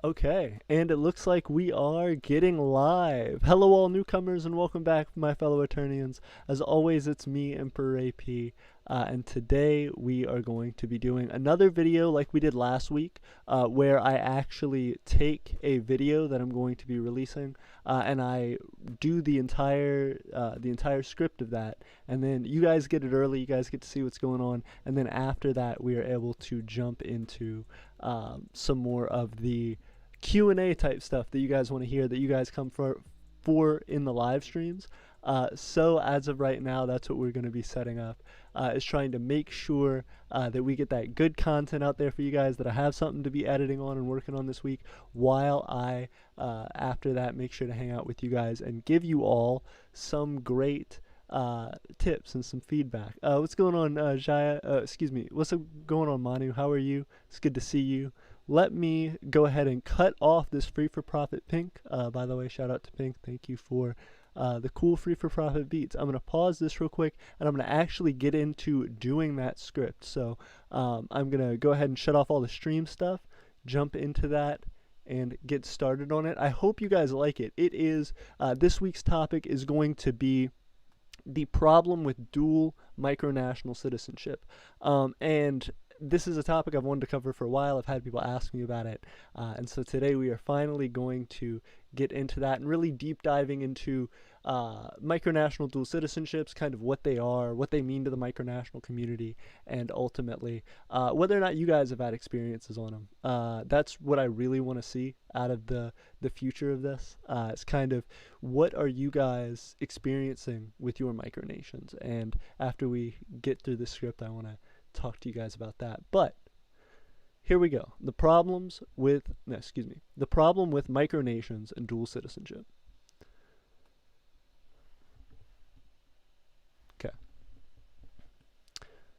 Okay, and it looks like we are getting live. Hello, all newcomers, and welcome back, my fellow Eternians. As always, it's me, Emperor AP, and today we are going to be doing another video like we did last week, where I actually take a video that I'm going to be releasing, and I do the entire script of that, and then you guys get it early. You guys get to see what's going on, and then after that, we are able to jump into some more of the Q&A type stuff that you guys want to hear, that you guys come for in the live streams. So as of right now, that's what we're going to be setting up, is trying to make sure that we get that good content out there for you guys, that I have something to be editing on and working on this week, while I, after that, make sure to hang out with you guys and give you all some great tips and some feedback. What's going on, Jaya? Excuse me. What's going on, Manu? How are you? It's good to see you. Let me go ahead and cut off this free-for-profit Pink. By the way, shout out to Pink. Thank you for the cool free-for-profit beats. I'm going to pause this real quick, and I'm going to actually get into doing that script. So I'm going to go ahead and shut off all the stream stuff, jump into that, and get started on it. I hope you guys like it. It is, this week's topic is going to be the problem with dual micronational citizenship. And this is a topic I've wanted to cover for a while. I've had people ask me about it. And so today we are finally going to get into that and really deep diving into micronational dual citizenships, kind of what they are, what they mean to the micronational community, and ultimately whether or not you guys have had experiences on them. That's what I really want to see out of the future of this. It's kind of, what are you guys experiencing with your micronations? And after we get through the script, I want to talk to you guys about that. But here we go. The problem with micronations and dual citizenship. Okay.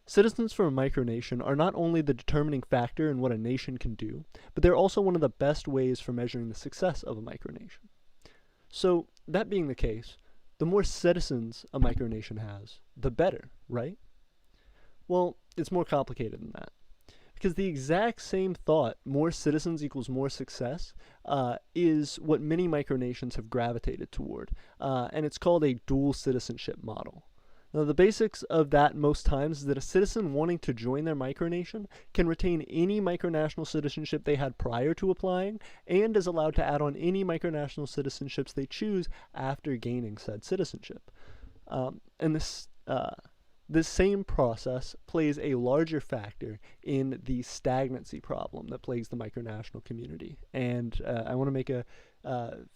Citizens from a micronation are not only the determining factor in what a nation can do, but they're also one of the best ways for measuring the success of a micronation. So, that being the case, the more citizens a micronation has, the better, right? Well, it's more complicated than that. Because the exact same thought, more citizens equals more success, is what many micronations have gravitated toward. And it's called a dual citizenship model. Now, the basics of that most times is that a citizen wanting to join their micronation can retain any micronational citizenship they had prior to applying, and is allowed to add on any micronational citizenships they choose after gaining said citizenship. And this same process plays a larger factor in the stagnancy problem that plagues the micronational community. And I want to make a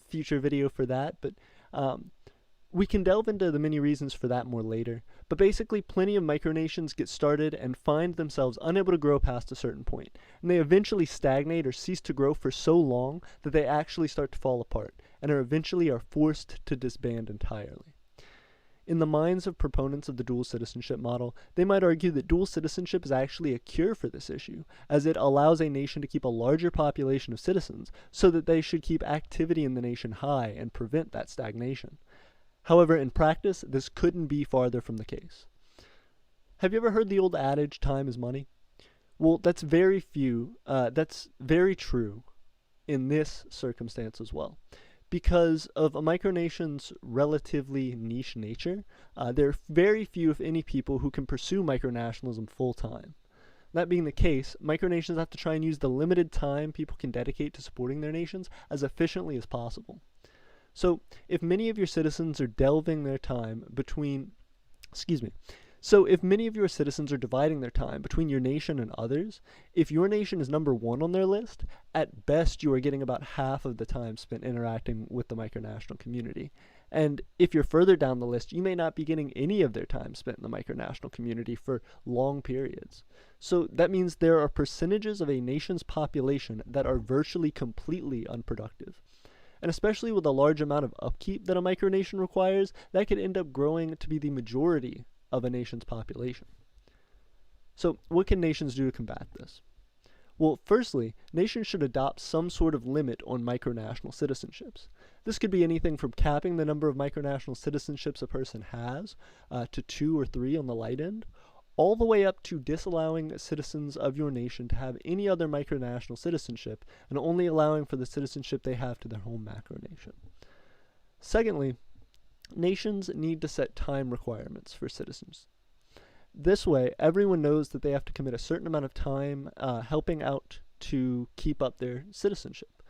future video for that, but we can delve into the many reasons for that more later. But basically, plenty of micronations get started and find themselves unable to grow past a certain point. And they eventually stagnate or cease to grow for so long that they actually start to fall apart, and eventually are forced to disband entirely. In the minds of proponents of the dual citizenship model, they might argue that dual citizenship is actually a cure for this issue, as it allows a nation to keep a larger population of citizens, so that they should keep activity in the nation high and prevent that stagnation. However, in practice, this couldn't be farther from the case. Have you ever heard the old adage, time is money? Well, that's very true in this circumstance as well. Because of a micronation's relatively niche nature, there are very few, if any, people who can pursue micronationalism full-time. That being the case, micronations have to try and use the limited time people can dedicate to supporting their nations as efficiently as possible. So, if many of your citizens are dividing their time between your nation and others, if your nation is number one on their list, at best you are getting about half of the time spent interacting with the micronational community. And if you're further down the list, you may not be getting any of their time spent in the micronational community for long periods. So that means there are percentages of a nation's population that are virtually completely unproductive. And especially with a large amount of upkeep that a micronation requires, that could end up growing to be the majority of a nation's population. So, what can nations do to combat this? Well, firstly, nations should adopt some sort of limit on micronational citizenships. This could be anything from capping the number of micronational citizenships a person has to 2 or 3 on the light end, all the way up to disallowing citizens of your nation to have any other micronational citizenship and only allowing for the citizenship they have to their home macronation. Secondly, nations need to set time requirements for citizens. This way, everyone knows that they have to commit a certain amount of time helping out to keep up their citizenship.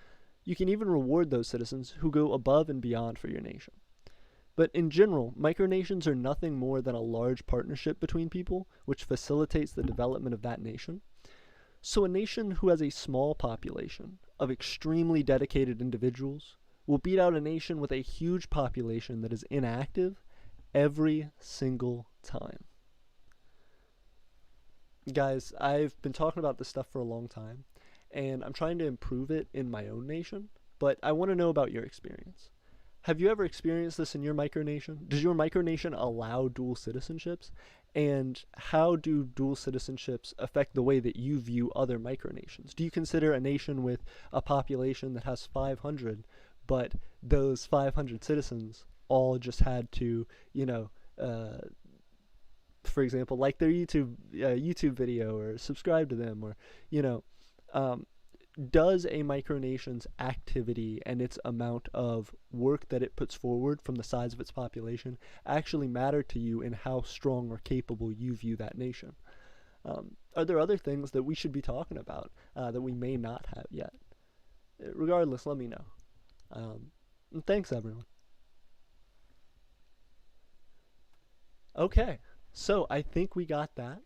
You can even reward those citizens who go above and beyond for your nation. But in general, micronations are nothing more than a large partnership between people, which facilitates the development of that nation. So a nation who has a small population of extremely dedicated individuals will beat out a nation with a huge population that is inactive every single time. Guys, I've been talking about this stuff for a long time, and I'm trying to improve it in my own nation, but I want to know about your experience. Have you ever experienced this in your micronation? Does your micronation allow dual citizenships? And how do dual citizenships affect the way that you view other micronations? Do you consider a nation with a population that has 500, but those 500 citizens all just had to, for example, like their YouTube video or subscribe to them, or does a micronation's activity and its amount of work that it puts forward from the size of its population actually matter to you in how strong or capable you view that nation? Are there other things that we should be talking about that we may not have yet? Regardless, let me know. And thanks, everyone. Okay. So I think we got that.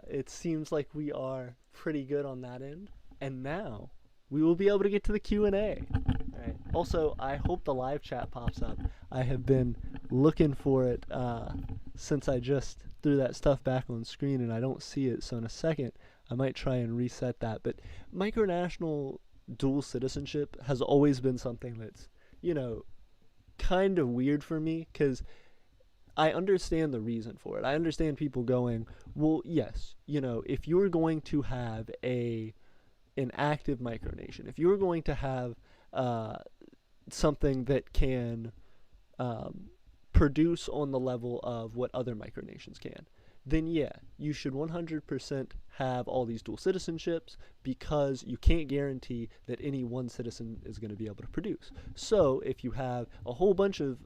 It seems like we are pretty good on that end. And now we will be able to get to the Q&A. All right. Also, I hope the live chat pops up. I have been looking for it since I just threw that stuff back on screen and I don't see it. So in a second, I might try and reset that. But micronational dual citizenship has always been something that's, kind of weird for me, because I understand the reason for it. I understand people going, well, yes, if you're going to have an active micronation, if you're going to have something that can produce on the level of what other micronations can, then yeah, you should 100% have all these dual citizenships, because you can't guarantee that any one citizen is going to be able to produce. So if you have a whole bunch of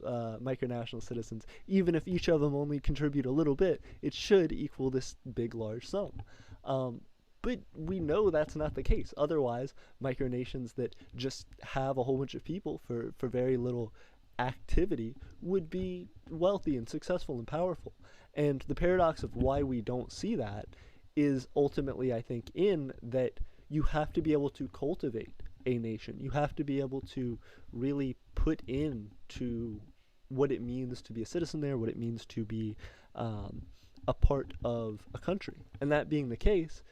micronational citizens, even if each of them only contribute a little bit, it should equal this big, large sum. But we know that's not the case. Otherwise, micronations that just have a whole bunch of people for very little activity would be wealthy and successful and powerful. And the paradox of why we don't see that is ultimately, I think, in that you have to be able to cultivate a nation. You have to be able to really put into what it means to be a citizen there, what it means to be a part of a country. And that being the case,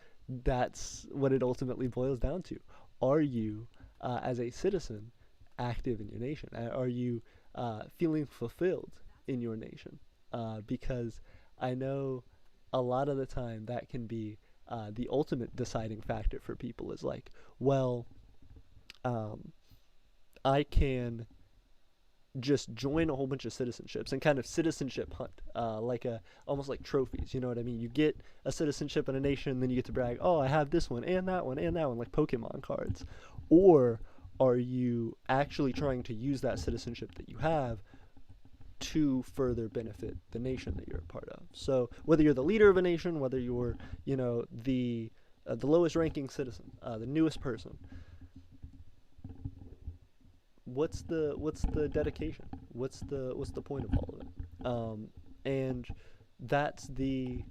that's what it ultimately boils down to. Are you, as a citizen, active in your nation? Are you feeling fulfilled in your nation? Because I know a lot of the time that can be the ultimate deciding factor for people, is like, well, I can just join a whole bunch of citizenships and kind of citizenship hunt, almost like trophies, you know what I mean? You get a citizenship in a nation, then you get to brag, oh, I have this one and that one and that one, like Pokemon cards. Or are you actually trying to use that citizenship that you have to further benefit the nation that you're a part of? So whether you're the leader of a nation, whether you're, the lowest ranking citizen, the newest person, what's the dedication? What's the point of all of it? And that's the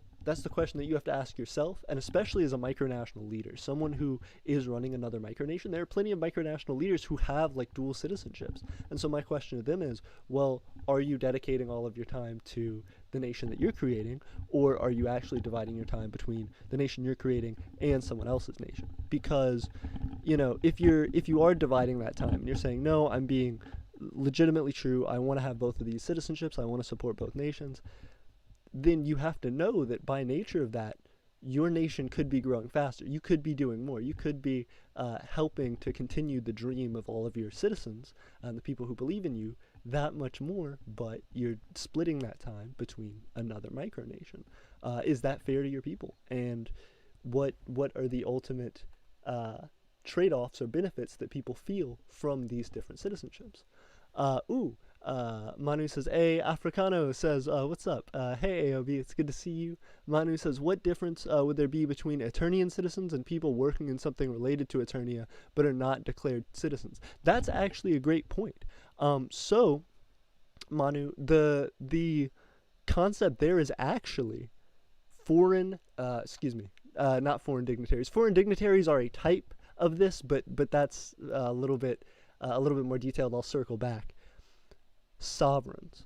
question that you have to ask yourself, and especially as a micronational leader, someone who is running another micronation. There are plenty of micronational leaders who have like dual citizenships, and so my question to them is, well, are you dedicating all of your time to the nation that you're creating, or are you actually dividing your time between the nation you're creating and someone else's nation? Because if you are dividing that time and you're saying, no, I'm being legitimately true, I want to have both of these citizenships, I want to support both nations, then you have to know that by nature of that, your nation could be growing faster. You could be doing more. You could be helping to continue the dream of all of your citizens and the people who believe in you that much more, but you're splitting that time between another micronation. is that fair to your people? And what are the ultimate uh, trade-offs or benefits that people feel from these different citizenships? Manu says, hey, Africano says, what's up? Hey, AOB, it's good to see you. Manu says, what difference would there be between Aeternian citizens and people working in something related to Aeternia but are not declared citizens? That's actually a great point. So, Manu, the concept there is actually not foreign dignitaries. Foreign dignitaries are a type of this, but that's a little bit more detailed. I'll circle back. Sovereigns.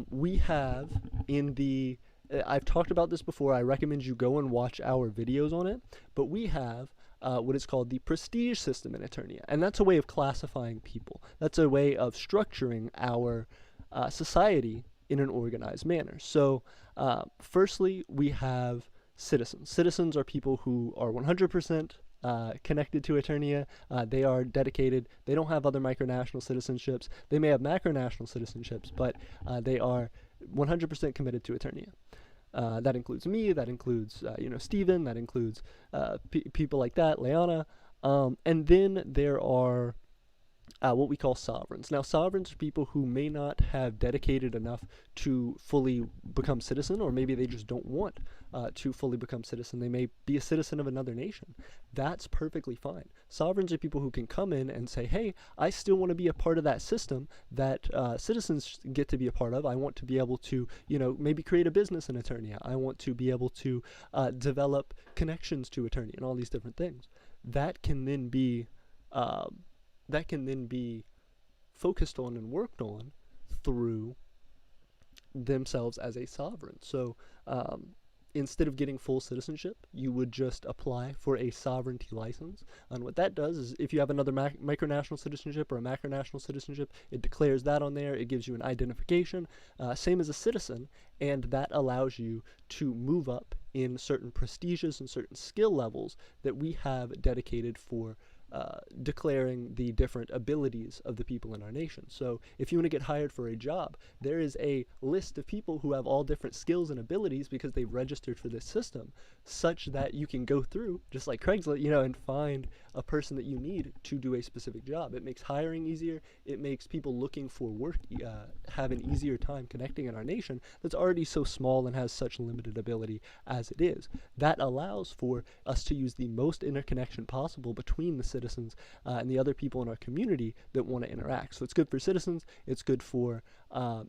We have in the I've talked about this before. I recommend you go and watch our videos on it. But we have what is called the prestige system in Aeternia, and that's a way of classifying people. That's a way of structuring our society in an organized manner. So, firstly, we have citizens. Citizens are people who are 100% connected to Aeternia. They are dedicated. They don't have other micronational citizenships. They may have macronational citizenships, but they are 100% committed to Aeternia. That includes me. That includes Steven. That includes people like that, Leanna. And then there are what we call sovereigns. Now, sovereigns are people who may not have dedicated enough to fully become citizen, or maybe they just don't want to fully become citizen. They may be a citizen of another nation. That's perfectly fine. Sovereigns are people who can come in and say, hey, I still want to be a part of that system that citizens get to be a part of. I want to be able to, maybe create a business in Aeternia. I want to be able to develop connections to Aeternia and all these different things. That can then be focused on and worked on through themselves as a sovereign. So instead of getting full citizenship, you would just apply for a sovereignty license. And what that does is if you have another micronational citizenship or a macronational citizenship, it declares that on there. It gives you an identification, same as a citizen, and that allows you to move up in certain prestiges and certain skill levels that we have dedicated for declaring the different abilities of the people in our nation. So if you want to get hired for a job, there is a list of people who have all different skills and abilities because they've registered for this system, such that you can go through, just like Craigslist, and find a person that you need to do a specific job. It makes hiring easier. It makes people looking for work have an easier time connecting in our nation that's already so small and has such limited ability as it is. That allows for us to use the most interconnection possible between the citizens and the other people in our community that want to interact. So it's good for citizens. It's good for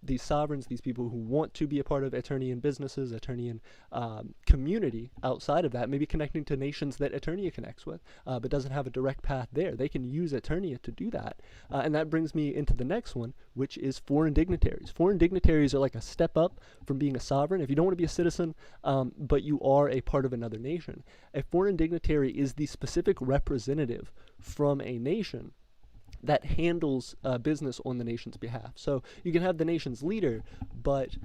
these sovereigns, these people who want to be a part of Aeternian businesses, Aeternian community outside of that, maybe connecting to nations that Aeternia connects with, but doesn't have a direct path there. They can use Aeternia to do that. And that brings me into the next one, which is foreign dignitaries. Foreign dignitaries are like a step up from being a sovereign. If you don't want to be a citizen, but you are a part of another nation, a foreign dignitary is the specific representative from a nation that handles business on the nation's behalf. So you can have the nation's leader, but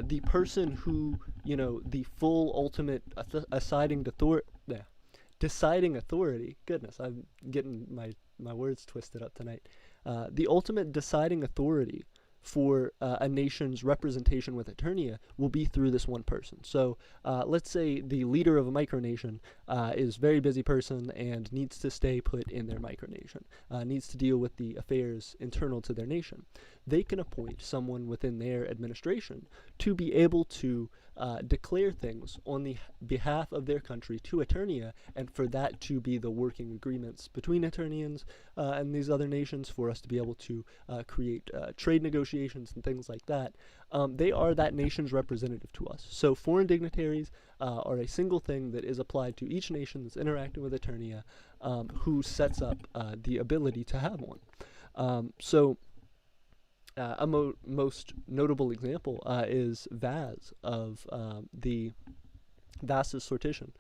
the person who, the full ultimate deciding authority, goodness, I'm getting my words twisted up tonight. The ultimate deciding authority for a nation's representation with Aeternia will be through this one person. So let's say the leader of a micronation is a very busy person and needs to stay put in their micronation, needs to deal with the affairs internal to their nation. They can appoint someone within their administration to be able to declare things on the behalf of their country to Aeternia, and for that to be the working agreements between Aeternians and these other nations, for us to be able to create trade negotiations and things like that. They are that nation's representative to us. So foreign dignitaries are a single thing that is applied to each nation that's interacting with Aeternia, who sets up the ability to have one. A most notable example is Vaz of the Vas's Sortition,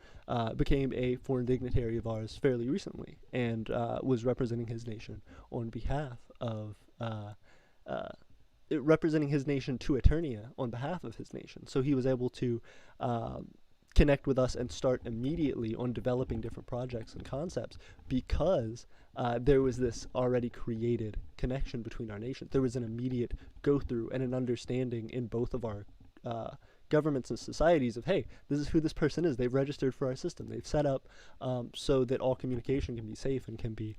became a foreign dignitary of ours fairly recently, and was representing his nation on behalf of representing his nation to Aeternia on behalf of his nation. So he was able to connect with us and start immediately on developing different projects and concepts because there was this already created connection between our nations. There was an immediate go-through and an understanding in both of our governments and societies of, hey, this is who this person is. They've registered for our system. They've set up so that all communication can be safe and can be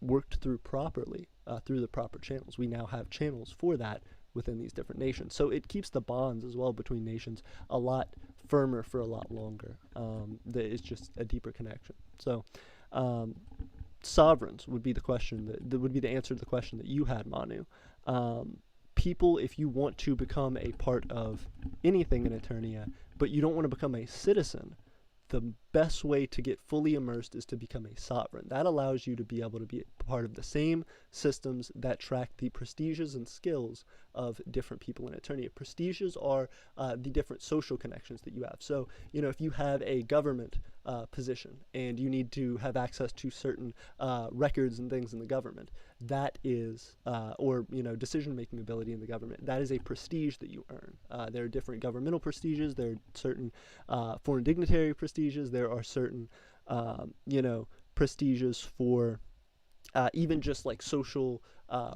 worked through properly through the proper channels. We now have channels for that within these different nations. So it keeps the bonds as well between nations a lot firmer for a lot longer. It's just a deeper connection. So sovereigns would be the question that would be the answer to the question that you had, Manu. People, if you want to become a part of anything in Aeternia, but you don't want to become a citizen, the best way to get fully immersed is to become a sovereign. That allows you to be able to be part of the same systems that track the prestiges and skills of different people in Aeternia. Prestiges are the different social connections that you have. So, if you have a government position and you need to have access to certain records and things in the government, that is, or decision-making ability in the government, that is a prestige that you earn. There are different governmental prestiges. There are certain foreign dignitary prestiges. There are certain, prestiges for even just like social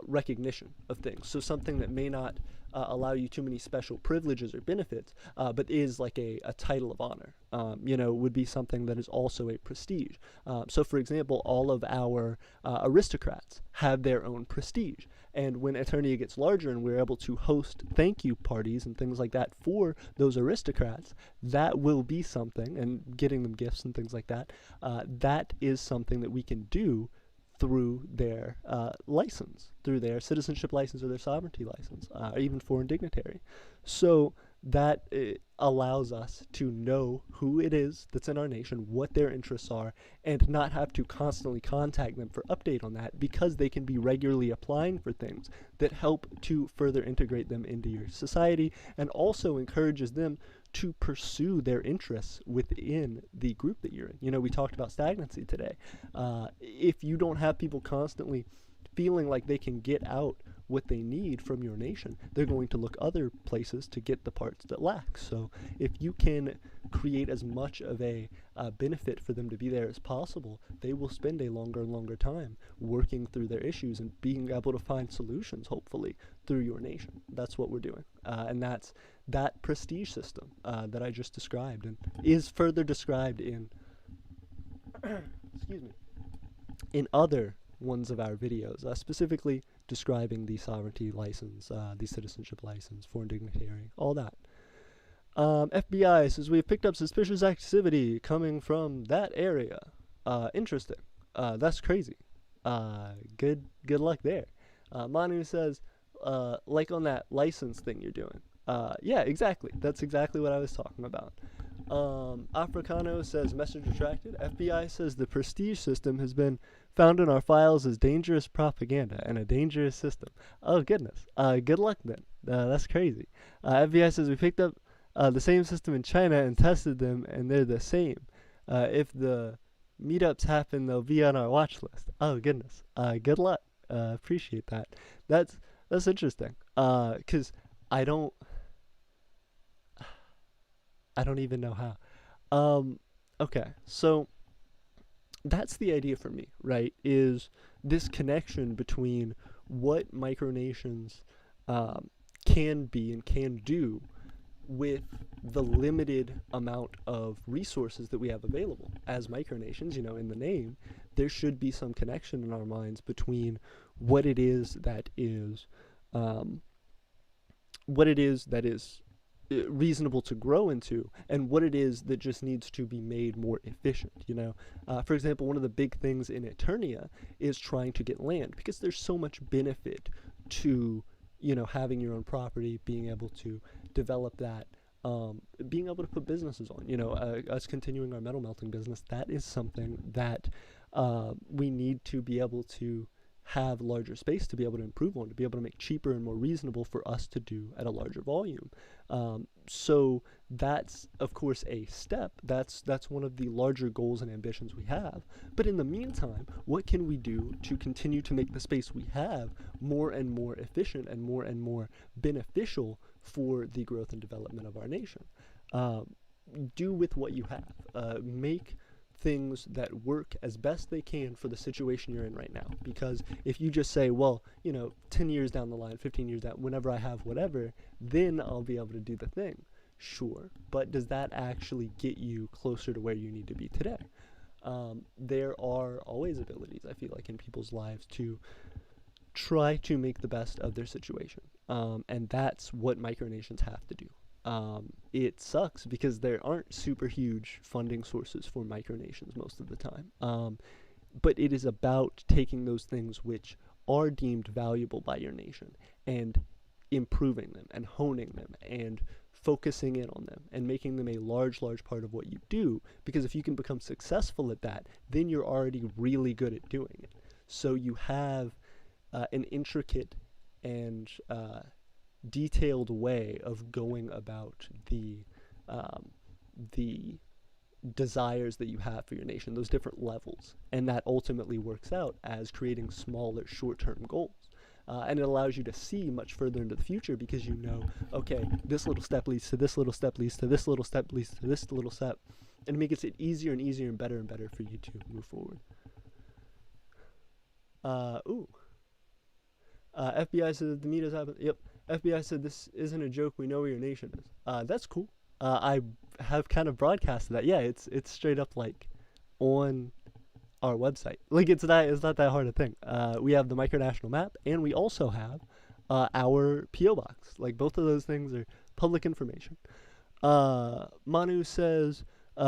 recognition of things. So something that may not allow you too many special privileges or benefits, but is like a title of honor, would be something that is also a prestige. So for example, all of our aristocrats have their own prestige. And when Aeternia gets larger and we're able to host thank you parties and things like that for those aristocrats, that will be something, and getting them gifts and things like that, that is something that we can do through their license, through their citizenship license or their sovereignty license, or even foreign dignitary. So that allows us to know who it is that's in our nation, what their interests are, and not have to constantly contact them for update on that, because they can be regularly applying for things that help to further integrate them into your society, and also encourages them to pursue their interests within the group that you're in. We talked about stagnancy today. If you don't have people constantly feeling like they can get out what they need from your nation, they're going to look other places to get the parts that lack. So if you can create as much of a benefit for them to be there as possible, they will spend a longer and longer time working through their issues and being able to find solutions, hopefully, through your nation. That's what we're doing. And that's that prestige system that I just described, and is further described in excuse me, in other ones of our videos, specifically describing the sovereignty license, the citizenship license, foreign dignitary, all that. FBI says we've picked up suspicious activity coming from that area. Interesting. That's crazy. Good luck there. Manu says, like on that license thing you're doing. Yeah, exactly. That's exactly what I was talking about. Africano says message retracted. FBI says the prestige system has been found in our files as dangerous propaganda and a dangerous system. Oh goodness. Good luck then. That's crazy. FBI says we picked up the same system in China and tested them, and they're the same. If the meetups happen, they'll be on our watch list. Oh goodness. Good luck. Appreciate that. That's interesting. 'Cause I don't even know how. Okay, so that's the idea for me, right? Is this connection between what micronations can be and can do with the limited amount of resources that we have available as micronations. In the name, there should be some connection in our minds between what it is that is reasonable to grow into, and what it is that just needs to be made more efficient. For example, one of the big things in Aeternia is trying to get land, because there's so much benefit to having your own property, being able to develop that, being able to put businesses on. Us continuing our metal melting business, that is something that we need to be able to have larger space to be able to improve on, to be able to make cheaper and more reasonable for us to do at a larger volume. So that's, of course, a step. That's one of the larger goals and ambitions we have. But in the meantime, what can we do to continue to make the space we have more and more efficient and more beneficial for the growth and development of our nation? Do with what you have. Make things that work as best they can for the situation you're in right now. Because if you just say, well, 10 years down the line, 15 years down, whenever I have whatever, then I'll be able to do the thing. Sure, but does that actually get you closer to where you need to be today? There are always abilities, I feel like, in people's lives to try to make the best of their situation. And that's what micronations have to do. It sucks because there aren't super huge funding sources for micronations most of the time. But it is about taking those things which are deemed valuable by your nation and improving them and honing them and focusing in on them and making them a large, large part of what you do. Because if you can become successful at that, then you're already really good at doing it. So you have an intricate and detailed way of going about the desires that you have for your nation, those different levels, and that ultimately works out as creating smaller short-term goals. And it allows you to see much further into the future because you know, okay, this little step leads to this little step leads to this little step leads to this little step, and it makes it easier and easier and better for you to move forward. Ooh. FBI said the meet has happened. Yep. FBI said this isn't a joke. We know where your nation is. That's cool. I have kind of broadcasted that. Yeah, it's straight up like on our website. Like it's not that hard a thing. We have the micronational map, and we also have our PO box. Like both of those things are public information. Manu says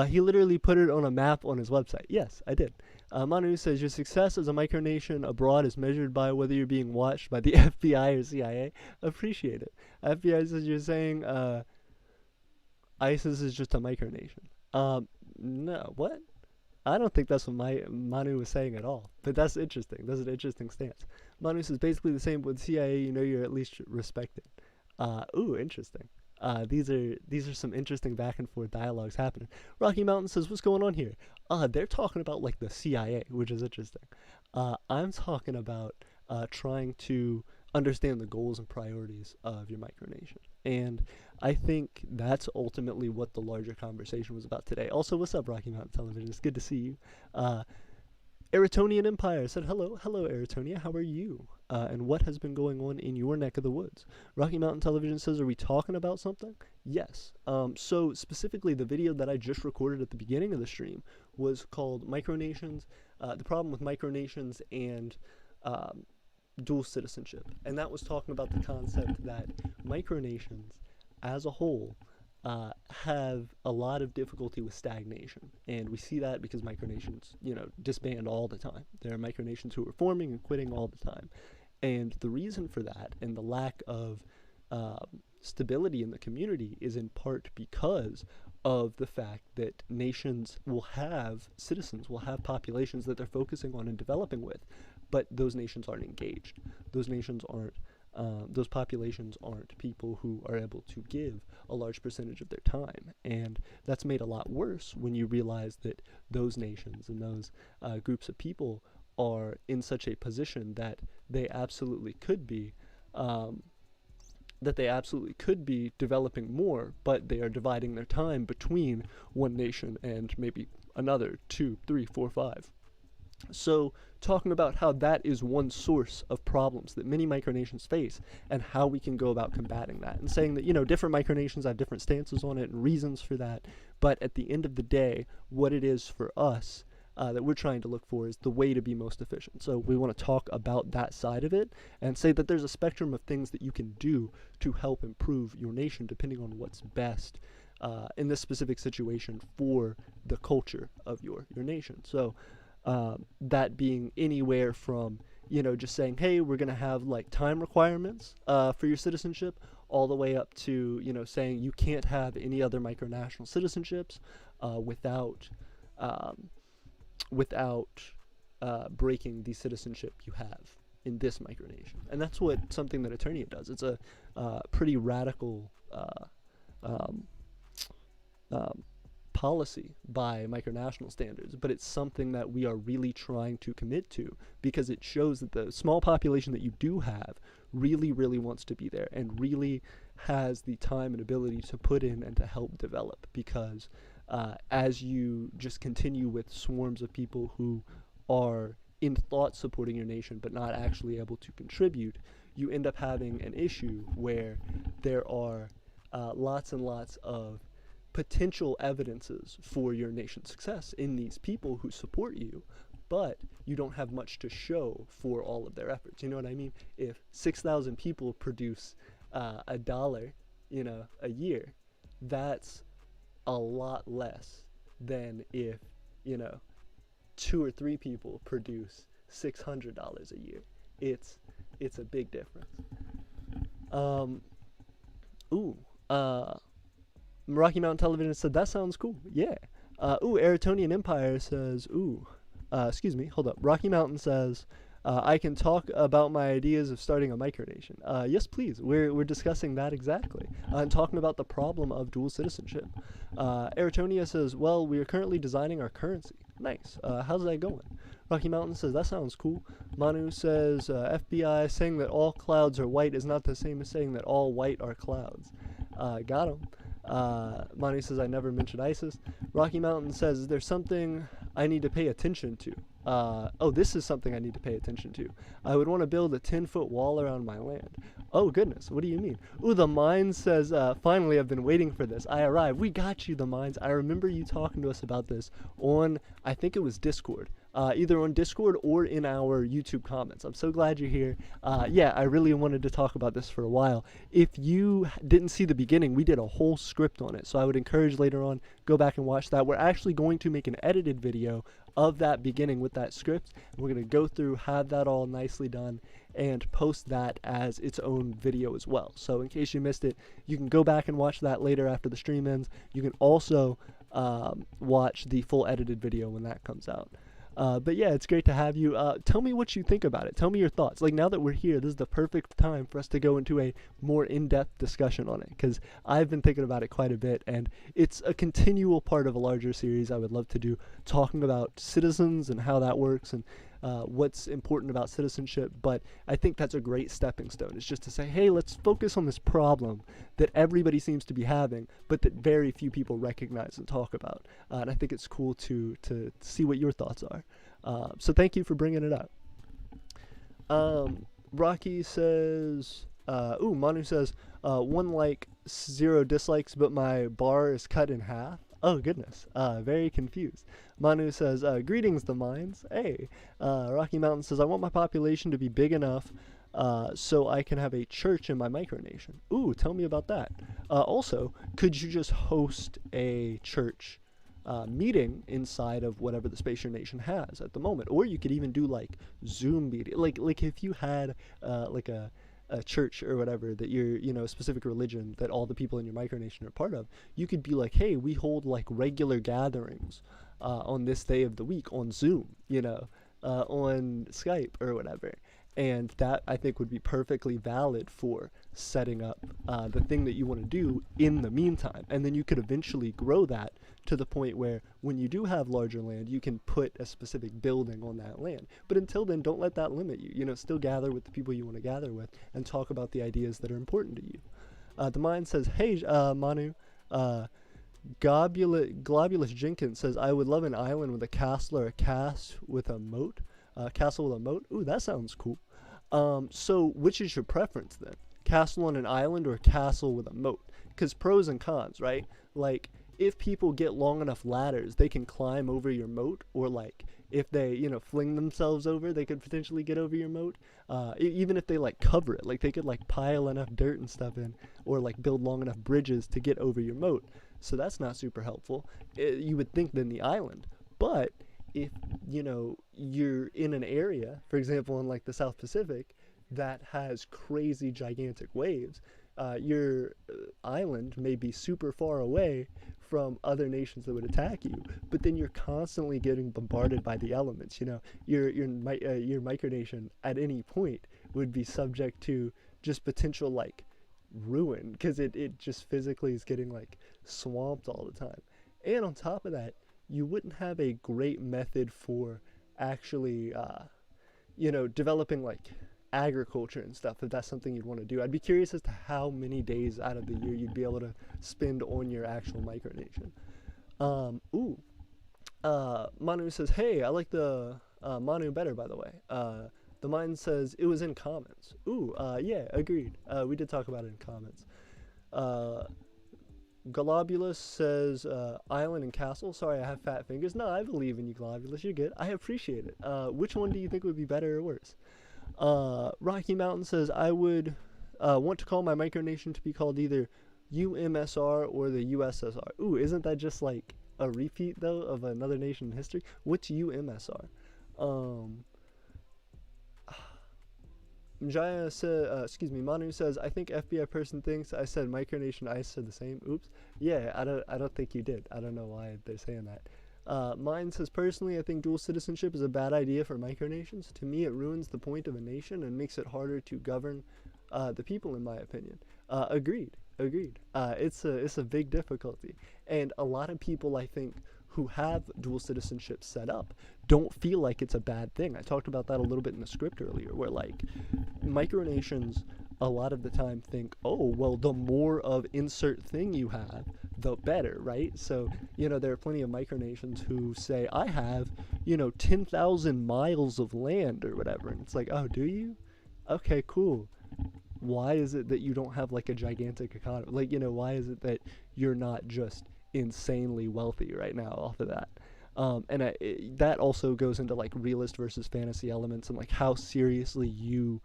he literally put it on a map on his website. Yes, I did. Manu says your success as a micronation abroad is measured by whether you're being watched by the FBI or CIA. Appreciate it. FBI says you're saying ISIS is just a micronation. No, what? I don't think that's what Manu was saying at all. But that's interesting. That's an interesting stance. Manu says basically the same with CIA. You know, you're at least respected. Ooh, interesting. These are some interesting back and forth dialogues happening. Rocky Mountain says, "What's going on here?" They're talking about like the CIA, which is interesting. I'm talking about trying to understand the goals and priorities of your micronation, and I think that's ultimately what the larger conversation was about today. Also, what's up, Rocky Mountain Television? It's good to see you. Aeternian Empire said, hello, Aeternia, how are you? And what has been going on in your neck of the woods? Rocky Mountain Television says, are we talking about something? Yes. So specifically, the video that I just recorded at the beginning of the stream was called Micronations, the problem with micronations and dual citizenship. And that was talking about the concept that micronations as a whole have a lot of difficulty with stagnation, and we see that because micronations, disband all the time. There are micronations who are forming and quitting all the time, and the reason for that and the lack of stability in the community is in part because of the fact that nations will have citizens, will have populations that they're focusing on and developing with, but those nations aren't engaged. Those nations aren't those populations aren't people who are able to give a large percentage of their time. And that's made a lot worse when you realize that those nations and those groups of people are in such a position that they absolutely could be developing more, but they are dividing their time between one nation and maybe another, 2, 3, 4, 5. So talking about how that is one source of problems that many micronations face and how we can go about combating that, and saying that, different micronations have different stances on it and reasons for that, but at the end of the day, what it is for us that we're trying to look for is the way to be most efficient. So we want to talk about that side of it and say that there's a spectrum of things that you can do to help improve your nation depending on what's best in this specific situation for the culture of your nation. So that being anywhere from, just saying, hey, we're going to have like time requirements for your citizenship, all the way up to, saying you can't have any other micronational citizenships without breaking the citizenship you have in this micronation. And that's something that Aeternia does. It's a pretty radical policy by micronational standards, but it's something that we are really trying to commit to because it shows that the small population that you do have really, really wants to be there and really has the time and ability to put in and to help develop, because as you just continue with swarms of people who are in thought supporting your nation but not actually able to contribute, you end up having an issue where there are lots and lots of potential evidences for your nation's success in these people who support you, but you don't have much to show for all of their efforts. You know what I mean? If 6,000 people produce $1, a year, that's a lot less than if, you know, 2 or 3 people produce $600 a year. It's a big difference. Um, ooh, Rocky Mountain Television said that sounds cool. Yeah. Aeternian Empire says, excuse me, hold up. Rocky Mountain says, I can talk about my ideas of starting a micronation. Yes, please. We're discussing that exactly. I'm talking about the problem of dual citizenship. Aeternia says, well, we are currently designing our currency. Nice. How's that going? Rocky Mountain says, that sounds cool. Manu says, FBI saying that all clouds are white is not the same as saying that all white are clouds. Got him. Manu says, I never mentioned ISIS. Rocky Mountain says, there's something I need to pay attention to. This is something I need to pay attention to. I would want to build a 10-foot wall around my land. Oh, goodness. What do you mean? The Mines says, finally, I've been waiting for this. I arrived. We got you, the Mines. I remember you talking to us about this on, I think it was Discord. Either on Discord or in our YouTube comments. I'm so glad you're here. Yeah, I really wanted to talk about this for a while. If you didn't see the beginning, we did a whole script on it, so I would encourage later on, go back and watch that. We're actually going to make an edited video of that beginning with that script. We're going to go through, have that all nicely done, and post that as its own video as well. So in case you missed it, you can go back and watch that later after the stream ends. You can also watch the full edited video when that comes out. But yeah, it's great to have you. Tell me what you think about it. Tell me your thoughts. Like, now that we're here, this is the perfect time for us to go into a more in-depth discussion on it, because I've been thinking about it quite a bit, and it's a continual part of a larger series I would love to do, talking about citizens and how that works, and what's important about citizenship. But I think that's a great stepping stone. It's just to say, hey, let's focus on this problem that everybody seems to be having, but that very few people recognize and talk about. And I think it's cool to see what your thoughts are. So thank you for bringing it up. Rocky says, Manu says, 1 like, 0 dislikes, but my bar is cut in half. Oh, goodness. Very confused. Manu says, greetings, the Mines. Hey. Rocky Mountain says, I want my population to be big enough so I can have a church in my micronation. Ooh, tell me about that. Also, could you just host a church meeting inside of whatever the space your nation has at the moment? Or you could even do, like, Zoom meeting. Like if you had, like a church or whatever that you're, a specific religion that all the people in your micronation are part of, you could be like, hey, we hold like regular gatherings on this day of the week on Zoom, on Skype or whatever. And that, I think, would be perfectly valid for setting up the thing that you want to do in the meantime. And then you could eventually grow that to the point where when you do have larger land, you can put a specific building on that land. But until then, don't let that limit you. Still gather with the people you want to gather with and talk about the ideas that are important to you. The Mind says, hey, Manu, Globulus Jenkins says, I would love an island with a castle or a castle with a moat. Castle with a moat? Ooh, that sounds cool. So which is your preference then? Castle on an island or a castle with a moat? Because pros and cons, right? Like, if people get long enough ladders, they can climb over your moat, or like, if they, fling themselves over, they could potentially get over your moat. Even if they like cover it, like they could like pile enough dirt and stuff in, or like build long enough bridges to get over your moat. So that's not super helpful. You would think then the island. But if, you're in an area, for example, in like the South Pacific, that has crazy gigantic waves, your island may be super far away from other nations that would attack you, but then you're constantly getting bombarded by the elements. Your micronation at any point would be subject to just potential like ruin, because it just physically is getting like swamped all the time. And on top of that, you wouldn't have a great method for actually developing like agriculture and stuff, if that's something you'd want to do. I'd be curious as to how many days out of the year you'd be able to spend on your actual micronation. Manu says, hey, I like the Manu better, by the way. The Mind says it was in comments. Yeah, agreed. We did talk about it in comments. Uh, Globulus says island and castle. Sorry, I have fat fingers. No, I believe in you, Globulus. You're good. I appreciate it. Which one do you think would be better or worse? Rocky Mountain says I would want to call my micronation to be called either UMSR or the USSR. Ooh, isn't that just like a repeat though of another nation in history? What's UMSR? Um, Jaya said, Manu says, I think FBI person thinks I said micronation, I said the same. Oops. Yeah, I don't think you did. I don't know why they're saying that. Mine says, personally, I think dual citizenship is a bad idea for micronations. To me, it ruins the point of a nation and makes it harder to govern the people, in my opinion. Agreed. It's a big difficulty. And a lot of people, I think, who have dual citizenship set up don't feel like it's a bad thing. I talked about that a little bit in the script earlier, where like micronations a lot of the time think, oh, well, the more of insert thing you have, the better, right? So, there are plenty of micronations who say, I have, 10,000 miles of land or whatever. And it's like, oh, do you? Okay, cool. Why is it that you don't have like a gigantic economy? Like, why is it that you're not just insanely wealthy right now off of that? That also goes into like realist versus fantasy elements and like how seriously you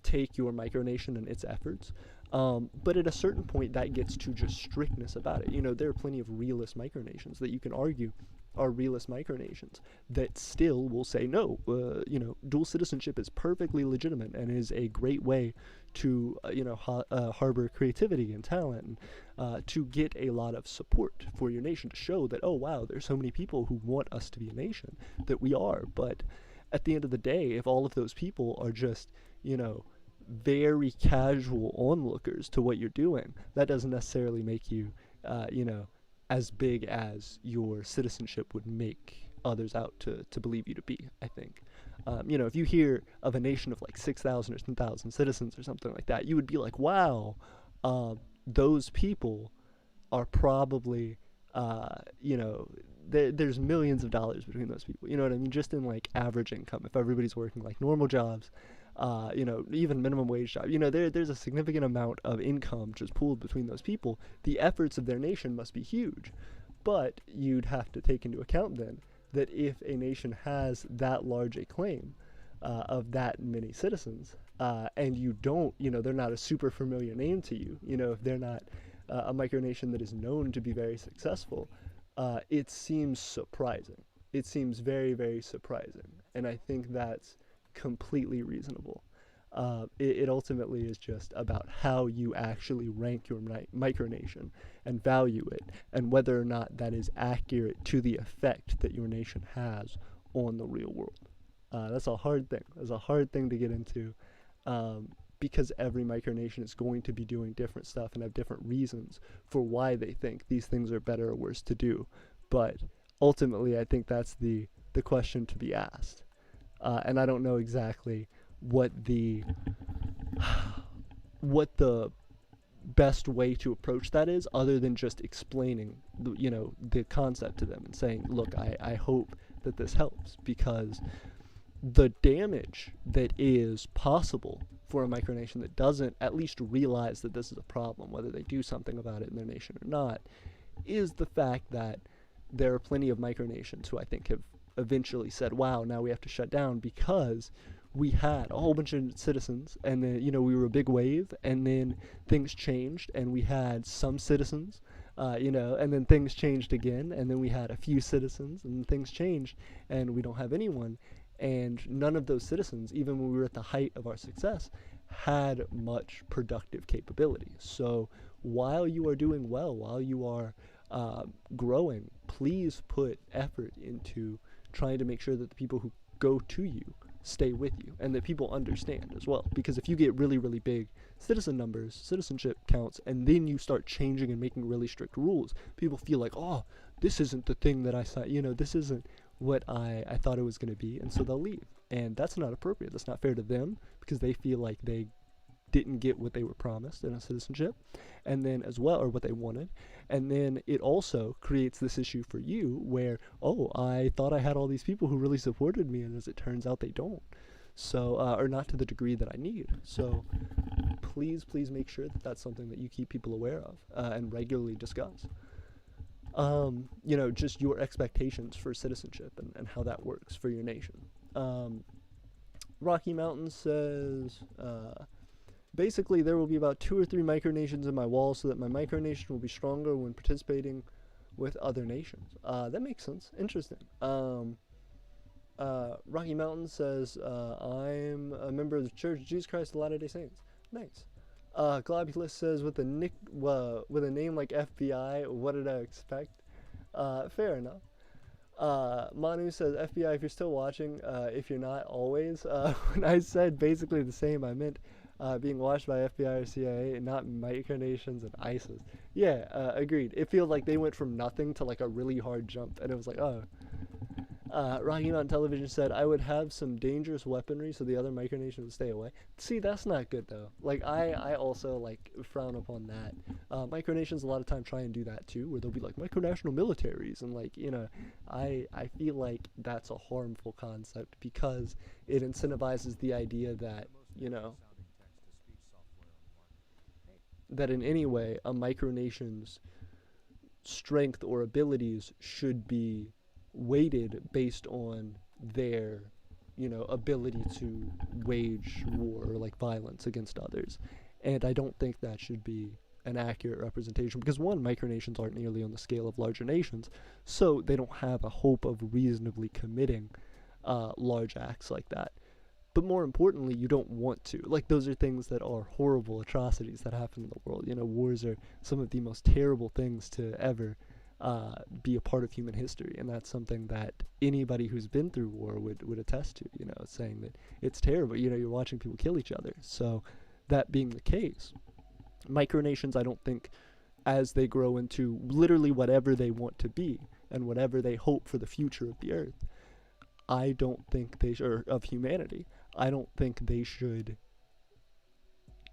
take your micronation and its efforts. But at a certain point, that gets to just strictness about it. There are plenty of realist micronations that you can argue are realist micronations that still will say, no, dual citizenship is perfectly legitimate and is a great way to, harbor creativity and talent, and to get a lot of support for your nation, to show that, oh, wow, there's so many people who want us to be a nation, that we are. But at the end of the day, if all of those people are just, very casual onlookers to what you're doing, that doesn't necessarily make you, as big as your citizenship would make others out to believe you to be, I think. If you hear of a nation of like 6,000 or 10,000 citizens or something like that, you would be like, wow, those people are probably, there's millions of dollars between those people. You know what I mean? Just in like average income, if everybody's working like normal jobs, even minimum wage job, there's a significant amount of income just pooled between those people. The efforts of their nation must be huge. But you'd have to take into account then that if a nation has that large a claim of that many citizens, and you don't, they're not a super familiar name to you, if they're not a micronation that is known to be very successful, it seems surprising. It seems very, very surprising. And I think that's completely reasonable. It ultimately is just about how you actually rank your micronation and value it, and whether or not that is accurate to the effect that your nation has on the real world. That's a hard thing. That's a hard thing to get into, because every micronation is going to be doing different stuff and have different reasons for why they think these things are better or worse to do. But ultimately, I think that's the question to be asked. And I don't know exactly what the best way to approach that is, other than just explaining the concept to them and saying, look, I hope that this helps, because the damage that is possible for a micronation that doesn't at least realize that this is a problem, whether they do something about it in their nation or not, is the fact that there are plenty of micronations who I think have eventually said, wow, now we have to shut down because we had a whole bunch of citizens, and then we were a big wave, and then things changed, and we had some citizens, and then things changed again, and then we had a few citizens, and things changed, and we don't have anyone. And none of those citizens, even when we were at the height of our success, had much productive capability. So while you are doing well, while you are growing, please put effort into trying to make sure that the people who go to you stay with you, and that people understand as well. Because if you get really, really big citizenship counts, and then you start changing and making really strict rules, people feel like, oh, this isn't the thing that I saw, this isn't what I thought it was going to be, and so they'll leave. And that's not appropriate. That's not fair to them, because they feel like they didn't get what they were promised in a citizenship, and then as well, or what they wanted. And then it also creates this issue for you where, oh, I thought I had all these people who really supported me, and as it turns out, they don't. So, or not to the degree that I need. So please make sure that that's something that you keep people aware of and regularly discuss. Just your expectations for citizenship and how that works for your nation. Rocky Mountain says, basically, there will be about 2 or 3 micronations in my wall so that my micronation will be stronger when participating with other nations. That makes sense. Interesting. Rocky Mountain says, I'm a member of the Church of Jesus Christ of Latter-day Saints. Nice. Globulus says, with a name like FBI, what did I expect? Fair enough. Manu says, FBI, if you're still watching, if you're not, always. When I said basically the same, I meant being watched by FBI or CIA and not micronations and ISIS. Yeah, agreed. It feels like they went from nothing to like a really hard jump, and it was like, oh. Rocky Mountain Television said, I would have some dangerous weaponry so the other micronations would stay away. See, that's not good, though. Like, I also, like, frown upon that. Micronations a lot of time try and do that, too, where they'll be, like, micronational militaries. And, like, I feel like that's a harmful concept because it incentivizes the idea that, that in any way a micronation's strength or abilities should be weighted based on their ability to wage war or like violence against others, and I don't think that should be an accurate representation because one, micronations aren't nearly on the scale of larger nations, so they don't have a hope of reasonably committing large acts like that. But more importantly, you don't want to. Like, those are things that are horrible atrocities that happen in the world. Wars are some of the most terrible things to ever be a part of human history, and that's something that anybody who's been through war would attest to, saying that it's terrible. You're watching people kill each other. So that being the case, micronations, I don't think, as they grow into literally whatever they want to be and whatever they hope for the future of the earth, I don't think they or of humanity, I don't think they should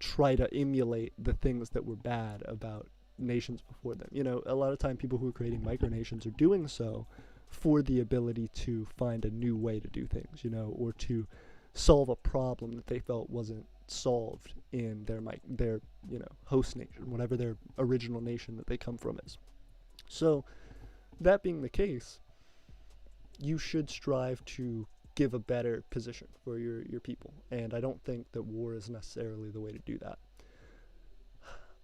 try to emulate the things that were bad about nations before them. A lot of time people who are creating micronations are doing so for the ability to find a new way to do things, or to solve a problem that they felt wasn't solved in their host nation, whatever their original nation that they come from is. So that being the case, you should strive to give a better position for your people, and I don't think that war is necessarily the way to do that,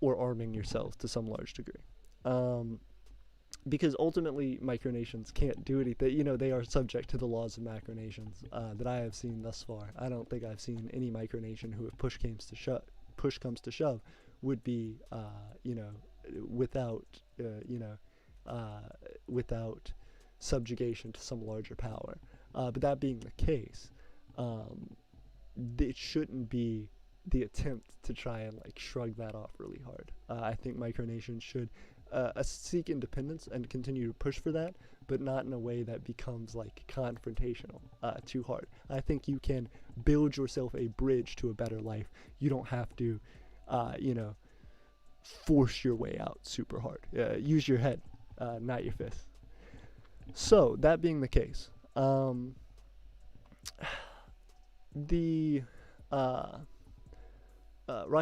or arming yourselves to some large degree, because ultimately micronations can't do anything. They are subject to the laws of macronations that I have seen thus far. I don't think I've seen any micronation who, if push comes to shove, would be without subjugation to some larger power. But that being the case, it shouldn't be the attempt to try and like shrug that off really hard. I think micronations should seek independence and continue to push for that, but not in a way that becomes like confrontational too hard. I think you can build yourself a bridge to a better life. You don't have to, force your way out super hard. Use your head, not your fist. So that being the case, Rocky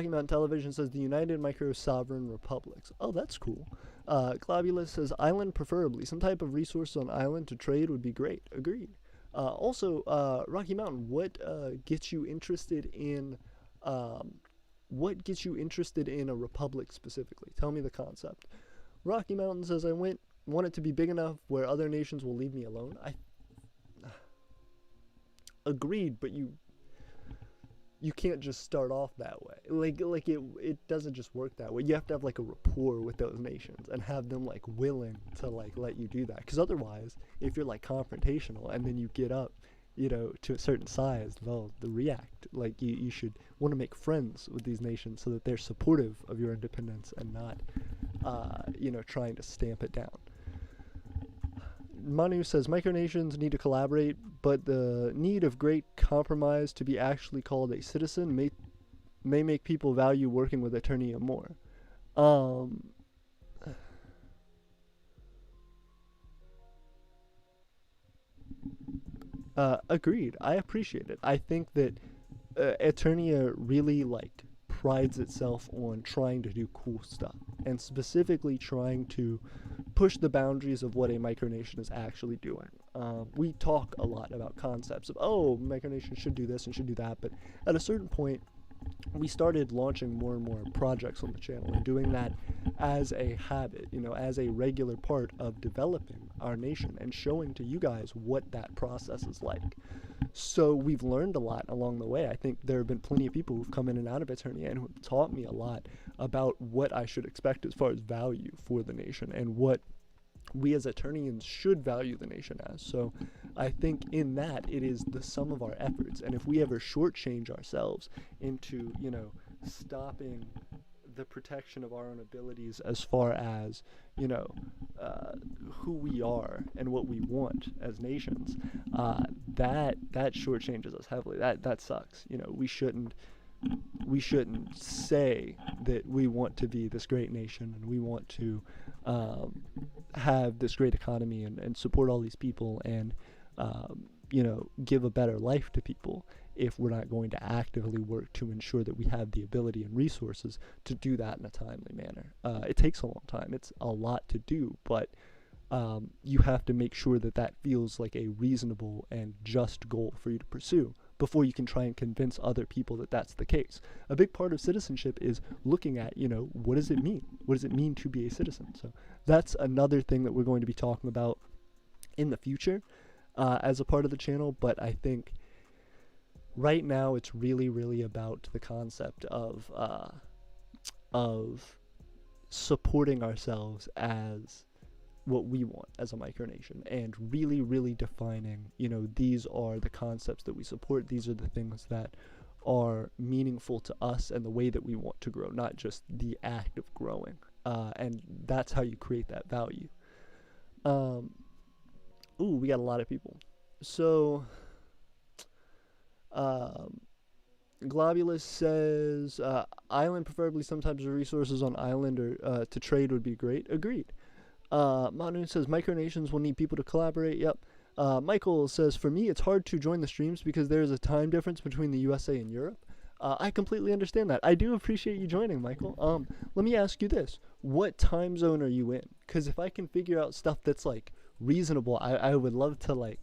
Mountain Television says the United Micro-Sovereign Republics. Oh, that's cool. Globulus says island preferably. Some type of resource on island to trade would be great. Agreed. Also, Rocky Mountain, what gets you interested in a republic specifically? Tell me the concept. Rocky Mountain says I want it to be big enough where other nations will leave me alone. Agreed, but you can't just start off that way. Like it doesn't just work that way. You have to have like a rapport with those nations and have them like willing to like let you do that. Because otherwise, if you're like confrontational and then you get up, to a certain size, they'll react. Like you should want to make friends with these nations so that they're supportive of your independence and not, trying to stamp it down. Manu says micronations need to collaborate, but the need of great compromise to be actually called a citizen may make people value working with Aeternia more. Agreed. I appreciate it. I think that Aeternia really like prides itself on trying to do cool stuff, and specifically trying to push the boundaries of what a micronation is actually doing. We talk a lot about concepts of, oh, micronations should do this and should do that, but at a certain point, we started launching more and more projects on the channel and doing that as a habit, as a regular part of developing our nation and showing to you guys what that process is like. So we've learned a lot along the way. I think there have been plenty of people who've come in and out of Aeternia and who have taught me a lot about what I should expect as far as value for the nation and what we as Aeternians should value the nation as. So I think in that it is the sum of our efforts, and if we ever shortchange ourselves into stopping the protection of our own abilities as far as who we are and what we want as nations, that shortchanges us heavily. That sucks. We shouldn't say that we want to be this great nation and we want to have this great economy and support all these people and give a better life to people if we're not going to actively work to ensure that we have the ability and resources to do that in a timely manner. It takes a long time. It's a lot to do, but you have to make sure that that feels like a reasonable and just goal for you to pursue before you can try and convince other people that that's the case. A big part of citizenship is looking at, what does it mean? What does it mean to be a citizen? So that's another thing that we're going to be talking about in the future as a part of the channel, but I think right now it's really, really about the concept of supporting ourselves as what we want as a micronation and really, really defining, these are the concepts that we support. These are the things that are meaningful to us and the way that we want to grow, not just the act of growing. And that's how you create that value. We got a lot of people. So, Globulus says, island, preferably sometimes the resources on island or to trade would be great. Agreed. Manu says, micronations will need people to collaborate. Yep. Michael says, for me, it's hard to join the streams because there is a time difference between the USA and Europe. I completely understand that. I do appreciate you joining, Michael. Let me ask you this. What time zone are you in? Because if I can figure out stuff that's, reasonable, I would love to,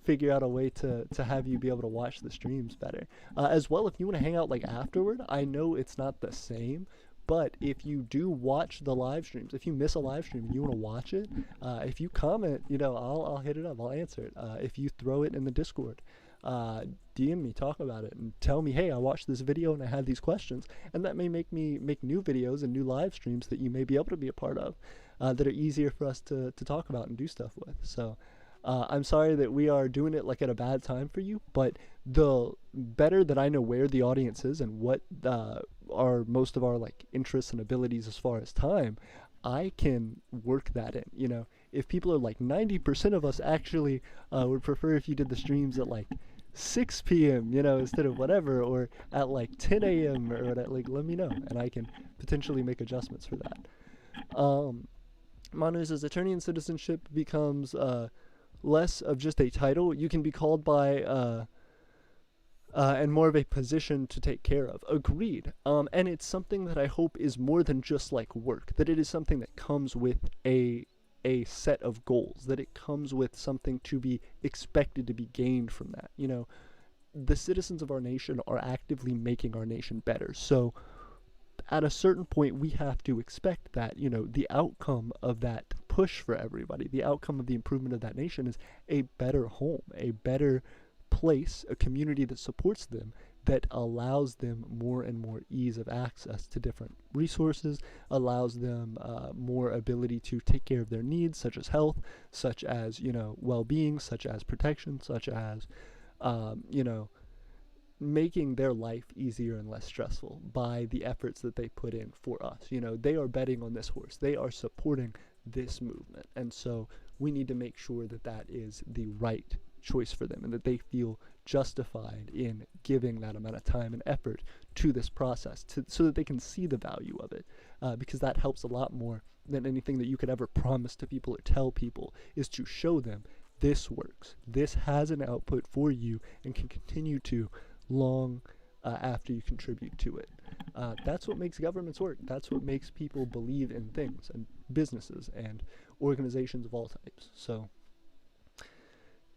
figure out a way to have you be able to watch the streams better. As well, if you want to hang out, afterward, I know it's not the same, but if you do watch the live streams, if you miss a live stream and you want to watch it, if you comment, I'll hit it up. I'll answer it. If you throw it in the Discord, DM me, talk about it, and tell me, hey, I watched this video and I had these questions, and that may make me make new videos and new live streams that you may be able to be a part of, that are easier for us to talk about and do stuff with. So I'm sorry that we are doing it at a bad time for you, but the better that I know where the audience is and what are most of our interests and abilities as far as time, I can work that in. If people are 90% of us actually would prefer if you did the streams at 6 p.m. Instead of whatever, or at 10 a.m. or let me know and I can potentially make adjustments for that. Manu says Aeternian citizenship becomes less of just a title. You can be called by and more of a position to take care of. Agreed. And it's something that I hope is more than just work, that it is something that comes with a set of goals, that it comes with something to be expected to be gained from that. The citizens of our nation are actively making our nation better. So at a certain point, we have to expect that, the outcome of that push for everybody, the outcome of the improvement of that nation is a better home, a better place, a community that supports them, that allows them more and more ease of access to different resources, allows them more ability to take care of their needs, such as health, such as, well-being, such as protection, such as, making their life easier and less stressful by the efforts that they put in for us. They are betting on this horse. They are supporting this movement. And so we need to make sure that that is the right choice for them and that they feel justified in giving that amount of time and effort to this process so that they can see the value of it, because that helps a lot more than anything that you could ever promise to people or tell people, is to show them this works. This has an output for you and can continue to long after you contribute to it. That's what makes governments work. That's what makes people believe in things and businesses and organizations of all types. So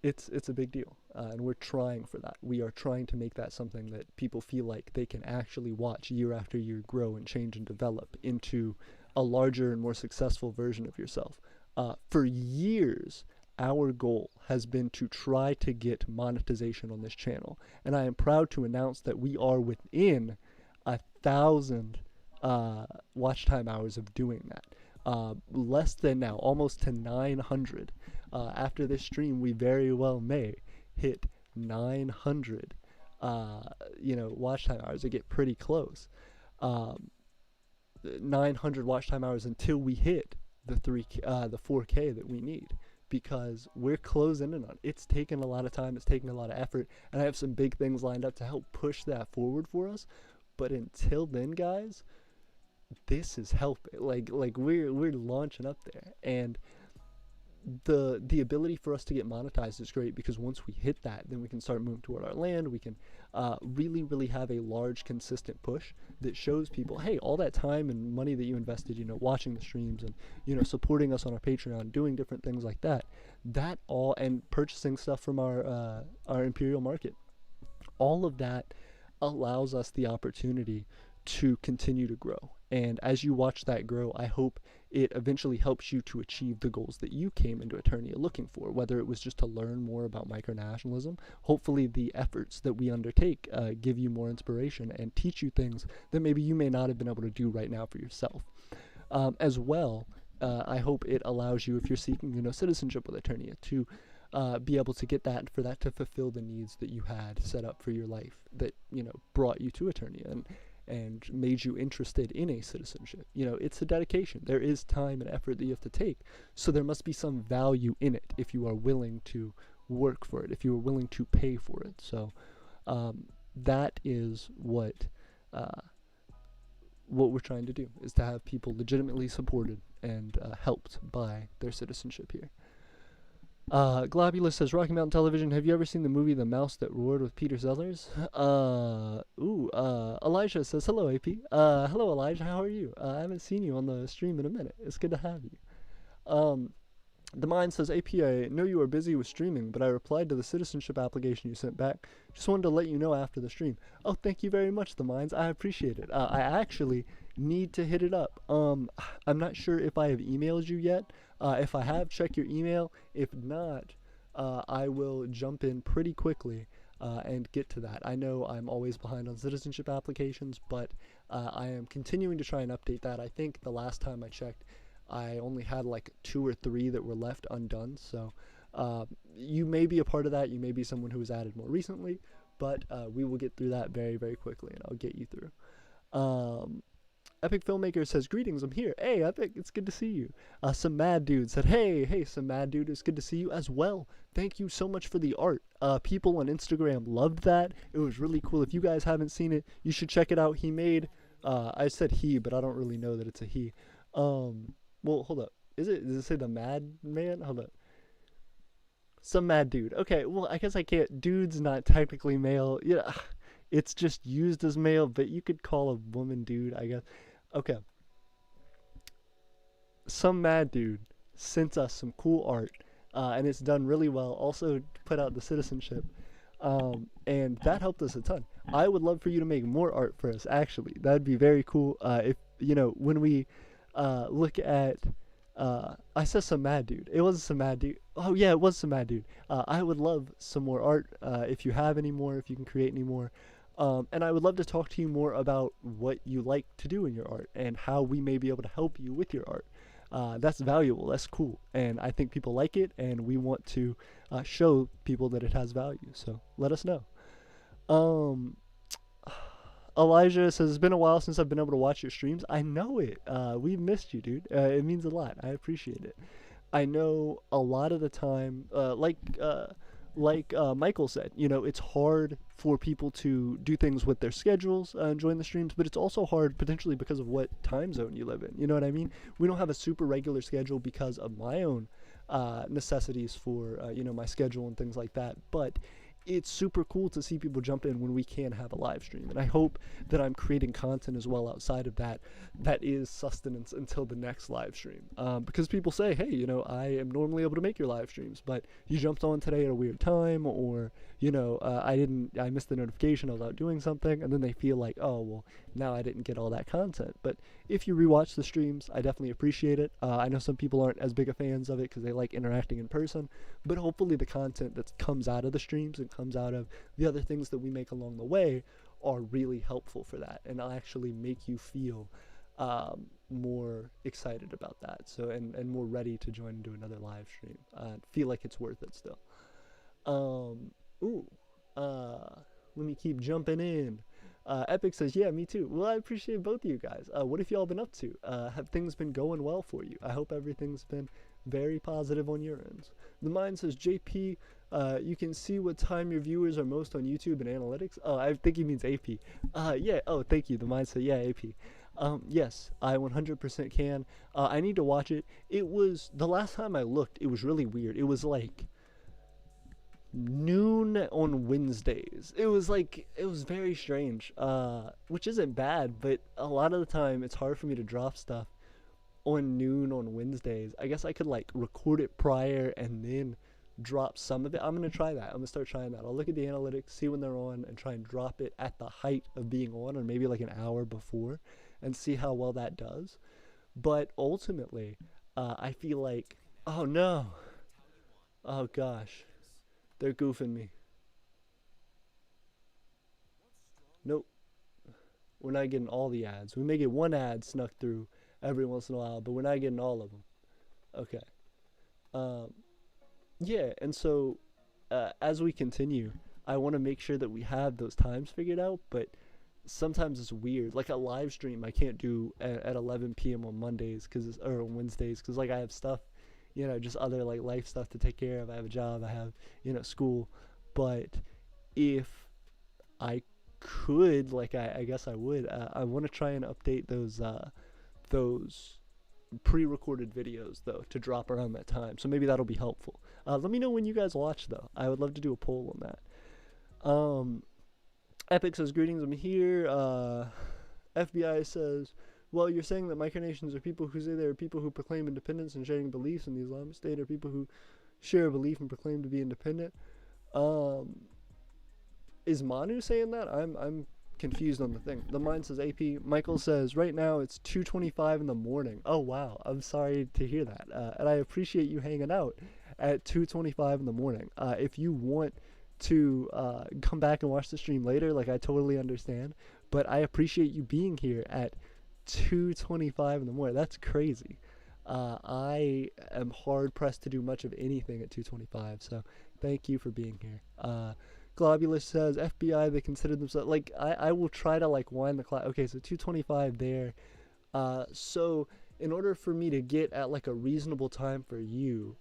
it's a big deal, and we're trying for that. We are trying to make that something that people feel like they can actually watch year after year grow and change and develop into a larger and more successful version of yourself. For years, our goal has been to try to get monetization on this channel, and I am proud to announce that we are within 1,000 watch time hours of doing that. Less than now, almost to 900. After this stream, we very well may hit 900, watch time hours. They get pretty close. 900 watch time hours until we hit the 4K that we need, because we're closing in on it. It's taken a lot of time. It's taken a lot of effort, and I have some big things lined up to help push that forward for us. But until then, guys, this is helping. Like we're launching up there, and the ability for us to get monetized is great, because once we hit that, then we can start moving toward our land. We can really have a large, consistent push that shows people, hey, all that time and money that you invested, watching the streams and supporting us on our Patreon, doing different things like that all, and purchasing stuff from our Imperial market, all of that allows us the opportunity to continue to grow. And as you watch that grow, I hope it eventually helps you to achieve the goals that you came into Eternia looking for, whether it was just to learn more about micronationalism. Hopefully the efforts that we undertake give you more inspiration and teach you things that maybe you may not have been able to do right now for yourself. As well, I hope it allows you, if you're seeking citizenship with Eternia, to be able to get that, for that to fulfill the needs that you had set up for your life that brought you to Eternia and made you interested in a citizenship. It's a dedication. There is time and effort that you have to take, so there must be some value in it if you are willing to work for it, if you are willing to pay for it. So that is what we're trying to do, is to have people legitimately supported and helped by their citizenship here. Globulus says, Rocky Mountain Television, have you ever seen the movie The Mouse That Roared with Peter Sellers? Elijah says, hello, AP. Hello, Elijah, how are you? I haven't seen you on the stream in a minute. It's good to have you. The Mind says, AP, I know you are busy with streaming, but I replied to the citizenship application you sent back. Just wanted to let you know after the stream. Oh, thank you very much, The Minds. I appreciate it. I actually need to hit it up. I'm not sure if I have emailed you yet. If I have, check your email. If not, I will jump in pretty quickly and get to that. I know I'm always behind on citizenship applications, but I am continuing to try and update that. I think the last time I checked, I only had like 2 or 3 that were left undone. So you may be a part of that. You may be someone who was added more recently, but we will get through that very, very quickly, and I'll get you through. Epic Filmmaker says, greetings, I'm here. Hey, Epic, it's good to see you. Some Mad Dude said, hey, some Mad Dude, it's good to see you as well. Thank you so much for the art. People on Instagram loved that. It was really cool. If you guys haven't seen it, you should check it out. He made, I said he, but I don't really know that it's a he. Well, hold up. Does it say the Mad Man? Hold up. Some Mad Dude. Okay, well, I guess I can't. Dude's not technically male. Yeah, it's just used as male, but you could call a woman dude, I guess. Okay. Some Mad Dude sent us some cool art, and it's done really well. Also put out the citizenship, and that helped us a ton. I would love for you to make more art for us, actually. That'd be very cool. If, when we look at, I said some Mad Dude. It wasn't some Mad Dude. Oh, yeah, it was some Mad Dude. I would love some more art, if you have any more, if you can create any more. And I would love to talk to you more about what you like to do in your art and how we may be able to help you with your art. That's valuable. That's cool. And I think people like it, and we want to show people that it has value. So let us know. Elijah says, it's been a while since I've been able to watch your streams. I know it. We've missed you, dude. It means a lot. I appreciate it. I know a lot of the time, like Michael said, it's hard for people to do things with their schedules and join the streams, but it's also hard potentially because of what time zone you live in. You know what I mean? We don't have a super regular schedule because of my own necessities for, my schedule and things like that. But it's super cool to see people jump in when we can have a live stream. And I hope that I'm creating content as well outside of that that is sustenance until the next live stream. Because people say, hey, I am normally able to make your live streams, but you jumped on today at a weird time, or, I missed the notification, I was out doing something, and then they feel like, oh, well, now I didn't get all that content. But if you rewatch the streams, I definitely appreciate it. I know some people aren't as big of fans of it because they like interacting in person, but hopefully the content that comes out of the streams and comes out of the other things that we make along the way are really helpful for that, and I'll actually make you feel more excited about that, so and more ready to join and do another live stream. Feel like it's worth it still. Ooh, let me keep jumping in. Epic says, yeah, me too. Well, I appreciate both of you guys. What have y'all been up to? Have things been going well for you? I hope everything's been very positive on your ends. The Mind says, JP, you can see what time your viewers are most on YouTube and analytics. Oh, I think he means AP. Yeah, oh, thank you. The Mind said, yeah, AP. Yes, I 100% can. I need to watch it. It was, the last time I looked, it was really weird. It was like noon on Wednesdays. It was very strange, which isn't bad, but a lot of the time it's hard for me to drop stuff on noon on Wednesdays. I guess I could like record it prior and then drop some of it. I'm going to try that. I'm going to start trying that. I'll look at the analytics, see when they're on, and try and drop it at the height of being on, or maybe like an hour before, and see how well that does. But ultimately, I feel like, oh no, oh gosh, they're goofing me. Nope, we're not getting all the ads. We may get one ad snuck through every once in a while, but we're not getting all of them. Okay. Yeah, and so as we continue, I want to make sure that we have those times figured out, but sometimes it's weird. Like a live stream I can't do at 11 p.m. on Mondays or on Wednesdays because like I have stuff, just other like life stuff to take care of. I have a job, I have, school. But if I could, like I guess I would, I want to try and update those pre-recorded videos though to drop around that time, so maybe that'll be helpful. Let me know when you guys watch though. I would love to do a poll on that. Epic says, greetings, I'm here. FBI says, well, you're saying that micronations are people who say they are people who proclaim independence and sharing beliefs, and the Islamic State are people who share a belief and proclaim to be independent. Is Manu saying that? I'm confused on the thing. The Mind says AP. Michael says, right now it's 2:25 in the morning. Oh wow, I'm sorry to hear that, and I appreciate you hanging out at 2:25 in the morning. If you want to come back and watch the stream later, like I totally understand, but I appreciate you being here at 2:25 in the morning. That's crazy. I am hard pressed to do much of anything at 2:25, so thank you for being here. Globulus says, FBI, they consider themselves, like, I will try to, like, wind the clock. Okay, so 2:25 there. So, in order for me to get at, like, a reasonable time for you,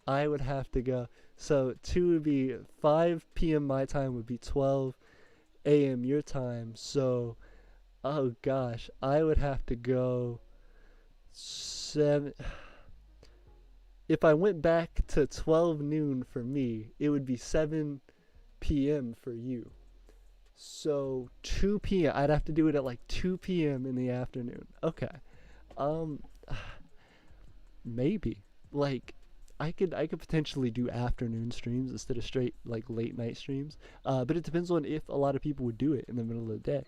I would have to go, so 2 would be 5 p.m. my time would be 12 a.m. your time, so, oh gosh, I would have to go 7, if I went back to 12 noon for me, it would be 7 p.m. for you. So 2 p.m. I'd have to do it at like 2 p.m. in the afternoon. Okay. Maybe. Like I could potentially do afternoon streams instead of straight like late night streams. But it depends on if a lot of people would do it in the middle of the day.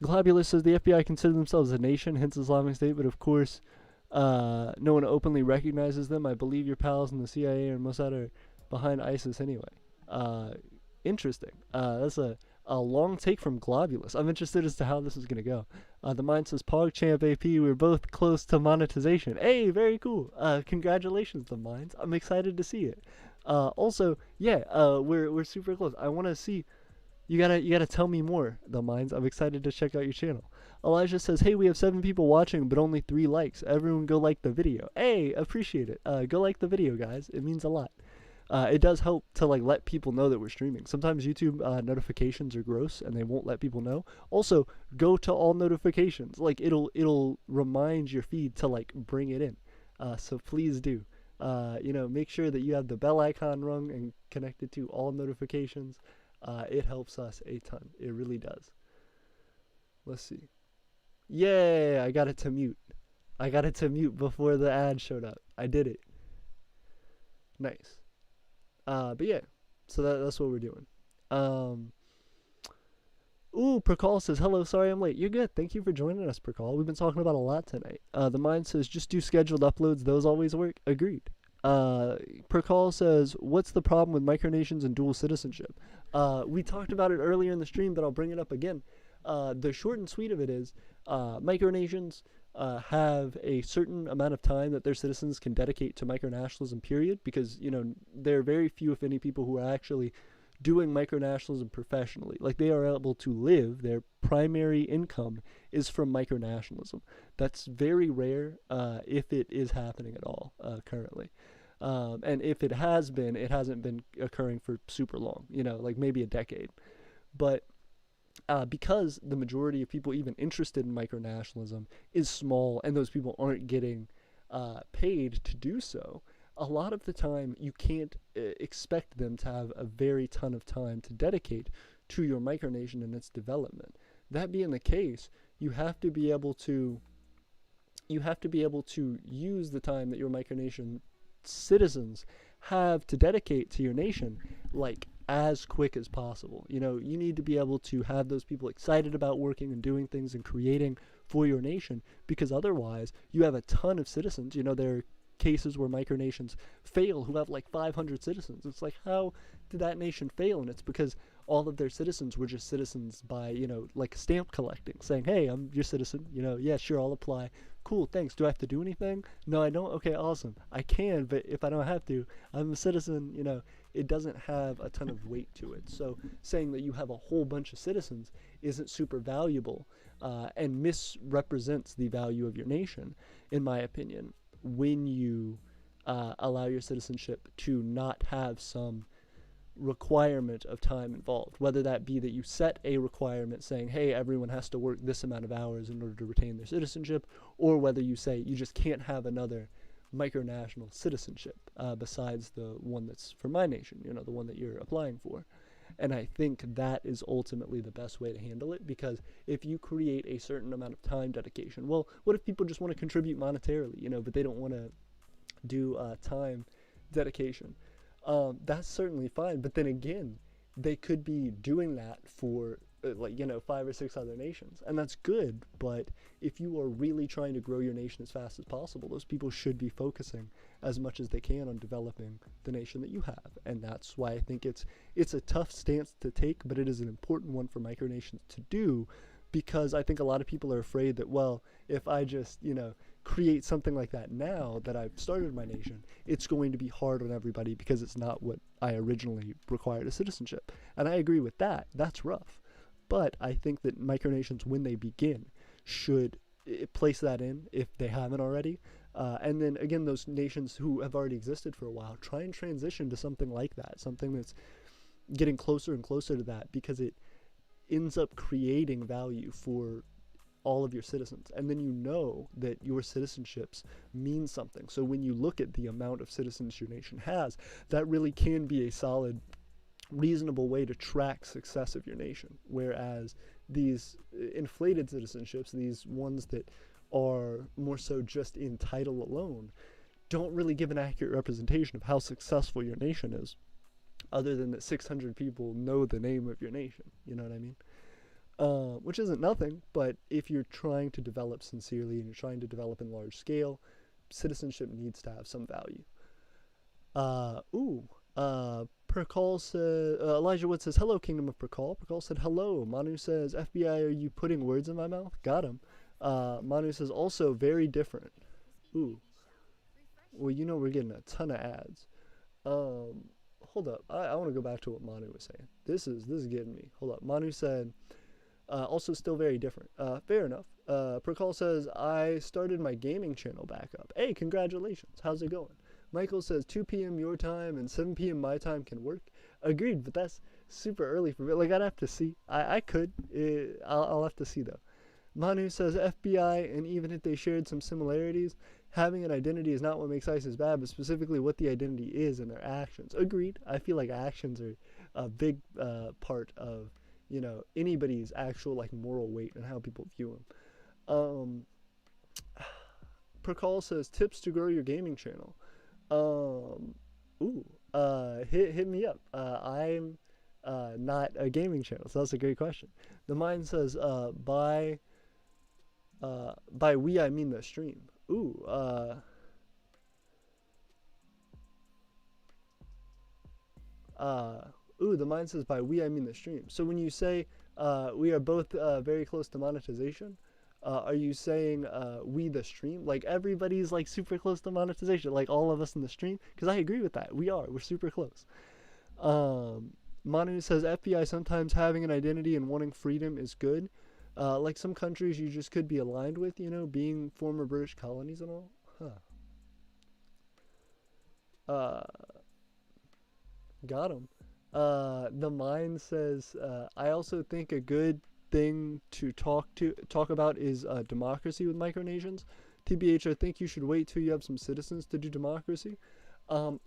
Globulus says the FBI consider themselves a nation, hence Islamic State, but of course no one openly recognizes them. I believe your pals in the CIA and Mossad are behind ISIS anyway. Interesting. That's a long take from Globulus. I'm interested as to how this is going to go. The Mind says, PogChamp AP, we're both close to monetization. Hey, very cool. Congratulations, The Minds. I'm excited to see it. Also, yeah, we're super close. I want to see. You gotta tell me more, The Minds. I'm excited to check out your channel. Elijah says, hey, we have 7 people watching, but only 3 likes. Everyone go like the video. Hey, appreciate it. Go like the video, guys. It means a lot. It does help to like let people know that we're streaming. Sometimes YouTube notifications are gross and they won't let people know. Also, go to all notifications. Like it'll remind your feed to like bring it in. So please do. Make sure that you have the bell icon rung and connected to all notifications. It helps us a ton. It really does. Let's see. Yay! I got it to mute. I got it to mute before the ad showed up. I did it. Nice. But yeah, so that's what we're doing. Um, Prakal says, hello, sorry I'm late. You're good. Thank you for joining us, Prakal. We've been talking about a lot tonight. The Mind says, just do scheduled uploads. Those always work. Agreed. Prakal says, what's the problem with micronations and dual citizenship? We talked about it earlier in the stream, but I'll bring it up again. The short and sweet of it is, micronations have a certain amount of time that their citizens can dedicate to micronationalism, period, because, there are very few, if any, people who are actually doing micronationalism professionally. Like, they are able to live, their primary income is from micronationalism. That's very rare, if it is happening at all, currently. And if it has been, it hasn't been occurring for super long, like maybe a decade. But because the majority of people even interested in micronationalism is small and those people aren't getting paid to do so, a lot of the time you can't expect them to have a very ton of time to dedicate to your micronation and its development. That being the case, you have to be able to use the time that your micronation citizens have to dedicate to your nation, like, as quick as possible. You need to be able to have those people excited about working and doing things and creating for your nation, because otherwise you have a ton of citizens. There are cases where micronations fail who have like 500 citizens. It's like, how did that nation fail? And it's because all of their citizens were just citizens by, like stamp collecting, saying, hey, I'm your citizen, yeah, sure, I'll apply. Cool, thanks. Do I have to do anything? No, I don't. Okay, awesome. I can, but if I don't have to, I'm a citizen. It doesn't have a ton of weight to it. So saying that you have a whole bunch of citizens isn't super valuable, and misrepresents the value of your nation, in my opinion, when you allow your citizenship to not have some requirement of time involved, whether that be that you set a requirement saying, hey, everyone has to work this amount of hours in order to retain their citizenship, or whether you say you just can't have another micronational citizenship besides the one that's for my nation, the one that you're applying for. And I think that is ultimately the best way to handle it, because if you create a certain amount of time dedication, well, what if people just want to contribute monetarily, but they don't want to do time dedication? That's certainly fine, but then again, they could be doing that for 5 or 6 other nations, and that's good. But if you are really trying to grow your nation as fast as possible, those people should be focusing as much as they can on developing the nation that you have. And that's why I think it's a tough stance to take, but it is an important one for micronations to do, because I think a lot of people are afraid that, well, if I just create something like that now that I've started my nation, it's going to be hard on everybody because it's not what I originally required as citizenship. And I agree with that. That's rough. But I think that micronations, when they begin, should place that in if they haven't already. And then again, those nations who have already existed for a while, try and transition to something like that, something that's getting closer and closer to that, because it ends up creating value for all of your citizens, and then that your citizenships mean something. So when you look at the amount of citizens your nation has, that really can be a solid, reasonable way to track success of your nation. Whereas these inflated citizenships, these ones that are more so just in title alone, don't really give an accurate representation of how successful your nation is, other than that 600 people know the name of your nation. You know what I mean? Which isn't nothing, but if you're trying to develop sincerely and you're trying to develop in large scale, citizenship needs to have some value. Percol said, Elijah Wood says, hello, Kingdom of Percol. Percol said, hello. Manu says, FBI, are you putting words in my mouth? Got him. Manu says, also very different. Ooh. Well, we're getting a ton of ads. Hold up. I want to go back to what Manu was saying. This is getting me. Hold up. Manu said, also still very different. Fair enough. Percol says, I started my gaming channel back up. Hey, congratulations. How's it going? Michael says 2 p.m. your time and 7 p.m. my time can work. Agreed, but that's super early for me. Like, I'd have to see. I could. I'll have to see, though. Manu says FBI, and even if they shared some similarities, having an identity is not what makes ISIS bad, but specifically what the identity is and their actions. Agreed. I feel like actions are a big part of, you know, anybody's actual like moral weight and how people view them. Prakal says tips to grow your gaming channel. Hit me up. I'm not a gaming channel, so that's a great question. The Mind says by we I mean the stream. The Mind says by we I mean the stream. So when you say we are both very close to monetization, are you saying we the stream? Like everybody's like super close to monetization, like all of us in the stream? Because I agree with that. We're super close. Manu says FBI sometimes having an identity and wanting freedom is good. Like some countries you just could be aligned with, you know, being former British colonies and all. Got him. The Mind says, I also think a good thing to talk about is democracy with micronations. TBH, I think you should wait till you have some citizens to do democracy.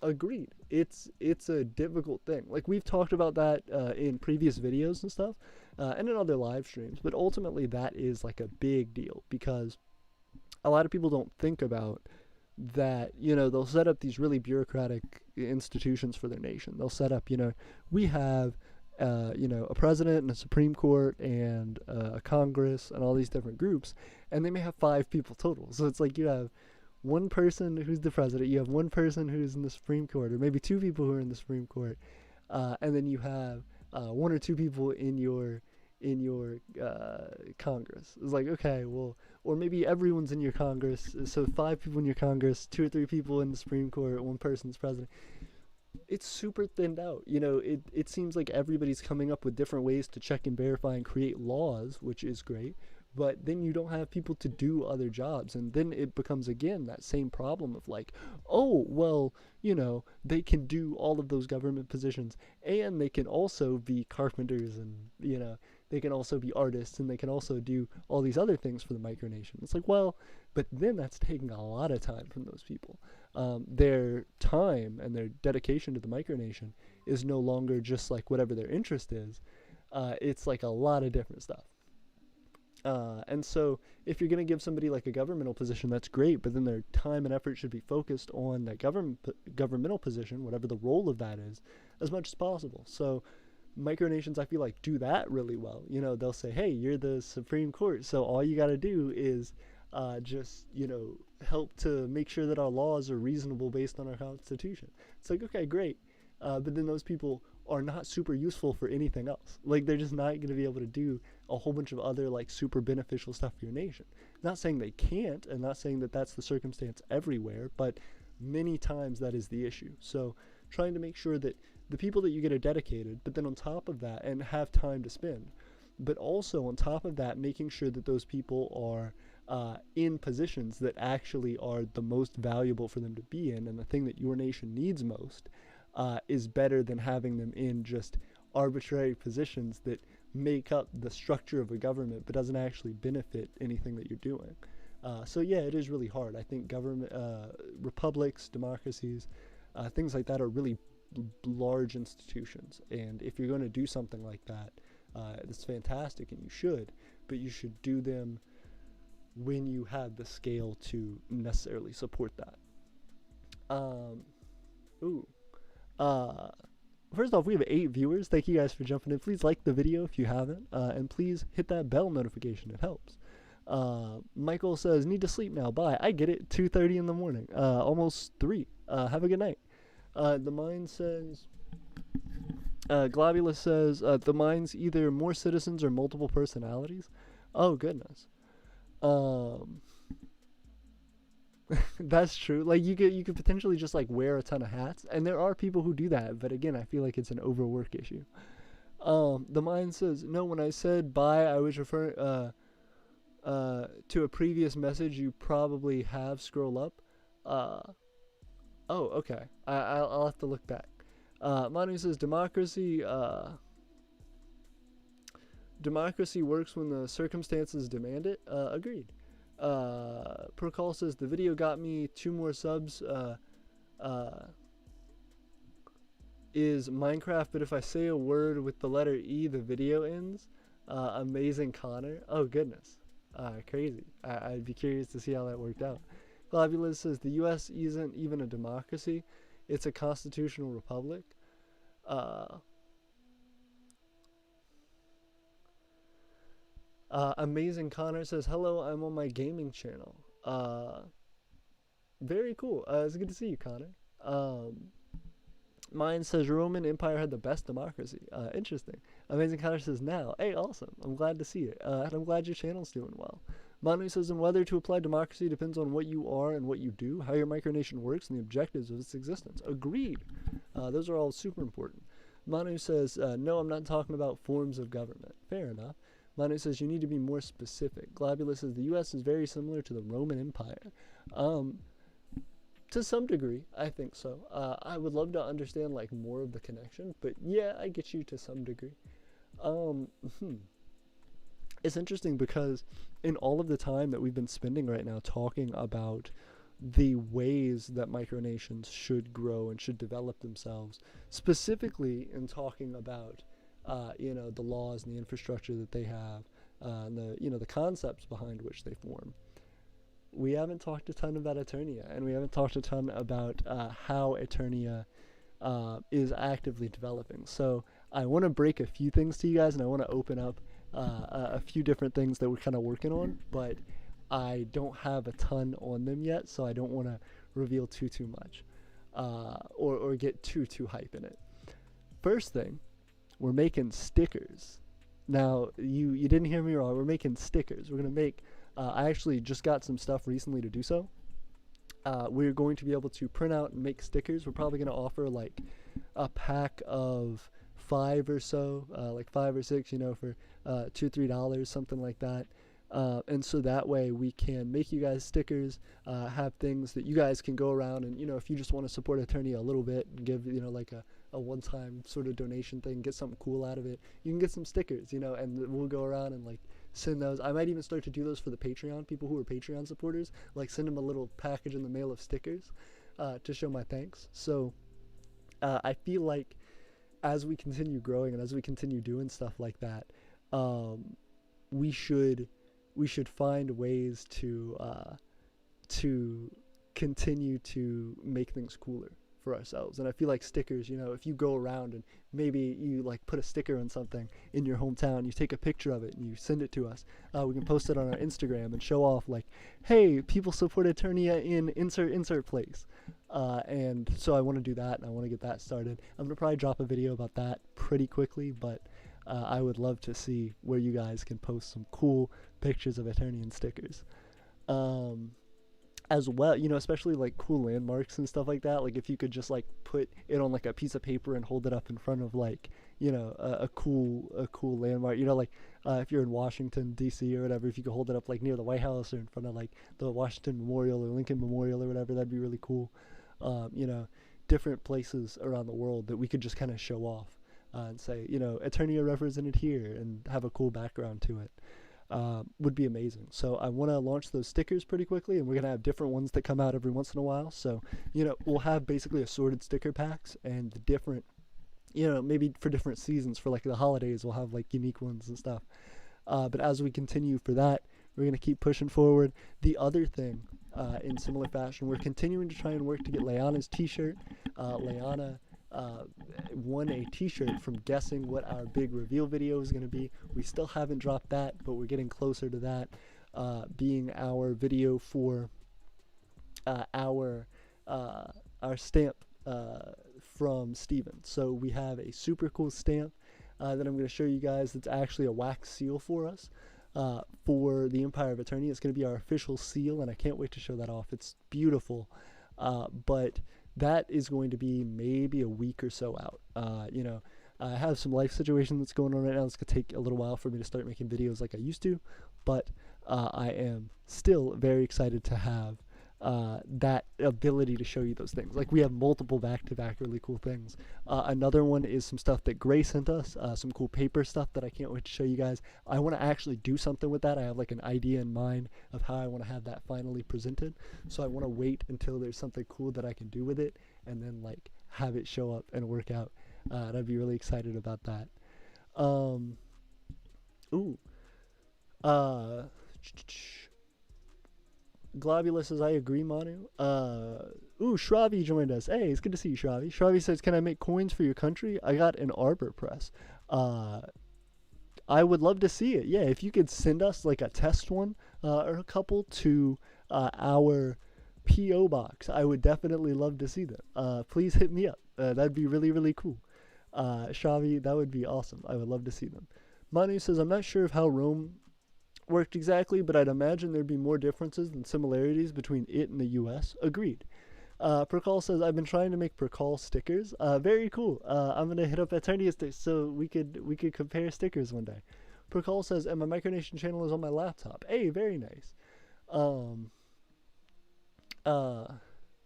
Agreed. It's a difficult thing. Like we've talked about that in previous videos and stuff, and in other live streams. But ultimately, that is like a big deal because a lot of people don't think about that. You know, they'll set up these really bureaucratic institutions for their nation. They'll set up, you know, we have you know, a president and a Supreme Court and a Congress and all these different groups, and they may have 5 people total. So it's like you have one person who's the president, you have one person who's in the Supreme Court, or maybe 2 people who are in the Supreme Court, and then you have 1 or 2 people in your Congress. It's like, okay, well, or maybe everyone's in your Congress, so 5 people in your Congress, 2 or 3 people in the Supreme Court, 1 person's president. It's super thinned out. You know, it seems like everybody's coming up with different ways to check and verify and create laws, which is great, but then you don't have people to do other jobs, and then it becomes again that same problem of like, oh well, you know, they can do all of those government positions and they can also be carpenters, and you know, they can also be artists, and they can also do all these other things for the micronation. It's like, well, but then that's taking a lot of time from those people. Their time and their dedication to the micronation is no longer just like whatever their interest is. It's like a lot of different stuff. And so if you're going to give somebody like a governmental position, that's great, but then their time and effort should be focused on that governmental position, whatever the role of that is, as much as possible. So micronations, I feel like, do that really well. You know, they'll say, hey, you're the Supreme Court, so all you got to do is just, you know, help to make sure that our laws are reasonable based on our Constitution. It's like, okay, great. But then those people are not super useful for anything else. Like, they're just not going to be able to do a whole bunch of other, like, super beneficial stuff for your nation. Not saying they can't, and not saying that that's the circumstance everywhere, but many times that is the issue. So trying to make sure that the people that you get are dedicated, but then on top of that, and have time to spend, but also on top of that, making sure that those people are in positions that actually are the most valuable for them to be in, and the thing that your nation needs most is better than having them in just arbitrary positions that make up the structure of a government but doesn't actually benefit anything that you're doing. So yeah, it is really hard. I think government, republics, democracies, things like that are really large institutions, and if you're going to do something like that, it's fantastic and you should, but you should do them when you have the scale to necessarily support that. First off, we have 8 viewers. Thank you guys for jumping in. Please like the video if you haven't, and please hit that bell notification. It helps. Michael says, need to sleep now. Bye. I get it. 2:30 in the morning. Almost 3. Have a good night. The Mind says, Globulus says, the Mind's either more citizens or multiple personalities. Oh, goodness. That's true. Like, you could potentially just like wear a ton of hats, and there are people who do that, but again, I feel like it's an overwork issue. The Mind says, no, when I said bye, I was referring to a previous message you probably have. Scroll up. Oh, okay. I'll have to look back. Manu says democracy works when the circumstances demand it. Agreed. Procall says the video got me 2 more subs. Uh, is Minecraft, but if I say a word with the letter E, the video ends. Amazing Connor. Oh goodness. Crazy. I'd be curious to see how that worked out. Globulus says the U.S. isn't even a democracy; it's a constitutional republic. Amazing Connor says hello. I'm on my gaming channel. Very cool. It's good to see you, Connor. Mine says Roman Empire had the best democracy. Interesting. Amazing Connor says now. Hey, awesome. I'm glad to see it. And I'm glad your channel's doing well. Manu says, and whether to apply democracy depends on what you are and what you do, how your micronation works, and the objectives of its existence. Agreed. Those are all super important. Manu says, no, I'm not talking about forms of government. Fair enough. Manu says, you need to be more specific. Globulus says, the U.S. is very similar to the Roman Empire. To some degree, I think so. I would love to understand like more of the connection, but yeah, I get you to some degree. It's interesting because in all of the time that we've been spending right now talking about the ways that micronations should grow and should develop themselves, specifically in talking about the laws and the infrastructure that they have, and the concepts behind which they form. We haven't talked a ton about Aeternia, and we haven't talked a ton about how Aeternia is actively developing. So I want to break a few things to you guys, and I want to open up a few different things that we're kind of working on, but I don't have a ton on them yet, so I don't want to reveal too much or get too hype in it. First thing, we're making stickers. Now, you didn't hear me wrong. We're making stickers. We're going to make... I actually just got some stuff recently to do so. We're going to be able to print out and make stickers. We're probably going to offer like a pack of 5 or so, like 5 or 6, for $2 or $3, something like that. And so that way we can make you guys stickers, have things that you guys can go around and, if you just want to support Aeternia a little bit and give, like a one-time sort of donation thing, get something cool out of it, you can get some stickers, and we'll go around and like send those. I might even start to do those for the Patreon, people who are Patreon supporters, like send them a little package in the mail of stickers to show my thanks. So I feel like as we continue growing and as we continue doing stuff like that, we should find ways to continue to make things cooler for ourselves. And I feel like stickers, if you go around and maybe you like put a sticker on something in your hometown, you take a picture of it and you send it to us, we can post it on our Instagram and show off like, hey, people support Aeternia in insert place. And so I want to do that, and I want to get that started. I'm going to probably drop a video about that pretty quickly, but I would love to see where you guys can post some cool pictures of Aeternian stickers. As well, especially like cool landmarks and stuff like that. Like if you could just like put it on like a piece of paper and hold it up in front of like, a cool landmark. Like if you're in Washington, D.C. or whatever, if you could hold it up like near the White House or in front of like the Washington Memorial or Lincoln Memorial or whatever, that'd be really cool. Different places around the world that we could just kind of show off. And say, Aeternia represented here and have a cool background to it, would be amazing. So I want to launch those stickers pretty quickly, and we're going to have different ones that come out every once in a while. So, we'll have basically assorted sticker packs and the different, maybe for different seasons. For like the holidays, we'll have like unique ones and stuff. But as we continue for that, we're going to keep pushing forward. The other thing, in similar fashion, we're continuing to try and work to get Leanna's t-shirt. Leanna won a t-shirt from guessing what our big reveal video is going to be. We still haven't dropped that, but we're getting closer to that being our video for our stamp from Steven. So we have a super cool stamp that I'm going to show you guys. That's actually a wax seal for us for the Empire of Aeternia. It's going to be our official seal, and I can't wait to show that off. It's beautiful, but that is going to be maybe a week or so out. I have some life situation that's going on right now. It's going to take a little while for me to start making videos like I used to, but I am still very excited to have that ability to show you those things. Like we have multiple back-to-back really cool things. Another one is some stuff that Gray sent us, some cool paper stuff that I can't wait to show you guys. I want to actually do something with that. I have like an idea in mind of how I want to have that finally presented. So I want to wait until there's something cool that I can do with it, and then like have it show up and work out. And I'd be really excited about that. Um, ooh. Uh, Globulus says, I agree, Manu. Shravi joined us. Hey, it's good to see you, Shravi. Shravi says, can I make coins for your country? I got an arbor press. I would love to see it. Yeah, if you could send us like a test one or a couple to our P.O. box, I would definitely love to see them. Please hit me up. That'd be really, really cool. Shravi, that would be awesome. I would love to see them. Manu says, I'm not sure of how Rome worked exactly, but I'd imagine there'd be more differences than similarities between it and the US. Agreed. Percol says, I've been trying to make Percol stickers. Very cool. I'm gonna hit up Aeternia sticks so we could compare stickers one day. Percol says, and my Micronation channel is on my laptop. Hey, very nice.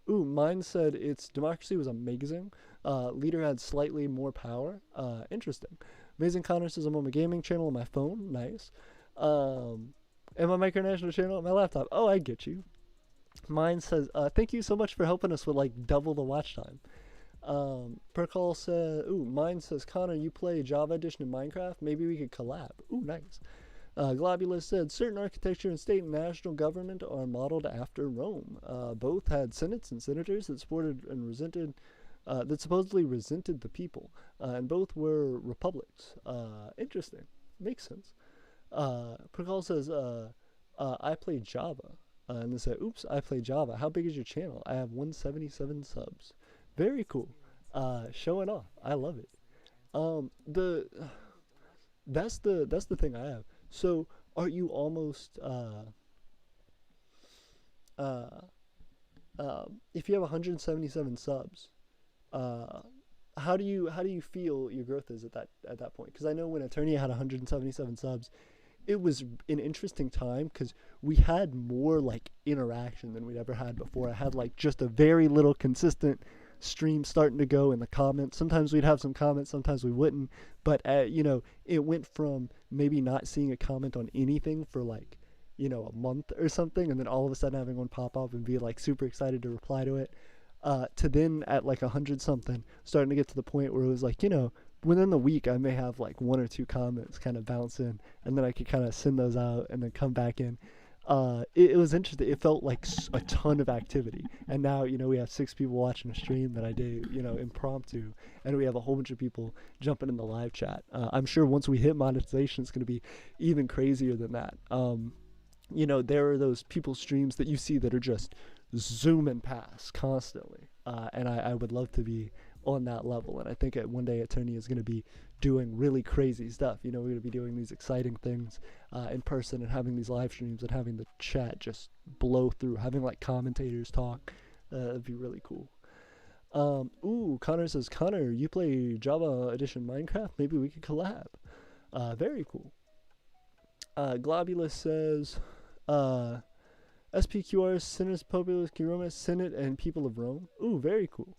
Mine said its democracy was amazing. Leader had slightly more power. Interesting. Amazing Connor says, I'm on my gaming channel on my phone. Nice. And my Micronational channel on my laptop. Oh, I get you. Mine says, thank you so much for helping us with like double the watch time. Percol says, mine says, Connor, you play Java Edition in Minecraft? Maybe we could collab. Nice. Globulus said, certain architecture and state and national government are modeled after Rome. Both had senates and senators that supported and resented, that supposedly resented the people, and both were republics. Interesting. Makes sense. Percol says, I play Java. And they say, oops, I play Java. How big is your channel? I have 177 subs. Very cool. Showing off. I love it. That's the thing I have. So, are you almost, if you have 177 subs, how do you feel your growth is at that point? Because I know when Aeternia had 177 subs, it was an interesting time because we had more like interaction than we'd ever had before. I had like just a very little consistent stream starting to go in the comments. Sometimes we'd have some comments, sometimes we wouldn't. But it went from maybe not seeing a comment on anything for like a month or something, and then all of a sudden having one pop up and be like super excited to reply to it, to then at like 100 something starting to get to the point where it was like within the week I may have like one or two comments kind of bounce in, and then I could kind of send those out and then come back in. It was interesting. It felt like a ton of activity, and now we have 6 people watching a stream that I did impromptu, and we have a whole bunch of people jumping in the live chat. I'm sure once we hit monetization, it's going to be even crazier than that. There are those people streams that you see that are just zooming past constantly, and I would love to be on that level. And I think one day Aeternia is going to be doing really crazy stuff. We're going to be doing these exciting things in person and having these live streams and having the chat just blow through, having like commentators talk. That'd be really cool. Connor says, Connor, you play Java Edition Minecraft? Maybe we could collab. Very cool. Globulus says, SPQR, Senate Populus Roma, Senate and People of Rome. Very cool.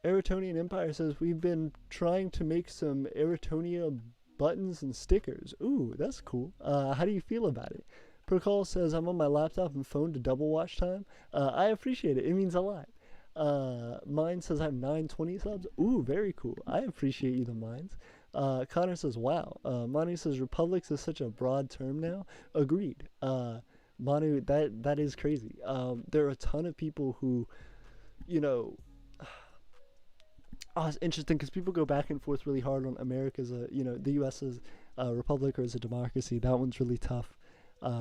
Aeternian Empire says, we've been trying to make some Aeternia buttons and stickers. That's cool. How do you feel about it? Percol says, I'm on my laptop and phone to double watch time. I appreciate it. It means a lot. Mine says I have 920 subs. Very cool. I appreciate you, the mines. Connor says, wow. Manu says, republics is such a broad term now. Agreed. Manu, that is crazy. There are a ton of people who, it's interesting because people go back and forth really hard on America as the U.S. as a republic or as a democracy. That one's really tough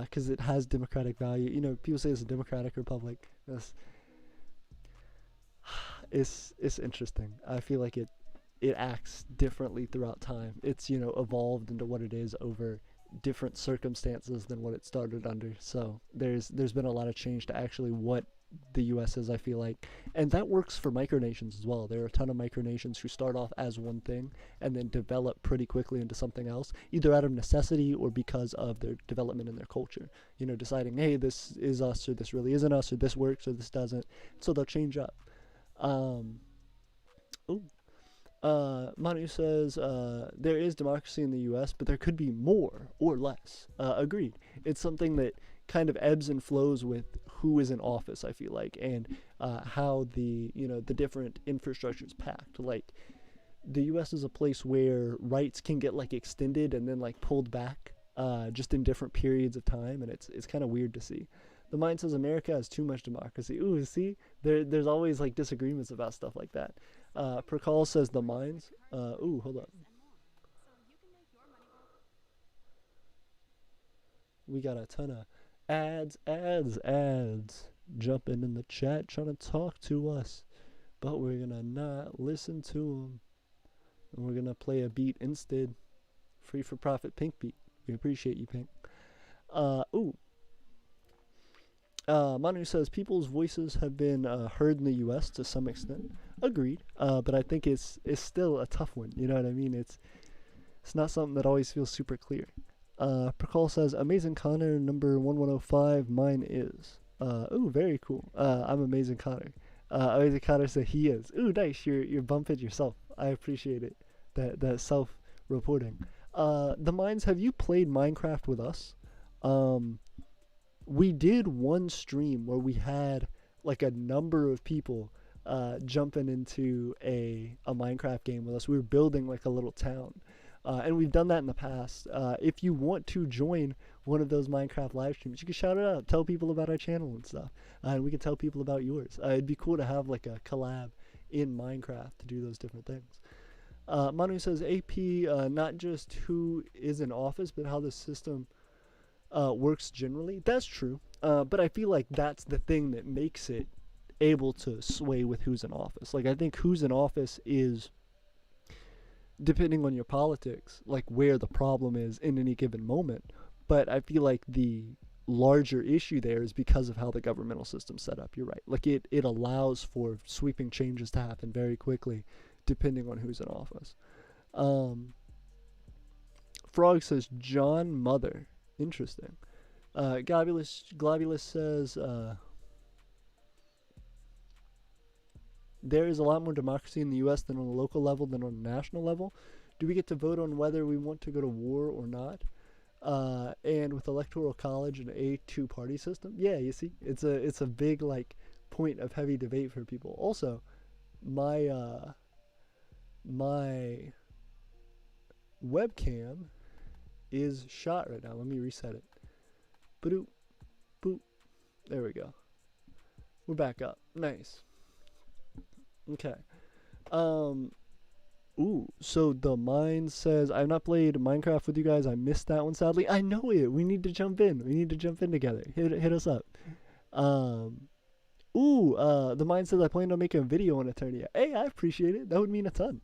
because it has democratic value. People say it's a democratic republic. It's interesting. I feel like it acts differently throughout time. It's evolved into what it is over different circumstances than what it started under. So there's been a lot of change to actually what the US is, I feel like. And that works for micronations as well. There are a ton of micronations who start off as one thing and then develop pretty quickly into something else, either out of necessity or because of their development in their culture. You know, deciding, hey, this is us, or this really isn't us, or this works, or this doesn't. So they'll change up. Um, ooh. Manu says, there is democracy in the US, but there could be more or less. Agreed. It's something that kind of ebbs and flows with who is in office, I feel like, and how the different infrastructure is packed. Like, the US is a place where rights can get, like, extended and then, like, pulled back just in different periods of time, and it's kind of weird to see. The mind says America has too much democracy. Ooh, see? There's always, like, disagreements about stuff like that. Prakal says the mines. Ooh, hold up. We got a ton of ads jumping in the chat trying to talk to us, but we're gonna not listen to them, and we're gonna play a beat instead. Free for profit Pink beat. We appreciate you, Pink. Ooh. Manu says people's voices have been heard in the U.S. to some extent. Agreed, but I think it's still a tough one. You know what I mean? It's not something that always feels super clear. Prakal says Amazing Connor number 1105. Mine is. Ooh, very cool. I'm Amazing Connor. Amazing Connor said he is. Ooh, nice. You're bumping yourself. I appreciate it. That self reporting. The Mines. Have you played Minecraft with us? We did one stream where we had like a number of people jumping into a Minecraft game with us. We were building like a little town. And we've done that in the past. If you want to join one of those Minecraft live streams, you can shout it out. Tell people about our channel and stuff. And we can tell people about yours. It'd be cool to have like a collab in Minecraft to do those different things. Manu says AP, not just who is in office, but how the system works generally. That's true. But I feel like that's the thing that makes it able to sway with who's in office. Like, I think who's in office is, depending on your politics, like where the problem is in any given moment. But I feel like the larger issue there is because of how the governmental system's set up. You're right. Like, it allows for sweeping changes to happen very quickly depending on who's in office. Frog says John Mother. Interesting. Globulus says there is a lot more democracy in the U.S. than on a local level than on a national level. Do we get to vote on whether we want to go to war or not? And with electoral college and a two-party system, yeah, you see, it's a big like point of heavy debate for people. Also, my webcam is shot right now. Let me reset it. Boop, boop. There we go. We're back up. Nice. Okay. Ooh, so the Mind says, I've not played Minecraft with you guys. I missed that one, sadly. I know it. We need to jump in. We need to jump in together. Hit us up. The Mind says, I plan on making a video on Aeternia. Hey, I appreciate it. That would mean a ton.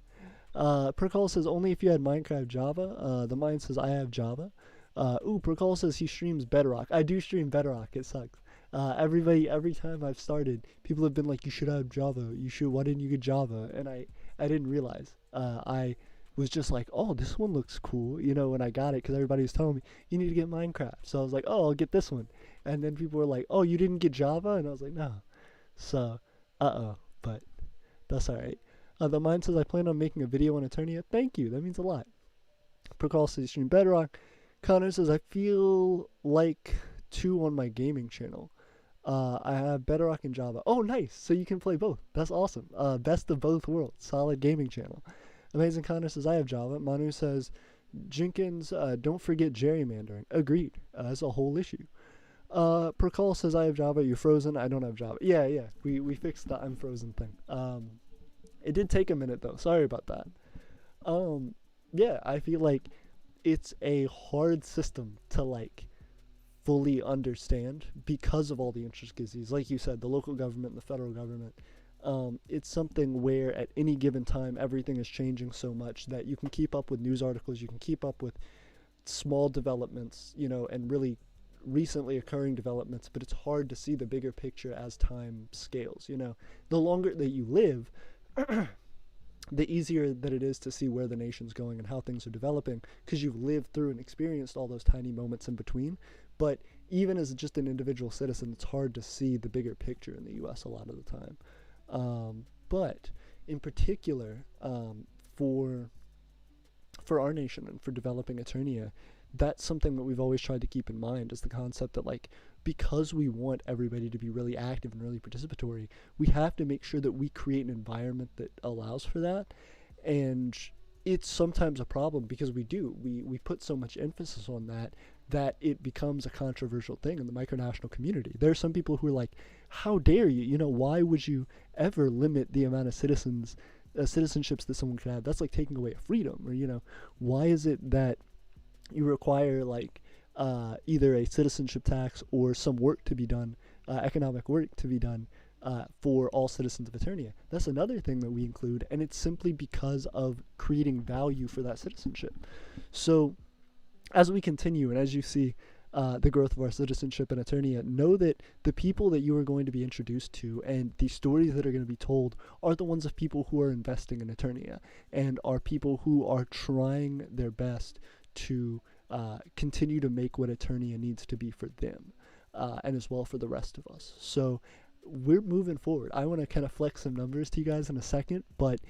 Percol says, only if you had Minecraft Java. The Mind says, I have Java. Percol says he streams Bedrock. I do stream Bedrock. It sucks. Every time I've started, people have been like, you should have Java. Why didn't you get Java? And I didn't realize. I was just like, oh, this one looks cool, when I got it, because everybody was telling me, you need to get Minecraft. So I was like, oh, I'll get this one. And then people were like, oh, you didn't get Java? And I was like, no. So, but that's alright. The Mind says, I plan on making a video on Aeternia. Thank you, that means a lot. Percol says, stream Bedrock. Connor says, I feel like 2 on my gaming channel. I have Bedrock and Java. Oh, nice. So you can play both. That's awesome. Best of both worlds. Solid gaming channel. Amazing Connor says, I have Java. Manu says, Jenkins, don't forget gerrymandering. Agreed. That's a whole issue. Percol says, I have Java. You're frozen. I don't have Java. Yeah. We fixed the I'm frozen thing. It did take a minute, though. Sorry about that. Yeah, I feel like it's a hard system to, like, fully understand because of all the intricacies. Like you said, the local government and the federal government. It's something where at any given time everything is changing so much that you can keep up with news articles, you can keep up with small developments, and really recently occurring developments, but it's hard to see the bigger picture as time scales. The longer that you live, the easier that it is to see where the nation's going and how things are developing, because you've lived through and experienced all those tiny moments in between. But even as just an individual citizen, it's hard to see the bigger picture in the U.S. a lot of the time. But in particular, for our nation and for developing Eternia, that's something that we've always tried to keep in mind, is the concept that, like, because we want everybody to be really active and really participatory, we have to make sure that we create an environment that allows for that. And it's sometimes a problem because we put so much emphasis on that it becomes a controversial thing in the micronational community. There are some people who are like, how dare you? Why would you ever limit the amount of citizenships that someone could have? That's like taking away a freedom. Or, why is it that you require, like, either a citizenship tax or some work to be done, economic work to be done, for all citizens of Eternia? That's another thing that we include, and it's simply because of creating value for that citizenship. So as we continue and as you see the growth of our citizenship in Eternia, know that the people that you are going to be introduced to and the stories that are going to be told are the ones of people who are investing in Eternia and are people who are trying their best to continue to make what Eternia needs to be for them, and as well for the rest of us. So we're moving forward. I want to kind of flex some numbers to you guys in a second, but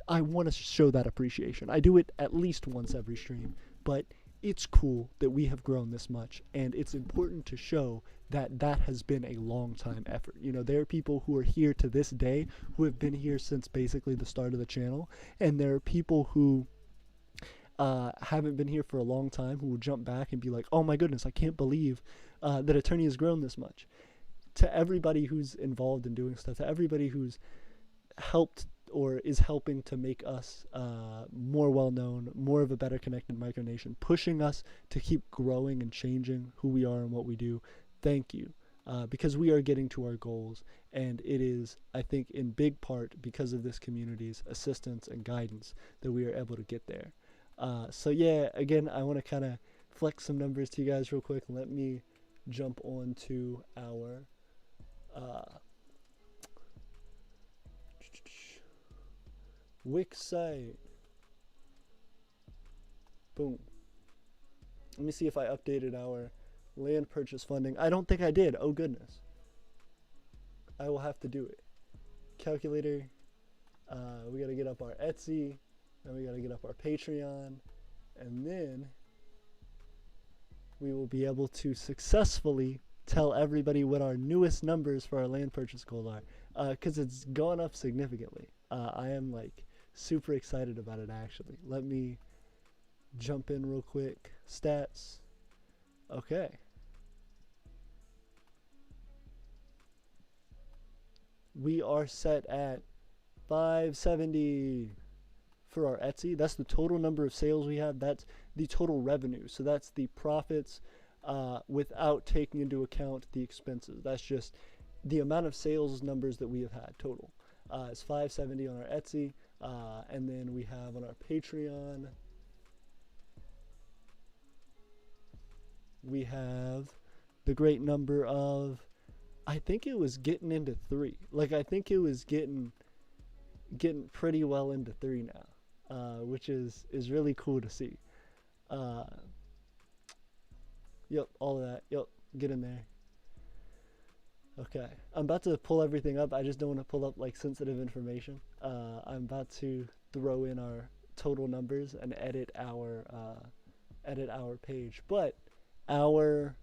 I want to show that appreciation. I do it at least once every stream, but it's cool that we have grown this much, and it's important to show that has been a long time effort. There are people who are here to this day who have been here since basically the start of the channel, and there are people who haven't been here for a long time who will jump back and be like, oh my goodness, I can't believe that Eternia has grown this much. To everybody who's involved in doing stuff, to everybody who's helped or is helping to make us more well-known, more of a better connected micronation, pushing us to keep growing and changing who we are and what we do, thank you. Because we are getting to our goals, and it is, I think, in big part because of this community's assistance and guidance that we are able to get there. So yeah, again, I want to kind of flex some numbers to you guys real quick. Let me jump on to our Wix site. Boom. Let me see if I updated our land purchase funding. I don't think I did. Oh goodness. I will have to do it. Calculator. We got to get up our Etsy. Then we got to get up our Patreon. And then we will be able to successfully tell everybody what our newest numbers for our land purchase goal are. Because it's gone up significantly. I am like super excited about it actually. Let me jump in real quick. Stats. Okay. We are set at 570 for our Etsy. That's the total number of sales we have. That's the total revenue. So that's the profits without taking into account the expenses. That's just the amount of sales numbers that we have had total. It's 570 on our Etsy. And then we have on our Patreon, we have the great number of, I think it was getting into 3. Like, I think it was getting pretty well into 3 now, which is really cool to see. Yep, all of that. Yep, get in there. Okay, I'm about to pull everything up. I just don't want to pull up like sensitive information. I'm about to throw in our total numbers and edit our page. But our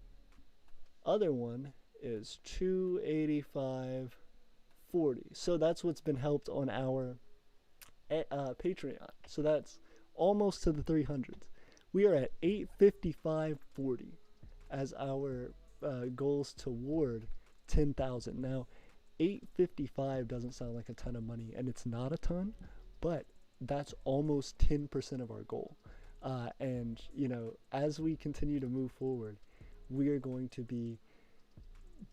other one is 285.40. So that's what's been helped on our Patreon. So that's almost to the 300s. We are at 855.40 as our goals toward 10,000. Now, 855 doesn't sound like a ton of money, and it's not a ton, but that's almost 10% of our goal. And you know, as we continue to move forward, we are going to be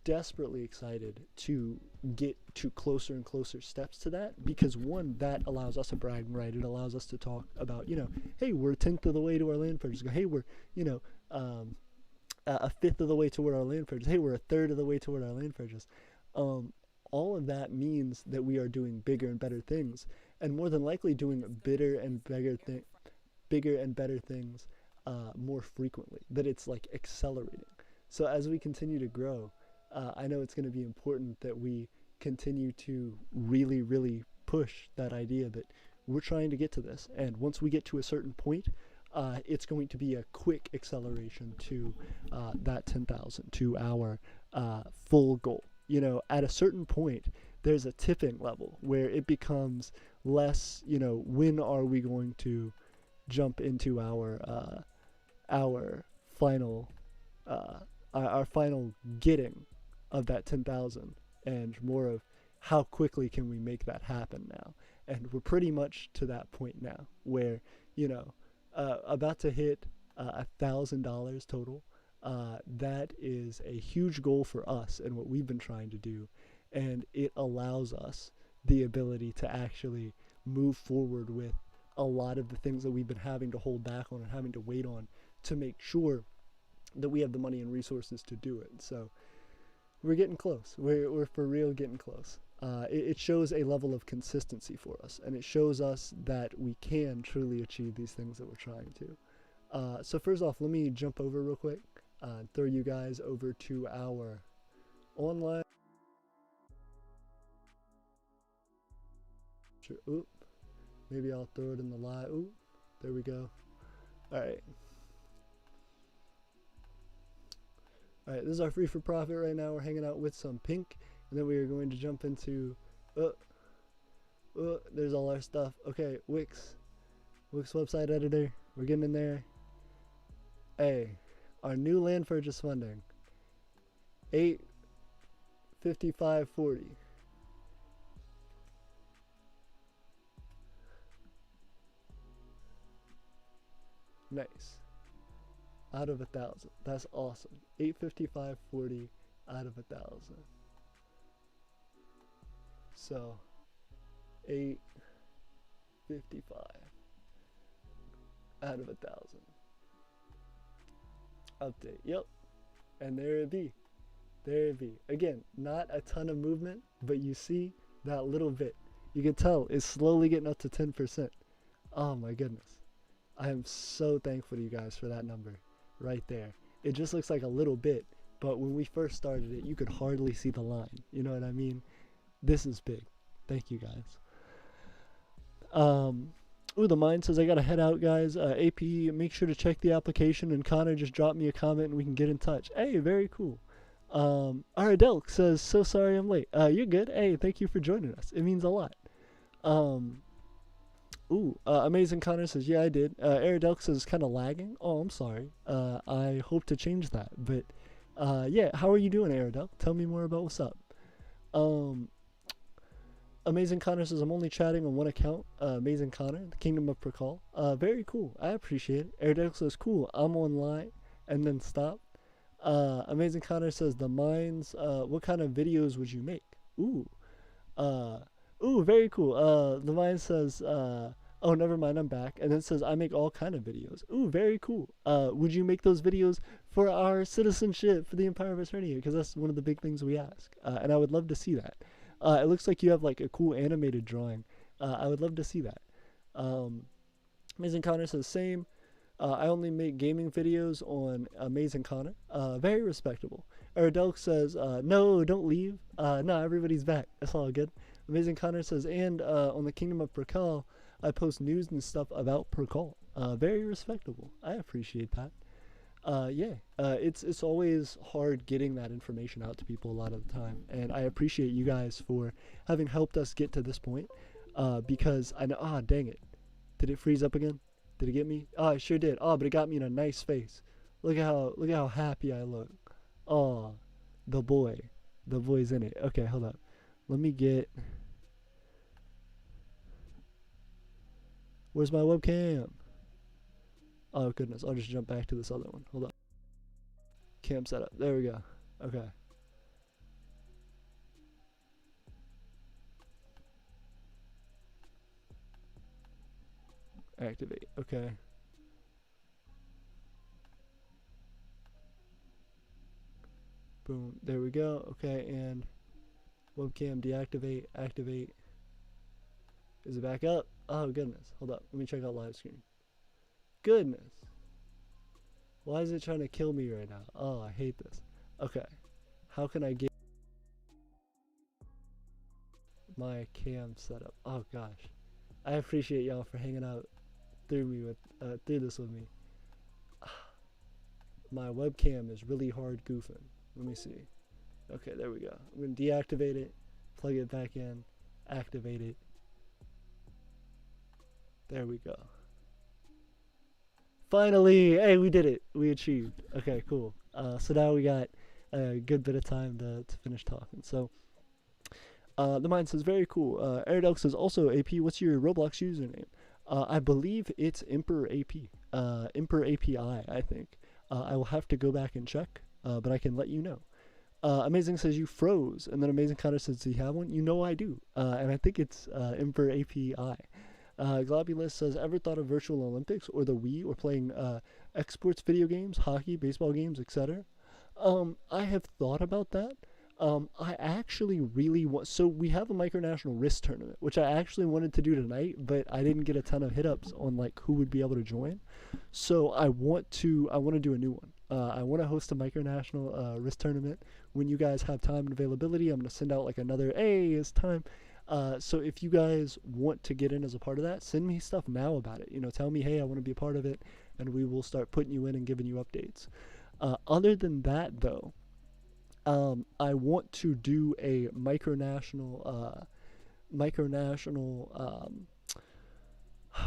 desperately excited to get to closer and closer steps to that, because one, that allows us a bragging right. It allows us to talk about, you know, hey, we're a tenth of the way to our land purchase. Hey, we're, you know, a fifth of the way toward our land purchase. Hey, we're a third of the way toward our land purchase. Um, all of that means that we are doing bigger and better things, and more than likely doing bigger and better things more frequently. That it's like accelerating. So as we continue to grow, I know it's going to be important that we continue to really, really push that idea that we're trying to get to this, and once we get to a certain point, it's going to be a quick acceleration to that 10,000, to our full goal. You know, at a certain point, there's a tipping level where it becomes less, you know, when are we going to jump into our final our final getting of that 10,000, and more of how quickly can we make that happen now. And we're pretty much to that point now where, you know, about to hit $1,000 total. That is a huge goal for us and what we've been trying to do, and it allows us the ability to actually move forward with a lot of the things that we've been having to hold back on and having to wait on to make sure that we have the money and resources to do it. So we're getting close. We're for real getting close. It shows a level of consistency for us, and it shows us that we can truly achieve these things that we're trying to. So first off, let me jump over real quick, throw you guys over to our online. Oop, maybe I'll throw it in the live. Oop, there we go. All right. All right, this is our free for profit right now. We're hanging out with some pink, and then we are going to jump into, there's all our stuff. Okay, Wix website editor. We're getting in there. Hey, our new land purchase funding, 855.40. Nice. Out of 1,000. That's awesome. 855.40 out of 1,000. So 855 out of 1,000. Update. Yep. And there it be. There it be. Again, not a ton of movement, but you see that little bit. You can tell it's slowly getting up to 10%. Oh my goodness. I am so thankful to you guys for that number right there. It just looks like a little bit, but when we first started it, you could hardly see the line. You know what I mean? This is big. Thank you guys. Ooh, the mind says I gotta head out, guys. AP, make sure to check the application, and Connor just dropped me a comment and we can get in touch. Hey, very cool. Delk says, so sorry I'm late. You're good. Hey, thank you for joining us. It means a lot. Amazing Connor says, yeah, I did. Aridelk says, kind of lagging. Oh, I'm sorry. I hope to change that. But, yeah, how are you doing, Aridelk? Tell me more about what's up. Amazing Connor says, I'm only chatting on one account. Amazing Connor, the Kingdom of Percal. Very cool. I appreciate it. Aridelk says, cool. I'm online. And then stop. Amazing Connor says, the mines, what kind of videos would you make? Very cool. The mind says, oh, never mind, I'm back. And then it says, I make all kind of videos. Ooh, very cool. Would you make those videos for our citizenship for the Empire of Aeternia? Because that's one of the big things we ask. And I would love to see that. It looks like you have like a cool animated drawing. I would love to see that. Amazing Connor says, same. I only make gaming videos on Amazing Connor. Very respectable. Aridelk says, no, don't leave. No, everybody's back. That's all good. Amazing Connor says, and on the Kingdom of Percal, I post news and stuff about Percal. Very respectable. I appreciate that. It's always hard getting that information out to people a lot of the time, and I appreciate you guys for having helped us get to this point. Because I know, dang it, did it freeze up again? Did it get me? Oh, it sure did. Oh, but it got me in a nice face. Look at how happy I look. Oh, the boy's in it. Okay, hold up. Let me get. Where's my webcam? Oh goodness, I'll just jump back to this other one. Hold up. Cam setup. There we go. Okay. Activate. Okay. Boom. There we go. Okay, and webcam deactivate, activate. Is it back up? Oh, goodness. Hold up. Let me check out live screen. Goodness. Why is it trying to kill me right now? Oh, I hate this. Okay. How can I get my cam set up? Oh, gosh. I appreciate y'all for hanging out through this with me. My webcam is really hard goofing. Let me see. Okay, there we go. I'm going to deactivate it, plug it back in, activate it. There we go. Finally! Hey, we did it. We achieved. Okay, cool. So now we got a good bit of time to finish talking. So, the mind says, very cool. Aerodel says, also, AP, what's your Roblox username? I believe it's Emperor AP. Emperor API, I think. I will have to go back and check, but I can let you know. Amazing says you froze, and then Amazing Connor says, do you have one? You know I do, and I think it's Emperor API. Globulus says, ever thought of virtual Olympics or the Wii or playing exports video games, hockey, baseball games, etc.? I have thought about that. I actually really want, so we have a micronational wrist tournament, which I actually wanted to do tonight, but I didn't get a ton of hit-ups on like who would be able to join. So I want to do a new one. I want to host a micronational wrist tournament. When you guys have time and availability, I'm going to send out like another, hey, it's time. So if you guys want to get in as a part of that, send me stuff now about it. You know, tell me, hey, I want to be a part of it, and we will start putting you in and giving you updates. Other than that, though, I want to do a micronational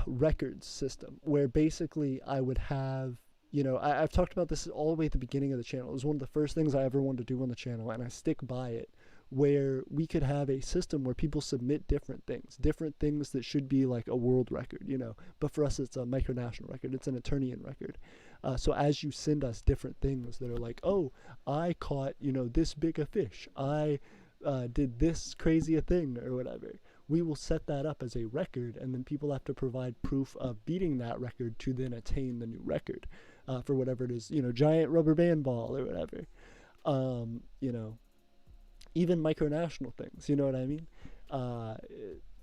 records system where basically I would have, you know, I've talked about this all the way at the beginning of the channel. It was one of the first things I ever wanted to do on the channel, and I stick by it, where we could have a system where people submit different things that should be like a world record, you know, but for us it's a micronational record, it's an Aeternian record. So as you send us different things that are like, oh, I caught, you know, this big a fish, I did this crazy a thing or whatever, we will set that up as a record, and then people have to provide proof of beating that record to then attain the new record for whatever it is, you know, giant rubber band ball or whatever. You know, even micronational things, you know what I mean?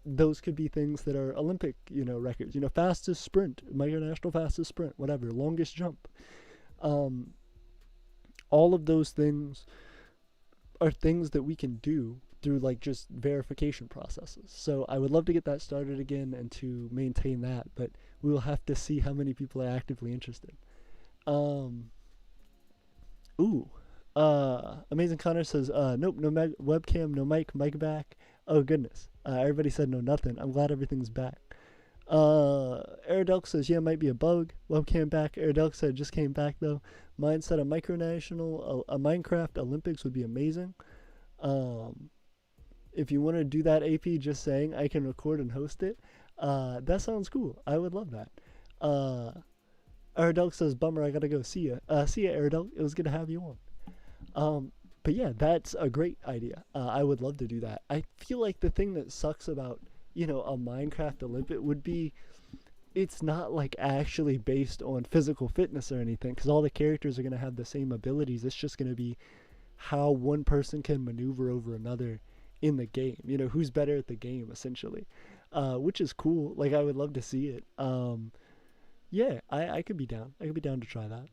Those could be things that are Olympic, you know, records, you know, fastest sprint, micronational fastest sprint, whatever, longest jump. All of those things are things that we can do through like just verification processes. So I would love to get that started again and to maintain that, but we will have to see how many people are actively interested. Amazing Connor says, nope, no webcam, no mic back. Oh goodness. Everybody said no nothing. I'm glad everything's back. Aerodelk says, yeah, it might be a bug. Webcam back. Aerodelk said, just came back though. Mine said a micronational, a Minecraft Olympics would be amazing. If you want to do that, AP, just saying, I can record and host it. That sounds cool. I would love that. Aerodelk says, bummer, I gotta go. See ya. See ya, Aerodelk. It was good to have you on. But yeah, that's a great idea. I would love to do that. I feel like the thing that sucks about, you know, a Minecraft Olympic would be, it's not like actually based on physical fitness or anything, because all the characters are going to have the same abilities. It's just going to be how one person can maneuver over another in the game. You know, who's better at the game, essentially, which is cool. Like, I would love to see it. Yeah, I could be down. I could be down to try that.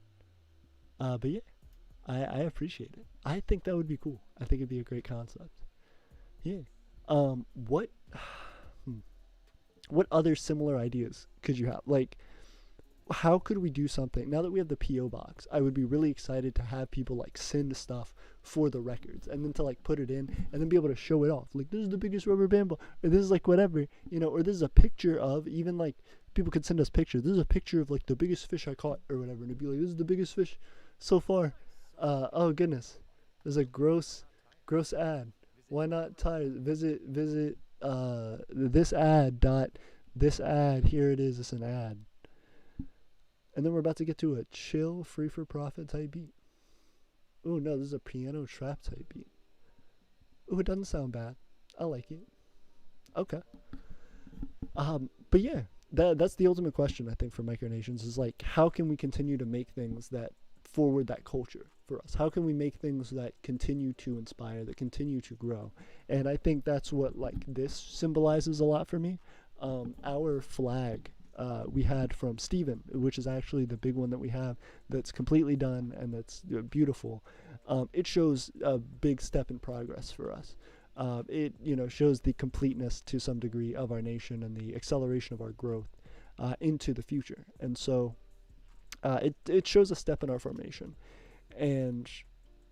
But yeah, I appreciate it. I think that would be cool. I think it'd be a great concept. Yeah. What other similar ideas could you have? Like, how could we do something now that we have the PO box? I would be really excited to have people like send stuff for the records, and then to like put it in and then be able to show it off. Like, this is the biggest rubber band ball, or this is like whatever, you know, or this is a picture of, even like people could send us pictures. This is a picture of like the biggest fish I caught or whatever, and it'd be like, this is the biggest fish so far. Oh goodness, there's a gross ad. Why not visit this ad, here it is, it's an ad. And then we're about to get to a chill, free for profit type beat. Oh no, this is a piano trap type beat. Oh, it doesn't sound bad. I like it. Okay. But yeah, that's the ultimate question, I think, for Micronations, is like, how can we continue to make things that forward that culture? for us? How can we make things that continue to inspire, that continue to grow? And I think that's what like this symbolizes a lot for me. Our flag we had from Stephen, which is actually the big one that we have that's completely done and that's beautiful. It shows a big step in progress for us. It shows the completeness to some degree of our nation and the acceleration of our growth into the future. And so it shows a step in our formation. And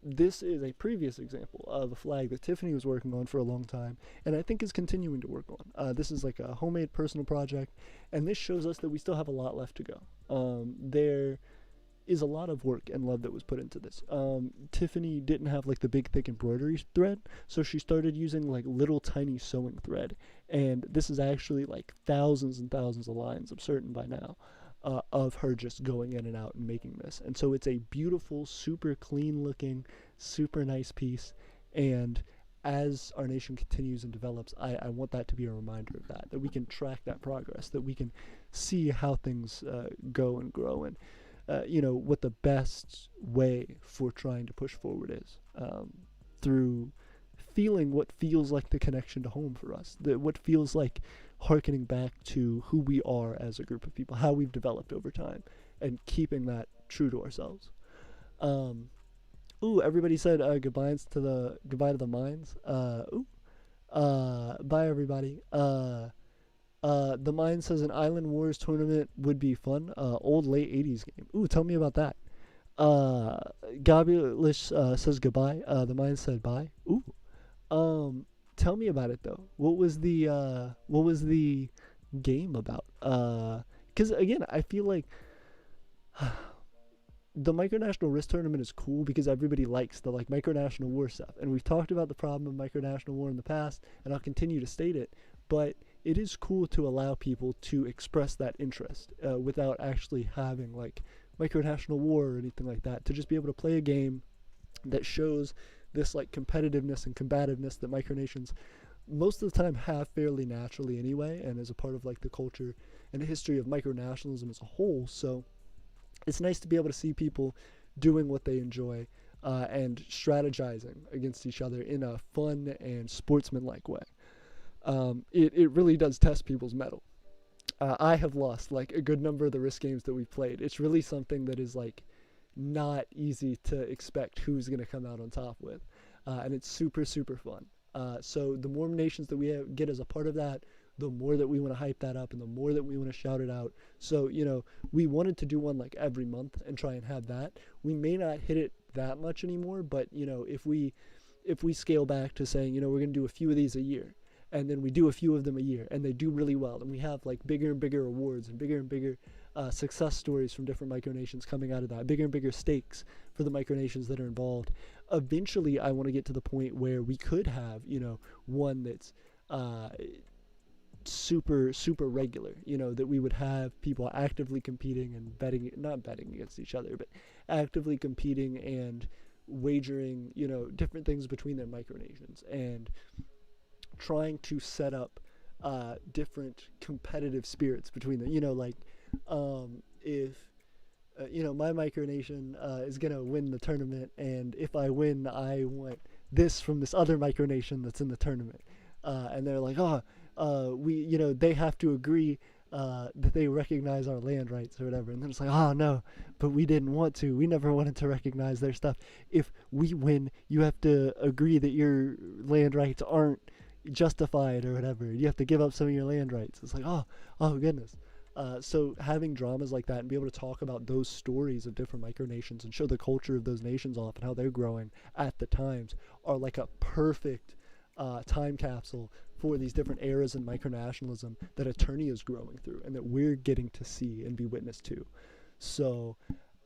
this is a previous example of a flag that Tiffany was working on for a long time, and I think is continuing to work on. This is like a homemade personal project, and this shows us that we still have a lot left to go. There is a lot of work and love that was put into this. Tiffany didn't have like the big thick embroidery thread, so she started using like little tiny sewing thread, and this is actually like thousands and thousands of lines, I'm certain by now, of her just going in and out and making this. And so it's a beautiful, super clean looking, super nice piece. And as our nation continues and develops, I want that to be a reminder of that we can track that progress, that we can see how things go and grow, and what the best way for trying to push forward is, through feeling what feels like the connection to home for us, what feels like harkening back to who we are as a group of people, how we've developed over time, and keeping that true to ourselves. Everybody said goodbye to the mines. Bye everybody. The Mind says an Island Wars tournament would be fun. Old late 80s game. Ooh, tell me about that. Gabiolish says goodbye. The Mind said bye. Ooh. Tell me about it though. What was the game about? Because again, I feel like the Micronational Risk Tournament is cool because everybody likes the like Micronational War stuff, and we've talked about the problem of Micronational War in the past, and I'll continue to state it. But it is cool to allow people to express that interest without actually having like Micronational War or anything like that. To just be able to play a game that shows this like competitiveness and combativeness that micronations most of the time have fairly naturally anyway, and as a part of like the culture and the history of micronationalism as a whole. So it's nice to be able to see people doing what they enjoy and strategizing against each other in a fun and sportsmanlike way. It really does test people's mettle. I have lost like a good number of the Risk games that we've played. It's really something that is like not easy to expect who's going to come out on top with, and it's super super fun. So the more nations that we get as a part of that, the more that we want to hype that up and the more that we want to shout it out. So we wanted to do one like every month and try and have that. We may not hit it that much anymore, but if we scale back to saying we're going to do a few of these a year, and then we do a few of them a year and they do really well, and we have like bigger and bigger awards and bigger success stories from different micronations coming out of that, bigger and bigger stakes for the micronations that are involved. Eventually I want to get to the point where we could have one that's super super regular, that we would have people actively competing and not betting against each other, but actively competing and wagering different things between their micronations, and trying to set up different competitive spirits between them. If my micronation is gonna win the tournament, and if I win, I want this from this other micronation that's in the tournament, and they're like, they have to agree that they recognize our land rights or whatever, and then it's like, oh no, but we didn't want to. We never wanted to recognize their stuff. If we win, you have to agree that your land rights aren't justified or whatever. You have to give up some of your land rights. It's like, oh goodness. So having dramas like that and be able to talk about those stories of different micronations and show the culture of those nations off and how they're growing at the times are like a perfect time capsule for these different eras in micronationalism that Aeternia is growing through and that we're getting to see and be witness to. So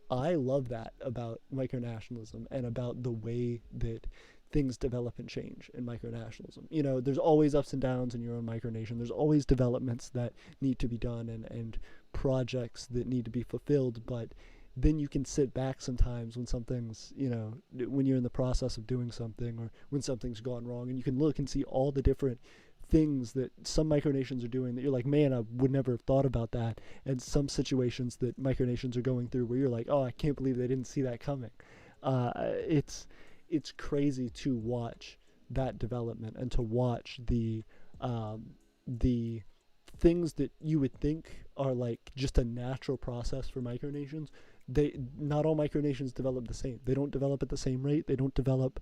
I love that about micronationalism and about the way that things develop and change in micronationalism. There's always ups and downs in your own micronation. There's always developments that need to be done and projects that need to be fulfilled, but then you can sit back sometimes when something's, when you're in the process of doing something or when something's gone wrong, and you can look and see all the different things that some micronations are doing that you're like, man, I would never have thought about that, and some situations that micronations are going through where you're like, oh, I can't believe they didn't see that coming. It's crazy to watch that development and to watch the things that you would think are like just a natural process for micronations. They Not all micronations develop the same. They don't develop at the same rate. They don't develop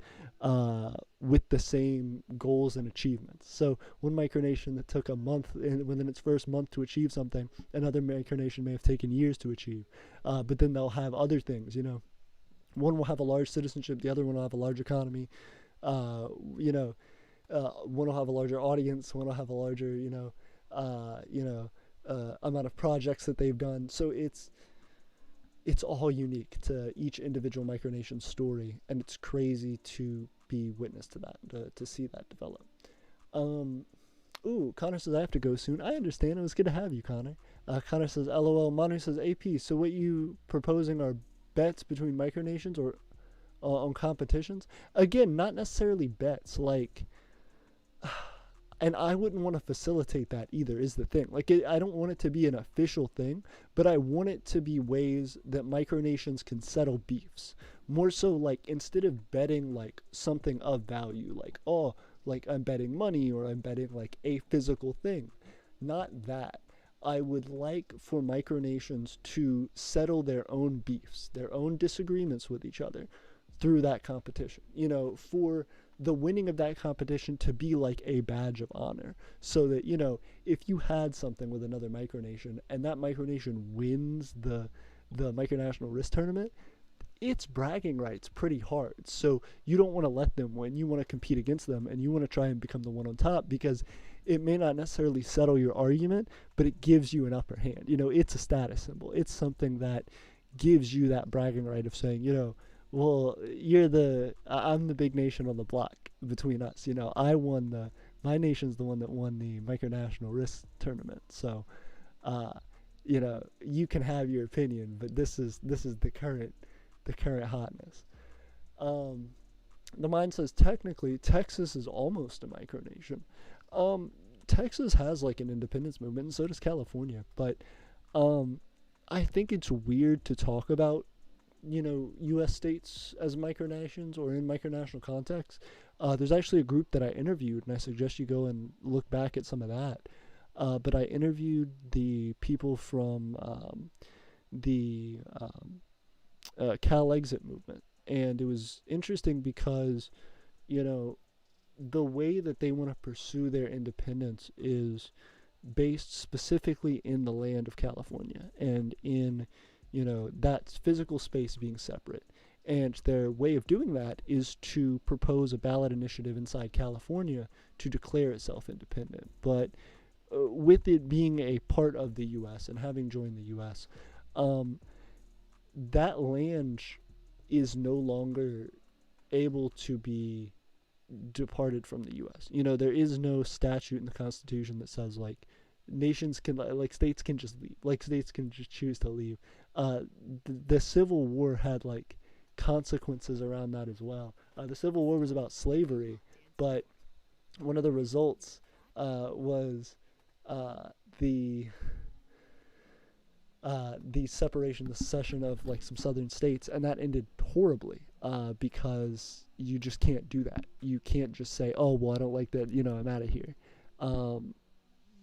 with the same goals and achievements. So one micronation that took a month within its first month to achieve something, another micronation may have taken years to achieve. But then they'll have other things. One will have a large citizenship. The other one will have a large economy. Uh, you know, one will have a larger audience. One will have a larger amount of projects that they've done. So it's all unique to each individual micronation story, and it's crazy to be witness to that, to see that develop. Um, Connor says I have to go soon. I understand. It was good to have you, Connor. Connor says LOL. Manu says AP. So what you proposing are bets between micronations or on competitions? Again, not necessarily bets. Like, and I wouldn't want to facilitate that either. Is the thing. Like, I don't want it to be an official thing, but I want it to be ways that micronations can settle beefs. More so, like instead of betting like something of value, like like I'm betting money or I'm betting like a physical thing. Not that. I would like for micronations to settle their own beefs, their own disagreements with each other through that competition. For the winning of that competition to be like a badge of honor. So that, if you had something with another micronation and that micronation wins the micronational risk tournament, it's bragging rights pretty hard. So you don't want to let them win. You want to compete against them and you want to try and become the one on top because it may not necessarily settle your argument, but it gives you an upper hand. It's a status symbol. It's something that gives you that bragging right of saying, well, I'm the big nation on the block between us. My nation's the one that won the micronational risk tournament. So, you can have your opinion, but this is the current hotness. Um, the mind says technically Texas is almost a micronation. Texas has like an independence movement, and so does California. But um, I think it's weird to talk about U.S. states as micronations or in micronational context. There's actually a group that I interviewed, and I suggest you go and look back at some of that. But I interviewed the people from the Cal Exit movement, and it was interesting because you know the way that they want to pursue their independence is based specifically in the land of California and in that physical space being separate. And their way of doing that is to propose a ballot initiative inside California to declare itself independent. But with it being a part of the U.S. and having joined the U.S., um, that land is no longer able to be departed from the U.S. There is no statute in the Constitution that says like nations can like states can just leave, like states can just choose to leave. The Civil War had like consequences around that as well. The Civil War was about slavery, but one of the results was uh, the the separation, the secession of like some southern states, and that ended horribly because you just can't do that. You can't just say, "Oh, well, I don't like that. I'm out of here." Um,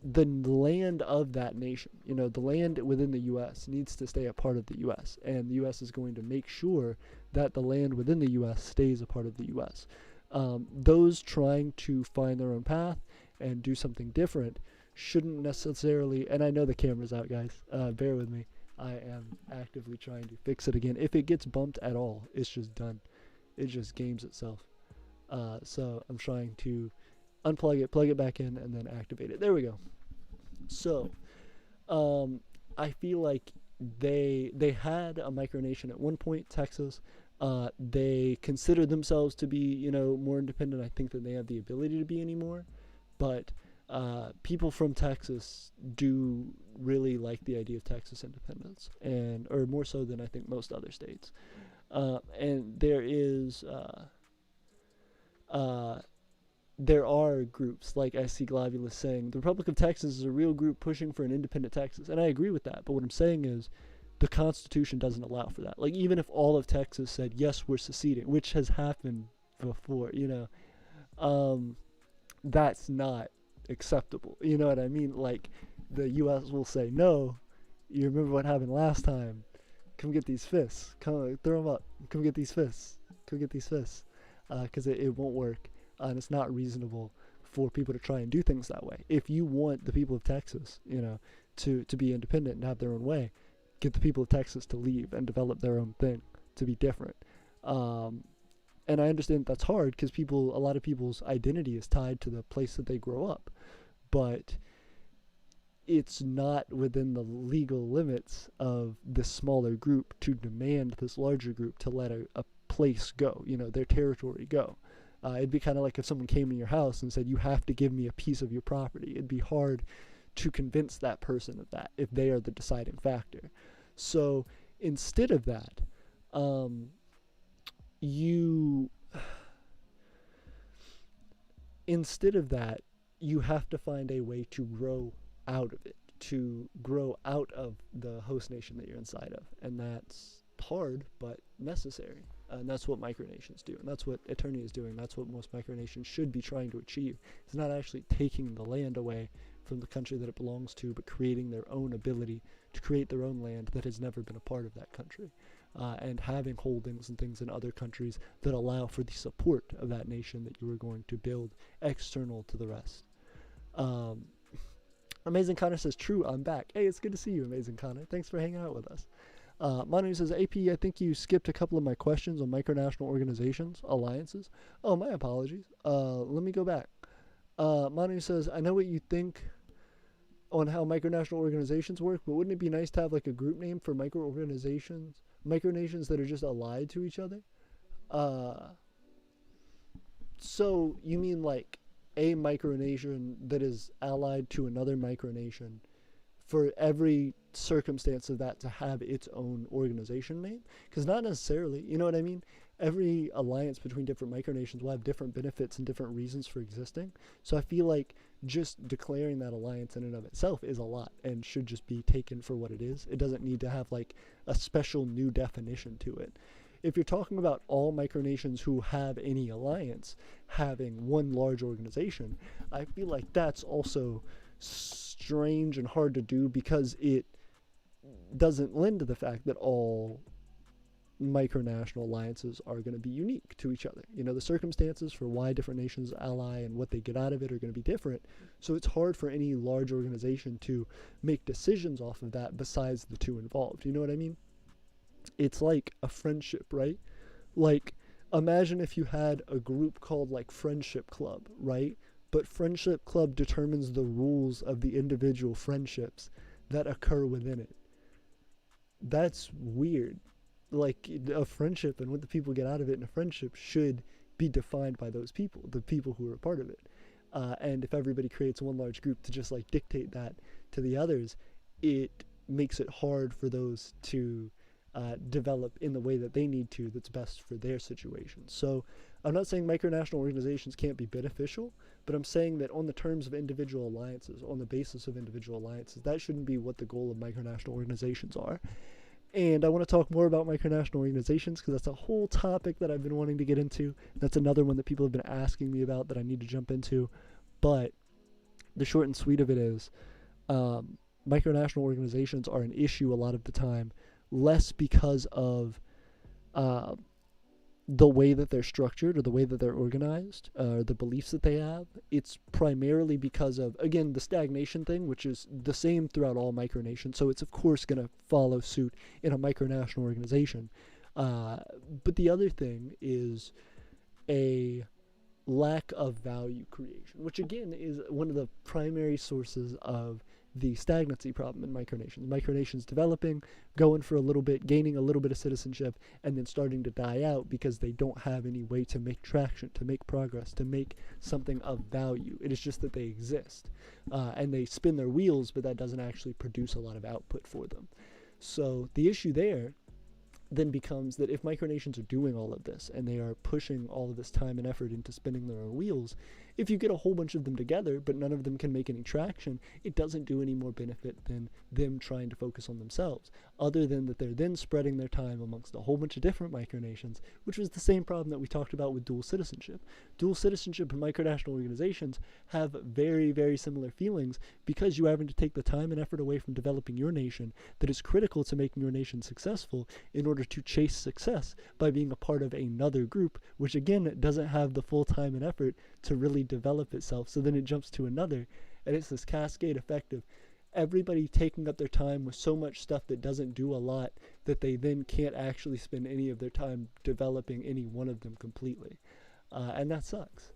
the land of that nation, the land within the U.S. needs to stay a part of the U.S., and the U.S. is going to make sure that the land within the U.S. stays a part of the U.S. Those trying to find their own path and do something different shouldn't necessarily, and I know the camera's out, guys, bear with me. I am actively trying to fix it again. If it gets bumped at all, it's just done. It just games itself. So I'm trying to unplug it, plug it back in, and then activate it. There we go. So, I feel like they had a micronation at one point, Texas. They considered themselves to be, more independent. I think that they have the ability to be anymore. But people from Texas do really like the idea of Texas independence, or more so than I think most other states. And there are groups, like I see Globulus saying, the Republic of Texas is a real group pushing for an independent Texas. And I agree with that. But what I'm saying is, the Constitution doesn't allow for that. Like, even if all of Texas said, yes, we're seceding, which has happened before, that's not acceptable. You know what I mean? Like, the U.S. will say, no, you remember what happened last time? Come get these fists. Come, throw them up. Come get these fists. Come get these fists. Because it won't work. And it's not reasonable for people to try and do things that way. If you want the people of Texas, to be independent and have their own way, get the people of Texas to leave and develop their own thing, to be different. And I understand that's hard because a lot of people's identity is tied to the place that they grow up. But it's not within the legal limits of this smaller group to demand this larger group to let a place go, their territory go. It'd be kind of like if someone came to your house and said, you have to give me a piece of your property. It'd be hard to convince that person of that if they are the deciding factor. So instead of that, you have to find a way to grow out of it, to grow out of the host nation that you're inside of. And that's hard, but necessary. And that's what micronations do. And that's what Aeternia is doing. That's what most micronations should be trying to achieve. It's not actually taking the land away from the country that it belongs to, but creating their own ability to create their own land that has never been a part of that country. And having holdings and things in other countries that allow for the support of that nation that you are going to build external to the rest. Amazing Connor says, true, I'm back. Hey, it's good to see you, Amazing Connor. Thanks for hanging out with us. Manu says, AP, I think you skipped a couple of my questions on micronational organizations, alliances. Oh, my apologies. Let me go back. Manu says, I know what you think on how micronational organizations work, but wouldn't it be nice to have like a group name for micronations that are just allied to each other? So you mean like a micronation that is allied to another micronation for every circumstance of that to have its own organization name? Because not necessarily, you know what I mean? Every alliance between different micronations will have different benefits and different reasons for existing. So I feel like just declaring that alliance in and of itself is a lot and should just be taken for what it is. It doesn't need to have like a special new definition to it. If you're talking about all micronations who have any alliance having one large organization, I feel like that's also strange and hard to do because it doesn't lend to the fact that all micronational alliances are going to be unique to each other. The circumstances for why different nations ally and what they get out of it are going to be different. So it's hard for any large organization to make decisions off of that besides the two involved. You know what I mean? It's like a friendship, right? Like, imagine if you had a group called like Friendship Club, right? But Friendship Club determines the rules of the individual friendships that occur within it. That's weird. Like, a friendship and what the people get out of it in a friendship should be defined by those people, the people who are a part of it. And if everybody creates one large group to just like dictate that to the others, it makes it hard for those to develop in the way that they need to that's best for their situation. So I'm not saying micronational organizations can't be beneficial, but I'm saying that on the terms of individual alliances, on the basis of individual alliances, that shouldn't be what the goal of micronational organizations are. And I want to talk more about micronational organizations because that's a whole topic that I've been wanting to get into. That's another one that people have been asking me about that I need to jump into. But the short and sweet of it is micronational organizations are an issue a lot of the time, less because of the way that they're structured or the way that they're organized, the beliefs that they have. It's primarily because of, again, the stagnation thing, which is the same throughout all micronations. So it's, of course, going to follow suit in a micronational organization. But the other thing is a lack of value creation, which, again, is one of the primary sources of the stagnancy problem in micronations. Micronations developing, going for a little bit, gaining a little bit of citizenship, and then starting to die out because they don't have any way to make traction, to make progress, to make something of value. It is just that they exist. And they spin their wheels, but that doesn't actually produce a lot of output for them. So the issue there then becomes that if micronations are doing all of this and they are pushing all of this time and effort into spinning their own wheels, if you get a whole bunch of them together but none of them can make any traction, it doesn't do any more benefit than them trying to focus on themselves, other than that they're then spreading their time amongst a whole bunch of different micronations, which was the same problem that we talked about with dual citizenship. Dual citizenship and micronational organizations have very, very similar feelings because you are having to take the time and effort away from developing your nation that is critical to making your nation successful in order to chase success by being a part of another group, which again doesn't have the full time and effort to really develop itself. So then it jumps to another, and it's this cascade effect of everybody taking up their time with so much stuff that doesn't do a lot that they then can't actually spend any of their time developing any one of them completely. And that sucks.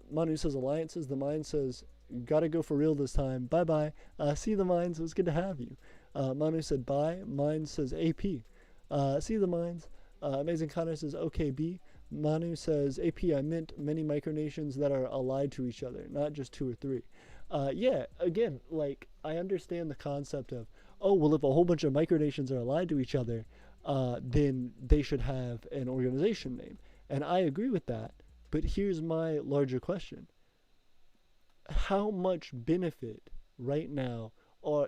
Manu says alliances. The Mind says, gotta go for real this time. Bye bye. See the Minds. It was good to have you. Manu said bye. Mind says AP. See the Minds. Amazing Connor says OKB. Manu says AP. I meant many micronations that are allied to each other, not just 2 or 3. Yeah, again, like, I understand the concept of, oh, well, if a whole bunch of micronations are allied to each other, then they should have an organization name. And I agree with that. But here's my larger question. How much benefit right now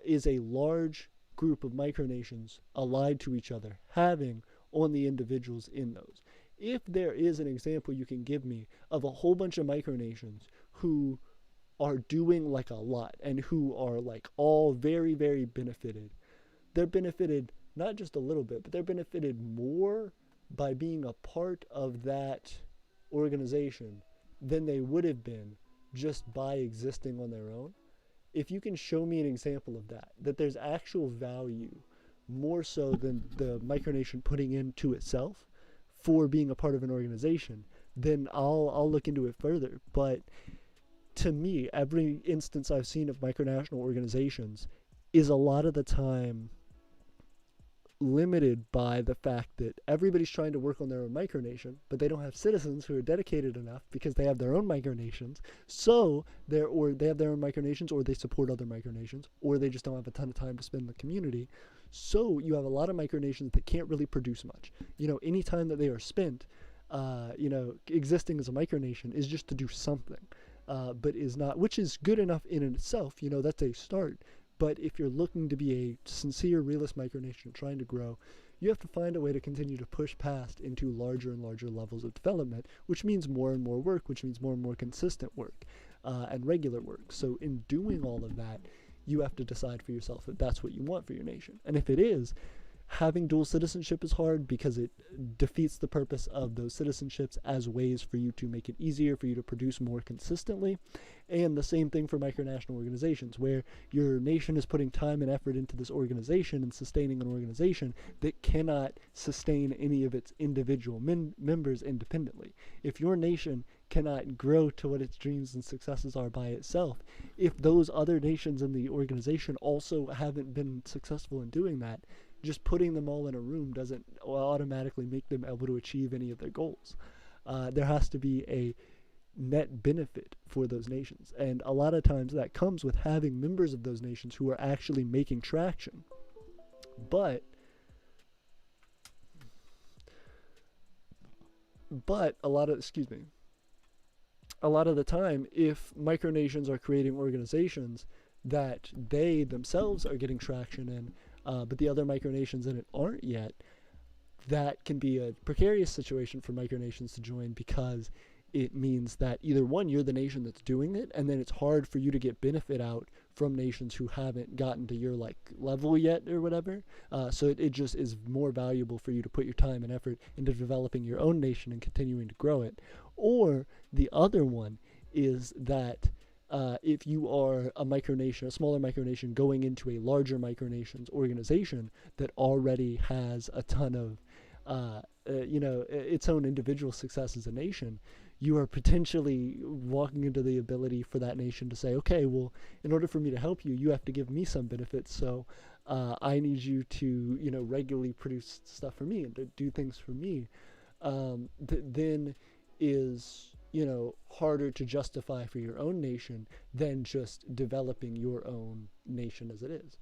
is a large group of micronations allied to each other having on the individuals in those? If there is an example you can give me of a whole bunch of micronations who are doing like a lot and who are like all very, very benefited, they're benefited not just a little bit, but they're benefited more by being a part of that organization than they would have been just by existing on their own. If you can show me an example of that there's actual value more so than the micronation putting into itself for being a part of an organization, then I'll look into it further. But to me, every instance I've seen of micronational organizations is a lot of the time limited by the fact that everybody's trying to work on their own micronation, but they don't have citizens who are dedicated enough because they have their own micronations. So they have their own micronations, or they support other micronations, or they just don't have a ton of time to spend in the community. So you have a lot of micronations that can't really produce much. Any time that they are spent, existing as a micronation is just to do something, but is not, which is good enough in itself. That's a start. But if you're looking to be a sincere, realist micronation trying to grow, you have to find a way to continue to push past into larger and larger levels of development, which means more and more work, which means more and more consistent work and regular work. So in doing all of that, you have to decide for yourself if that's what you want for your nation. And if it is, having dual citizenship is hard because it defeats the purpose of those citizenships as ways for you to make it easier for you to produce more consistently. And the same thing for micronational organizations, where your nation is putting time and effort into this organization and sustaining an organization that cannot sustain any of its individual members independently. If your nation cannot grow to what its dreams and successes are by itself, if those other nations in the organization also haven't been successful in doing that, just putting them all in a room doesn't automatically make them able to achieve any of their goals. There has to be a net benefit for those nations. And a lot of times that comes with having members of those nations who are actually making traction. But a lot of the time, if micronations are creating organizations that they themselves are getting traction in, but the other micronations in it aren't yet, that can be a precarious situation for micronations to join, because it means that either one, you're the nation that's doing it, and then it's hard for you to get benefit out from nations who haven't gotten to your level yet or whatever. So it just is more valuable for you to put your time and effort into developing your own nation and continuing to grow it. Or the other one is that if you are a micronation, a smaller micronation going into a larger micronations organization that already has a ton of its own individual success as a nation, you are potentially walking into the ability for that nation to say, okay, well, in order for me to help you, you have to give me some benefits. So I need you to, regularly produce stuff for me and to do things for me. That then is, harder to justify for your own nation than just developing your own nation as it is.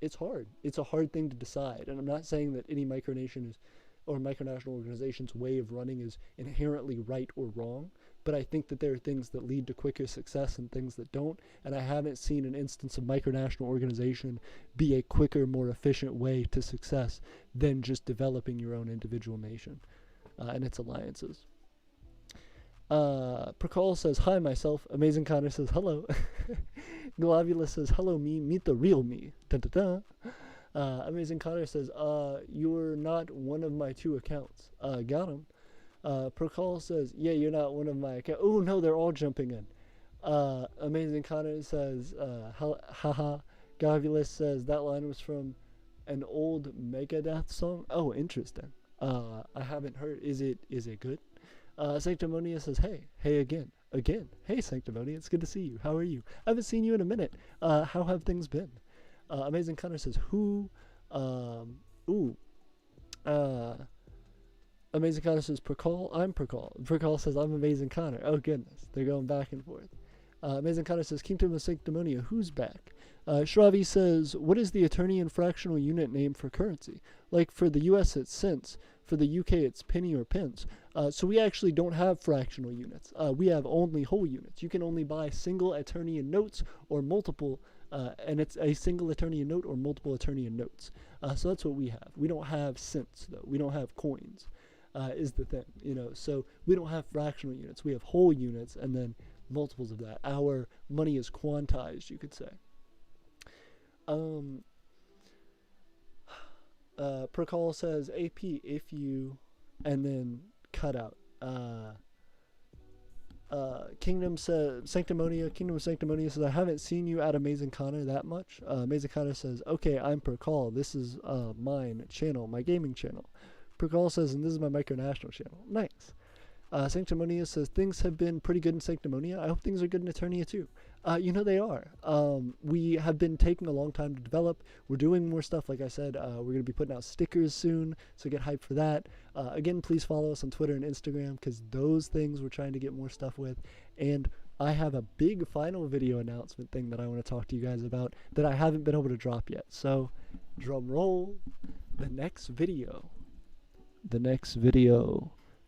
it's hard. It's a hard thing to decide. And I'm not saying that any micronation is or micronational organization's way of running is inherently right or wrong, but I think that there are things that lead to quicker success and things that don't, and I haven't seen an instance of micronational organization be a quicker, more efficient way to success than just developing your own individual nation and its alliances. Prakal says, hi, myself. Amazing Connor says, hello. Globulus says, hello, me. Meet the real me. Dun-dun-dun. Amazing Connor says, you're not one of my 2 accounts. Got him. Prakal says, yeah, you're not one of my accounts. Oh, no, they're all jumping in. Amazing Connor says, haha. Globulus says, that line was from an old Megadeth song. Oh, interesting. I haven't heard. Is it good? Sanctimonious says, hey again. Hey, Sanctimonious, it's good to see you. How are you? I haven't seen you in a minute. How have things been? Amazing Connor says, who? Amazing Connor says, Prakal, I'm Prakal. Prakal says, I'm Amazing Connor. Oh, goodness. They're going back and forth. Amazing Connor says, Kingdom of Sanctimonia, who's back? Shravi says, what is the Aeternian fractional unit name for currency? Like, for the US, it's cents. For the UK, it's penny or pence. So we actually don't have fractional units. We have only whole units. You can only buy single Aeternian notes or multiple, and it's a single Aeternian note or multiple Aeternian notes. So that's what we have. We don't have cents, though. We don't have coins, is the thing, you know. So we don't have fractional units. We have whole units and then multiples of that. Our money is quantized, you could say. Prakal says, AP, if you, and then cut out. Kingdom says, Sanctimonia, Kingdom of Sanctimonia says, I haven't seen you at Amazing Connor that much. Amazing Connor says, okay, I'm Prakal. This is mine channel, my gaming channel. Prakal says, and this is my micronational channel. Nice. Sanctimonia says, things have been pretty good in Sanctimonia. I hope things are good in Aeternia too. You know, they are. We have been taking a long time to develop. We're doing more stuff. Like I said, we're going to be putting out stickers soon, so get hyped for that. Again, please follow us on Twitter and Instagram, because those things we're trying to get more stuff with. And I have a big final video announcement thing that I want to talk to you guys about that I haven't been able to drop yet. So, drum roll, the next video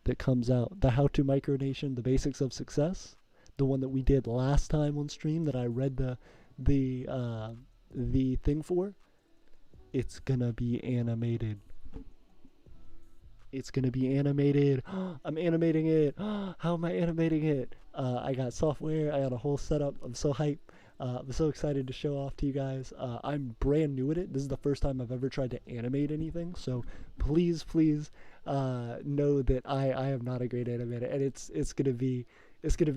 that comes out, the How to Micronation, the Basics of Success, the one that we did last time on stream that I read the thing for, it's gonna be animated. It's gonna be animated. I'm animating it. How am I animating it? I got software. I got a whole setup. I'm so hyped. I'm so excited to show off to you guys. I'm brand new at it. This is the first time I've ever tried to animate anything. So please know that I am not a great animator, and it's gonna be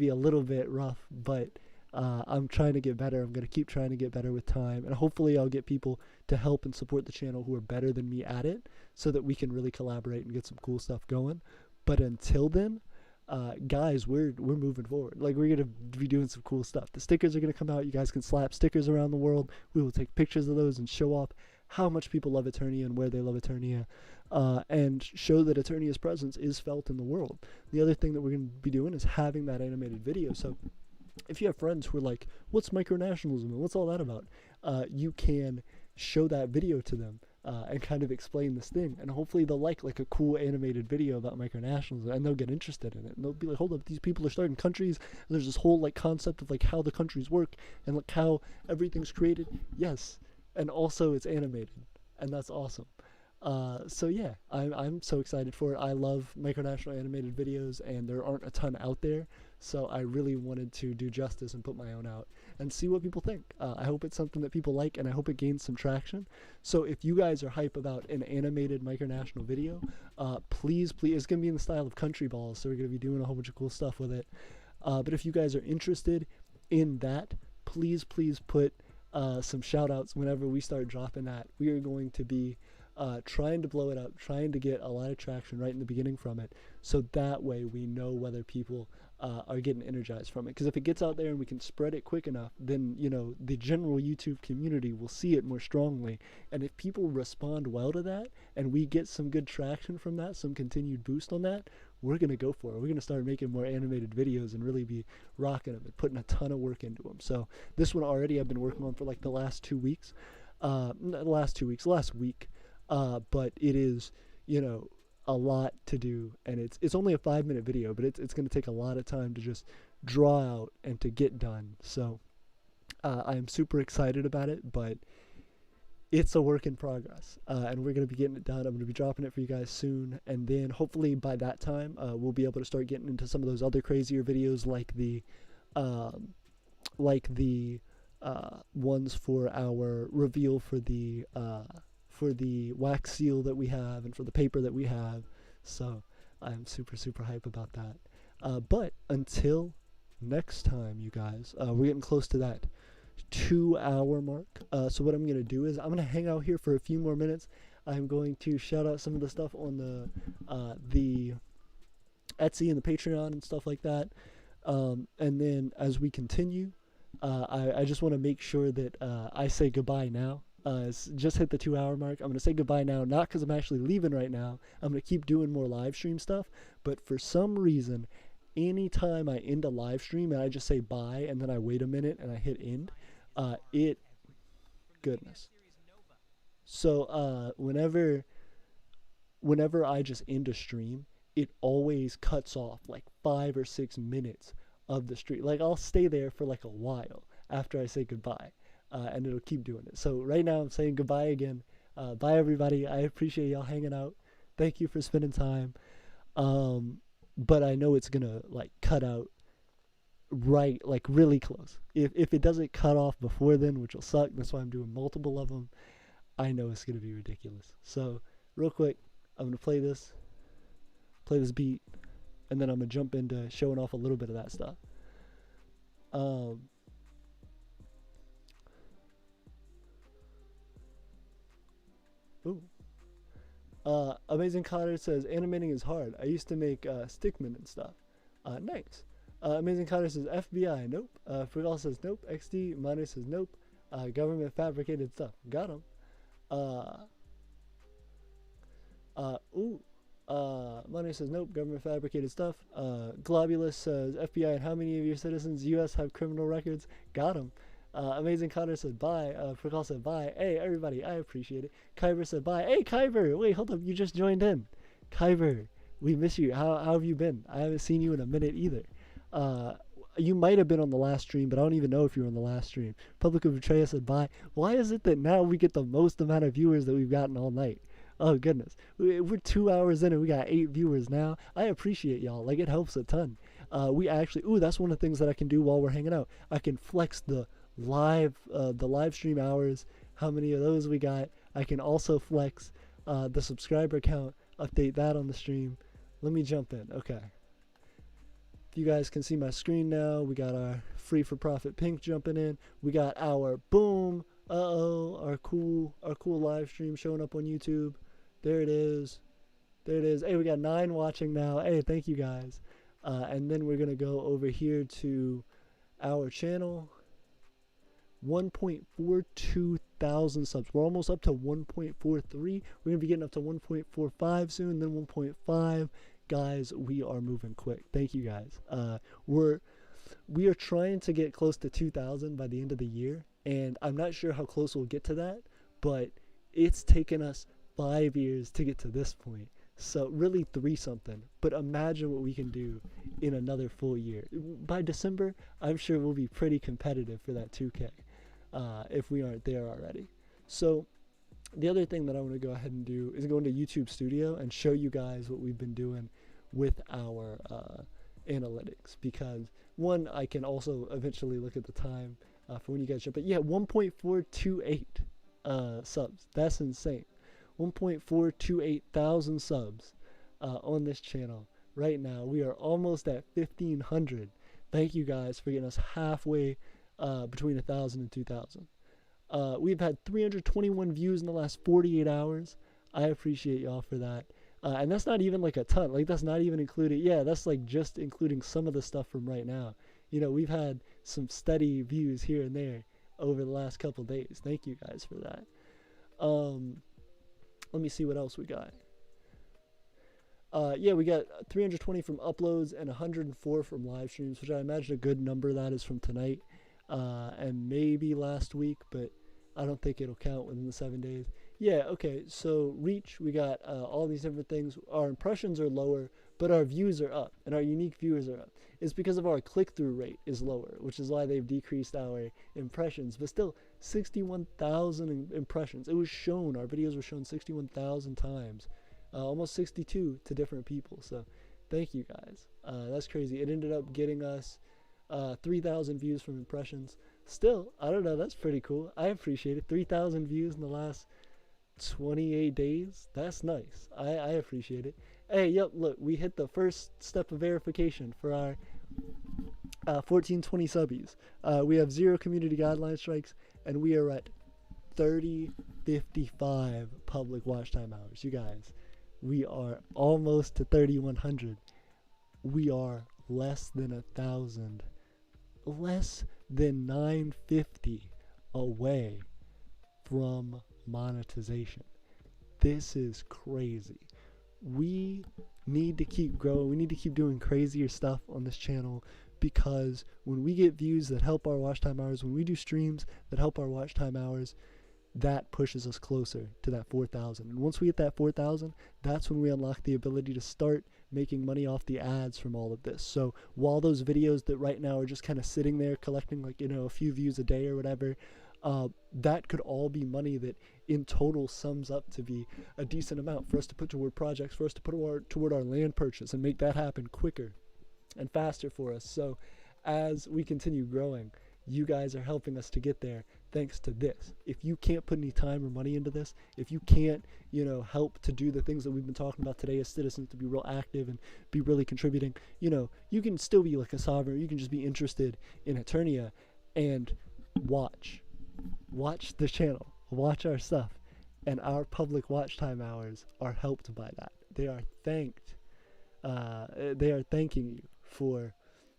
a little bit rough, but I'm trying to get better. I'm gonna keep trying to get better with time, and hopefully I'll get people to help and support the channel who are better than me at it, so that we can really collaborate and get some cool stuff going. But until then, guys, we're moving forward. Like, we're gonna be doing some cool stuff. The stickers are gonna come out. You guys can slap stickers around the world. We will take pictures of those and show off how much people love Aeternia and where they love Aeternia, and show that Aeternia's presence is felt in the world. The other thing that we're gonna be doing is having that animated video. So if you have friends who are like, what's micronationalism and what's all that about, you can show that video to them and kind of explain this thing, and hopefully they'll like a cool animated video about micronationalism, and they'll get interested in it, and they'll be like, hold up, these people are starting countries, and there's this whole concept of how the countries work and how everything's created. Yes, and also it's animated, and that's awesome. So yeah, I'm so excited for it. I love micronational animated videos, and there aren't a ton out there, so I really wanted to do justice and put my own out and see what people think. I hope it's something that people like, and I hope it gains some traction. So if you guys are hype about an animated micronational video, please, it's going to be in the style of Country Balls, so we're going to be doing a whole bunch of cool stuff with it. But if you guys are interested in that, please put some shout outs whenever we start dropping that. We are going to be trying to blow it up, trying to get a lot of traction right in the beginning from it, so that way we know whether people are getting energized from it. Because if it gets out there and we can spread it quick enough, then the general YouTube community will see it more strongly, and if people respond well to that and we get some good traction from that, some continued boost on that, we're gonna go for it. We're gonna start making more animated videos and really be rocking them and putting a ton of work into them. So this one already I've been working on for the last 2 weeks. last 2 weeks, last week. But it is, you know, a lot to do, and it's only a 5-minute video, but it's going to take a lot of time to just draw out and to get done. So I am super excited about it, but it's a work in progress, and we're going to be getting it done. I'm going to be dropping it for you guys soon, and then hopefully by that time we'll be able to start getting into some of those other crazier videos, like the ones for our reveal for the wax seal that we have and for the paper that we have. So I'm super hype about that. But until next time, you guys, we're getting close to that 2-hour mark. So what I'm going to do is I'm going to hang out here for a few more minutes. I'm going to shout out some of the stuff on the Etsy and the Patreon and stuff like that. And then as we continue, I just want to make sure that I say goodbye now. It's just hit the 2-hour mark. I'm going to say goodbye now, not because I'm actually leaving right now. I'm going to keep doing more live stream stuff. But for some reason, anytime I end a live stream and I just say bye and then I wait a minute and I hit end, goodness. So whenever I just end a stream, it always cuts off like 5 or 6 minutes of the stream. Like I'll stay there for like a while after I say goodbye. And it'll keep doing it. So right now I'm saying goodbye again. Bye everybody. I appreciate y'all hanging out. Thank you for spending time. But I know it's gonna like cut out right, like really close. If it doesn't cut off before then, which will suck, that's why I'm doing multiple of them. I know it's gonna be ridiculous. So real quick, I'm gonna play this beat, and then I'm gonna jump into showing off a little bit of that stuff. Ooh. Amazing Cotter says animating is hard. I used to make stickmen and stuff. Nice. Amazing Cotter says FBI. Nope. Frigal says nope. XD. Miner says nope. Government fabricated stuff. Got him. Miner says nope. Government fabricated stuff. Globulus says FBI. And how many of your citizens U.S. have criminal records? Got him. Amazing Connor said bye. Frikal said bye. Hey, everybody, I appreciate it. Kyber said bye. Hey, Kyber, wait, hold up, you just joined in. Kyber, we miss you. How have you been? I haven't seen you in a minute either. You might have been on the last stream, but I don't even know if you were on the last stream. Public of Betrayal said bye. Why is it that now we get the most amount of viewers that we've gotten all night? Oh, goodness. We're 2 hours in and we got 8 viewers now. I appreciate y'all. Like, it helps a ton. We actually, that's one of the things that I can do while we're hanging out. I can flex the live stream hours, how many of those we got. I can also flex the subscriber count, update that on the stream. Let me jump in. Okay, you guys can see my screen now. We got our free for profit pink jumping in. We got our boom, our cool live stream showing up on YouTube. There it is. Hey, we got 9 watching now. Hey, thank you guys. And then we're gonna go over here to our channel. 1.42 thousand subs. We're almost up to 1.43. We're gonna be getting up to 1.45 soon, then 1.5. Guys, we are moving quick. Thank you guys. We are trying to get close to 2,000 by the end of the year, and I'm not sure how close we'll get to that, but it's taken us 5 years to get to this point. So really 3 something. But imagine what we can do in another full year. By December, I'm sure we'll be pretty competitive for that 2K. If we aren't there already. So the other thing that I want to go ahead and do is go into YouTube Studio and show you guys what we've been doing with our analytics, because one, I can also eventually look at the time for when you guys jump. But yeah, 1.428 subs. That's insane. 1.428 thousand subs on this channel right now. We are almost at 1,500. Thank you guys for getting us halfway between 1,000 and 2,000. We've had 321 views in the last 48 hours. I appreciate y'all for that. And that's not even like a ton. Like, that's not even including, that's like just including some of the stuff from right now. You know, we've had some steady views here and there over the last couple days. Thank you guys for that. Let me see what else we got. We got 320 from uploads and 104 from live streams, which I imagine a good number of that is from tonight. And maybe last week, but I don't think it'll count within the 7 days. Yeah, okay, so reach, we got all these different things. Our impressions are lower, but our views are up, and our unique viewers are up. It's because of our click-through rate is lower, which is why they've decreased our impressions. But still, 61,000 impressions. It was shown, our videos were shown 61,000 times, almost 62 to different people. So thank you guys. That's crazy. It ended up getting us 3,000 views from impressions. Still, I don't know, that's pretty cool. I appreciate it. 3,000 views in the last 28 days. That's nice. I appreciate it. Hey, yep, look, we hit the first step of verification for our 1420 subbies. We have 0 community guideline strikes, and we are at 3055 public watch time hours. You guys, we are almost to 3,100. We are less than 1,000, less than 950 away from monetization. This is crazy. We need to keep growing. We need to keep doing crazier stuff on this channel, because when we get views that help our watch time hours, when we do streams that help our watch time hours, that pushes us closer to that 4,000. And once we hit that 4,000, that's when we unlock the ability to start making money off the ads from all of this. So while those videos that right now are just kind of sitting there collecting, like, you know, a few views a day or whatever, that could all be money that in total sums up to be a decent amount for us to put toward projects, for us to put toward our land purchase and make that happen quicker and faster for us. So as we continue growing, you guys are helping us to get there thanks to this. If you can't put any time or money into this, if you can't, you know, help to do the things that we've been talking about today as citizens, to be real active and be really contributing, you know, you can still be like a sovereign. You can just be interested in Aeternia and watch the channel, watch our stuff, and our public watch time hours are helped by that. They are thanked. They are thanking you for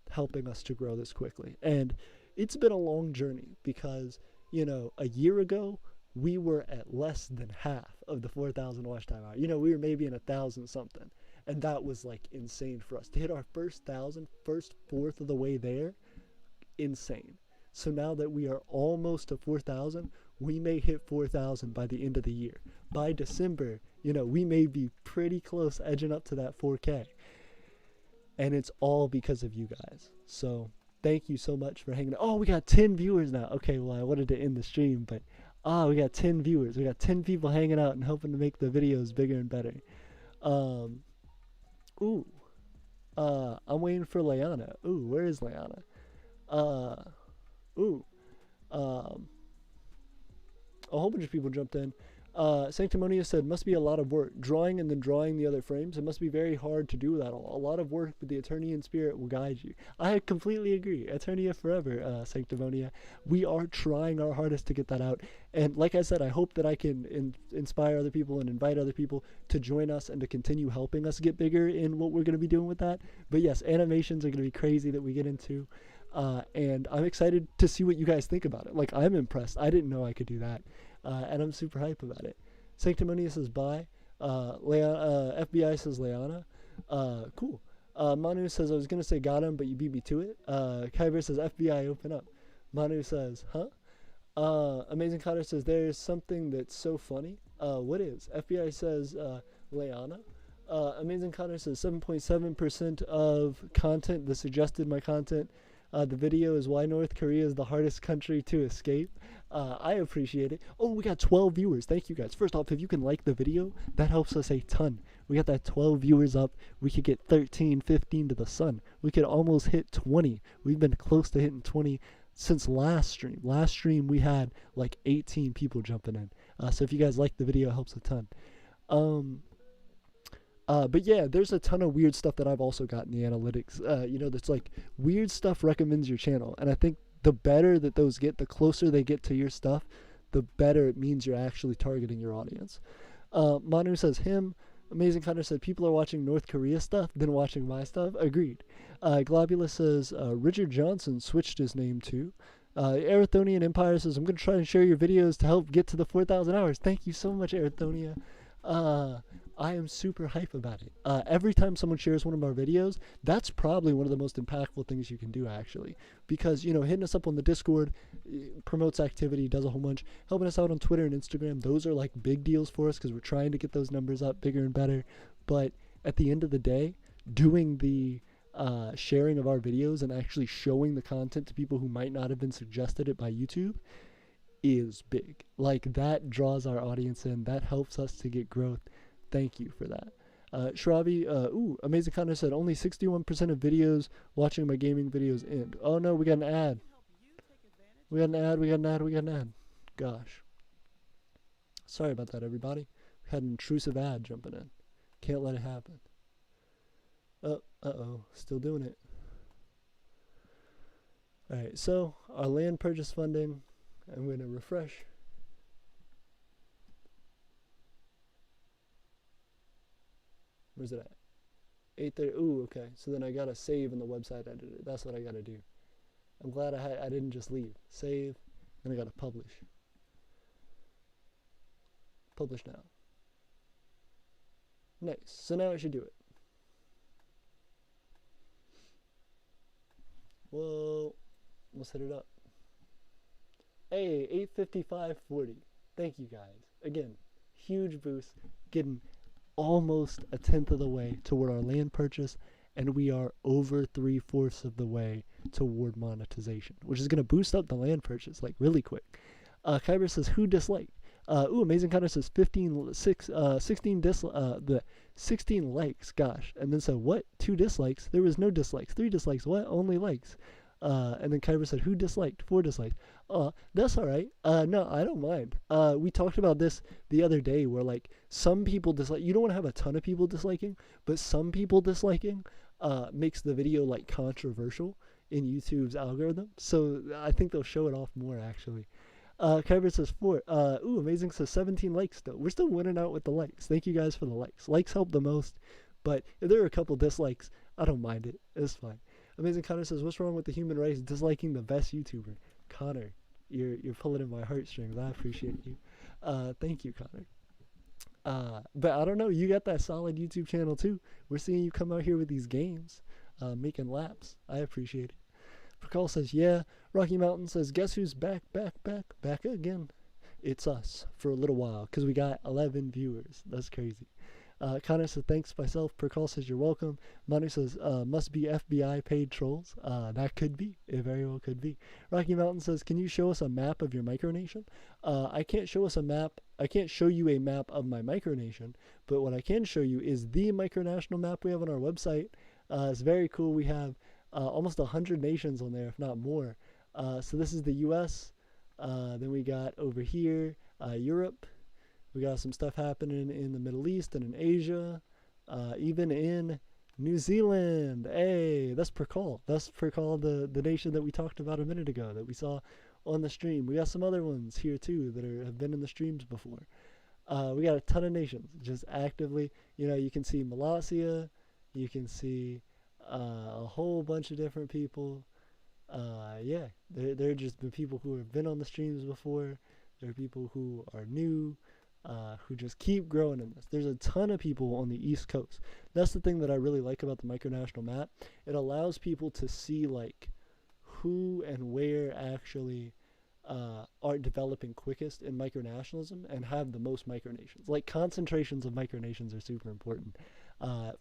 helping us to grow this quickly. And it's been a long journey because, you know, a year ago, we were at less than half of the 4,000 watch time hour. You know, we were maybe in 1,000 something. And that was like insane for us. To hit our first 1,000, first fourth of the way there, insane. So now that we are almost to 4,000, we may hit 4,000 by the end of the year. By December, you know, we may be pretty close, edging up to that 4K. And it's all because of you guys. So thank you so much for hanging out. Oh, we got 10 viewers now. Okay, well, I wanted to end the stream, but we got 10 viewers. We got 10 people hanging out and helping to make the videos bigger and better. I'm waiting for Leanna. Ooh, where is Leanna? A whole bunch of people jumped in. Sanctimonious said, must be a lot of work. Drawing and then drawing the other frames. It must be very hard to do that all. A lot of work, but the Aeternian spirit will guide you. I completely agree. Aeternia forever, Sanctimonia. We are trying our hardest to get that out. And like I said, I hope that I can inspire other people and invite other people to join us and to continue helping us get bigger in what we're going to be doing with that. But yes, animations are going to be crazy that we get into. And I'm excited to see what you guys think about it. Like, I'm impressed. I didn't know I could do that. And I'm super hype about it. Sanctimonious says bye. FBI says Leanna. Cool. Manu says, I was going to say got him, but you beat me to it. Kyber says FBI open up. Manu says, huh? Amazing Cotter says, there's something that's so funny. What is? FBI says Leanna. Amazing Cotter says 7.7% of content that suggested my content. The video is why North Korea is the hardest country to escape. I appreciate it. Oh, we got 12 viewers. Thank you guys. First off, if you can like the video, that helps us a ton. We got that 12 viewers up. We could get 13, 15 to the sun. We could almost hit 20. We've been close to hitting 20 since last stream. Last stream, we had like 18 people jumping in. So if you guys like the video, it helps a ton. But yeah, there's a ton of weird stuff that I've also got in the analytics. You know, that's like weird stuff recommends your channel. And I think the better that those get, the closer they get to your stuff, the better it means you're actually targeting your audience. Manu says him. Amazing Hunter said people are watching North Korea stuff, then watching my stuff. Agreed. Globulus says Richard Johnson switched his name to. Aeternia Empire says, I'm going to try and share your videos to help get to the 4,000 hours. Thank you so much, Aeternia. Uh, I am super hype about it. Every time someone shares one of our videos, that's probably one of the most impactful things you can do, actually. Because, hitting us up on the Discord promotes activity, does a whole bunch. Helping us out on Twitter and Instagram, those are like big deals for us because we're trying to get those numbers up bigger and better. But at the end of the day, doing the sharing of our videos and actually showing the content to people who might not have been suggested it by YouTube is big. Like, that draws our audience in. That helps us to get growth. Thank you for that. Shravi, Amazing Content said only 61% of videos watching my gaming videos end. Oh no, we got an ad. We got an ad. Gosh. Sorry about that, everybody. We had an intrusive ad jumping in. Can't let it happen. Uh-oh. Still doing it. Alright, so our land purchase funding, I'm going to refresh. Where's it at? 8:30. Ooh, okay. So then I gotta save in the website editor. That's what I gotta do. I'm glad I didn't just leave. Save, and I gotta publish. Publish now. Nice. So now I should do it. Whoa. Let's hit it up. Hey, 8:55:40. Thank you guys. Again, huge boost. Getting almost a tenth of the way toward our land purchase, and we are over 3/4 of the way toward monetization, which is going to boost up the land purchase like really quick. Kyber says, who disliked? Amazing Connor says 16 likes, gosh. And then said, what? 2 dislikes? There was no dislikes. 3 dislikes. What? Only likes. And then Kyber said, who disliked? 4 dislikes. That's all right. No, I don't mind. We talked about this the other day where, like, some people dislike. You don't want to have a ton of people disliking, but some people disliking makes the video, like, controversial in YouTube's algorithm. So I think they'll show it off more, actually. Kyber says 4. Amazing says 17 likes still. We're still winning out with the likes. Thank you guys for the likes. Likes help the most, but if there are a couple dislikes, I don't mind it. It's fine. Amazing Connor says, what's wrong with the human race disliking the best YouTuber? Connor, you're pulling in my heartstrings. I appreciate you. Thank you, Connor. But I don't know. You got that solid YouTube channel too. We're seeing you come out here with these games, making laps. I appreciate it. Prakal says, yeah. Rocky Mountain says, guess who's back again? It's us for a little while because we got 11 viewers. That's crazy. Connor says, thanks myself. Prakal says, you're welcome. Manu says, must be FBI paid trolls. That could be. It very well could be. Rocky Mountain says, can you show us a map of your micronation? I can't show us a map. I can't show you a map of my micronation, but what I can show you is the micronational map we have on our website. It's very cool. We have almost 100 nations on there, if not more. So this is the U.S. Then we got over here Europe. We got some stuff happening in the Middle East and in Asia, even in New Zealand. Hey, that's Prakal. That's Prakal, the nation that we talked about a minute ago that we saw on the stream. We got some other ones here too that have been in the streams before. We got a ton of nations just actively. You can see Malaysia. You can see a whole bunch of different people. Yeah, they're just the people who have been on the streams before. There are people who are new. Who just keep growing in this. There's a ton of people on the East Coast. That's the thing that I really like about the micronational map. It allows people to see, like, who and where actually are developing quickest in micronationalism and have the most micronations. Like, concentrations of micronations are super important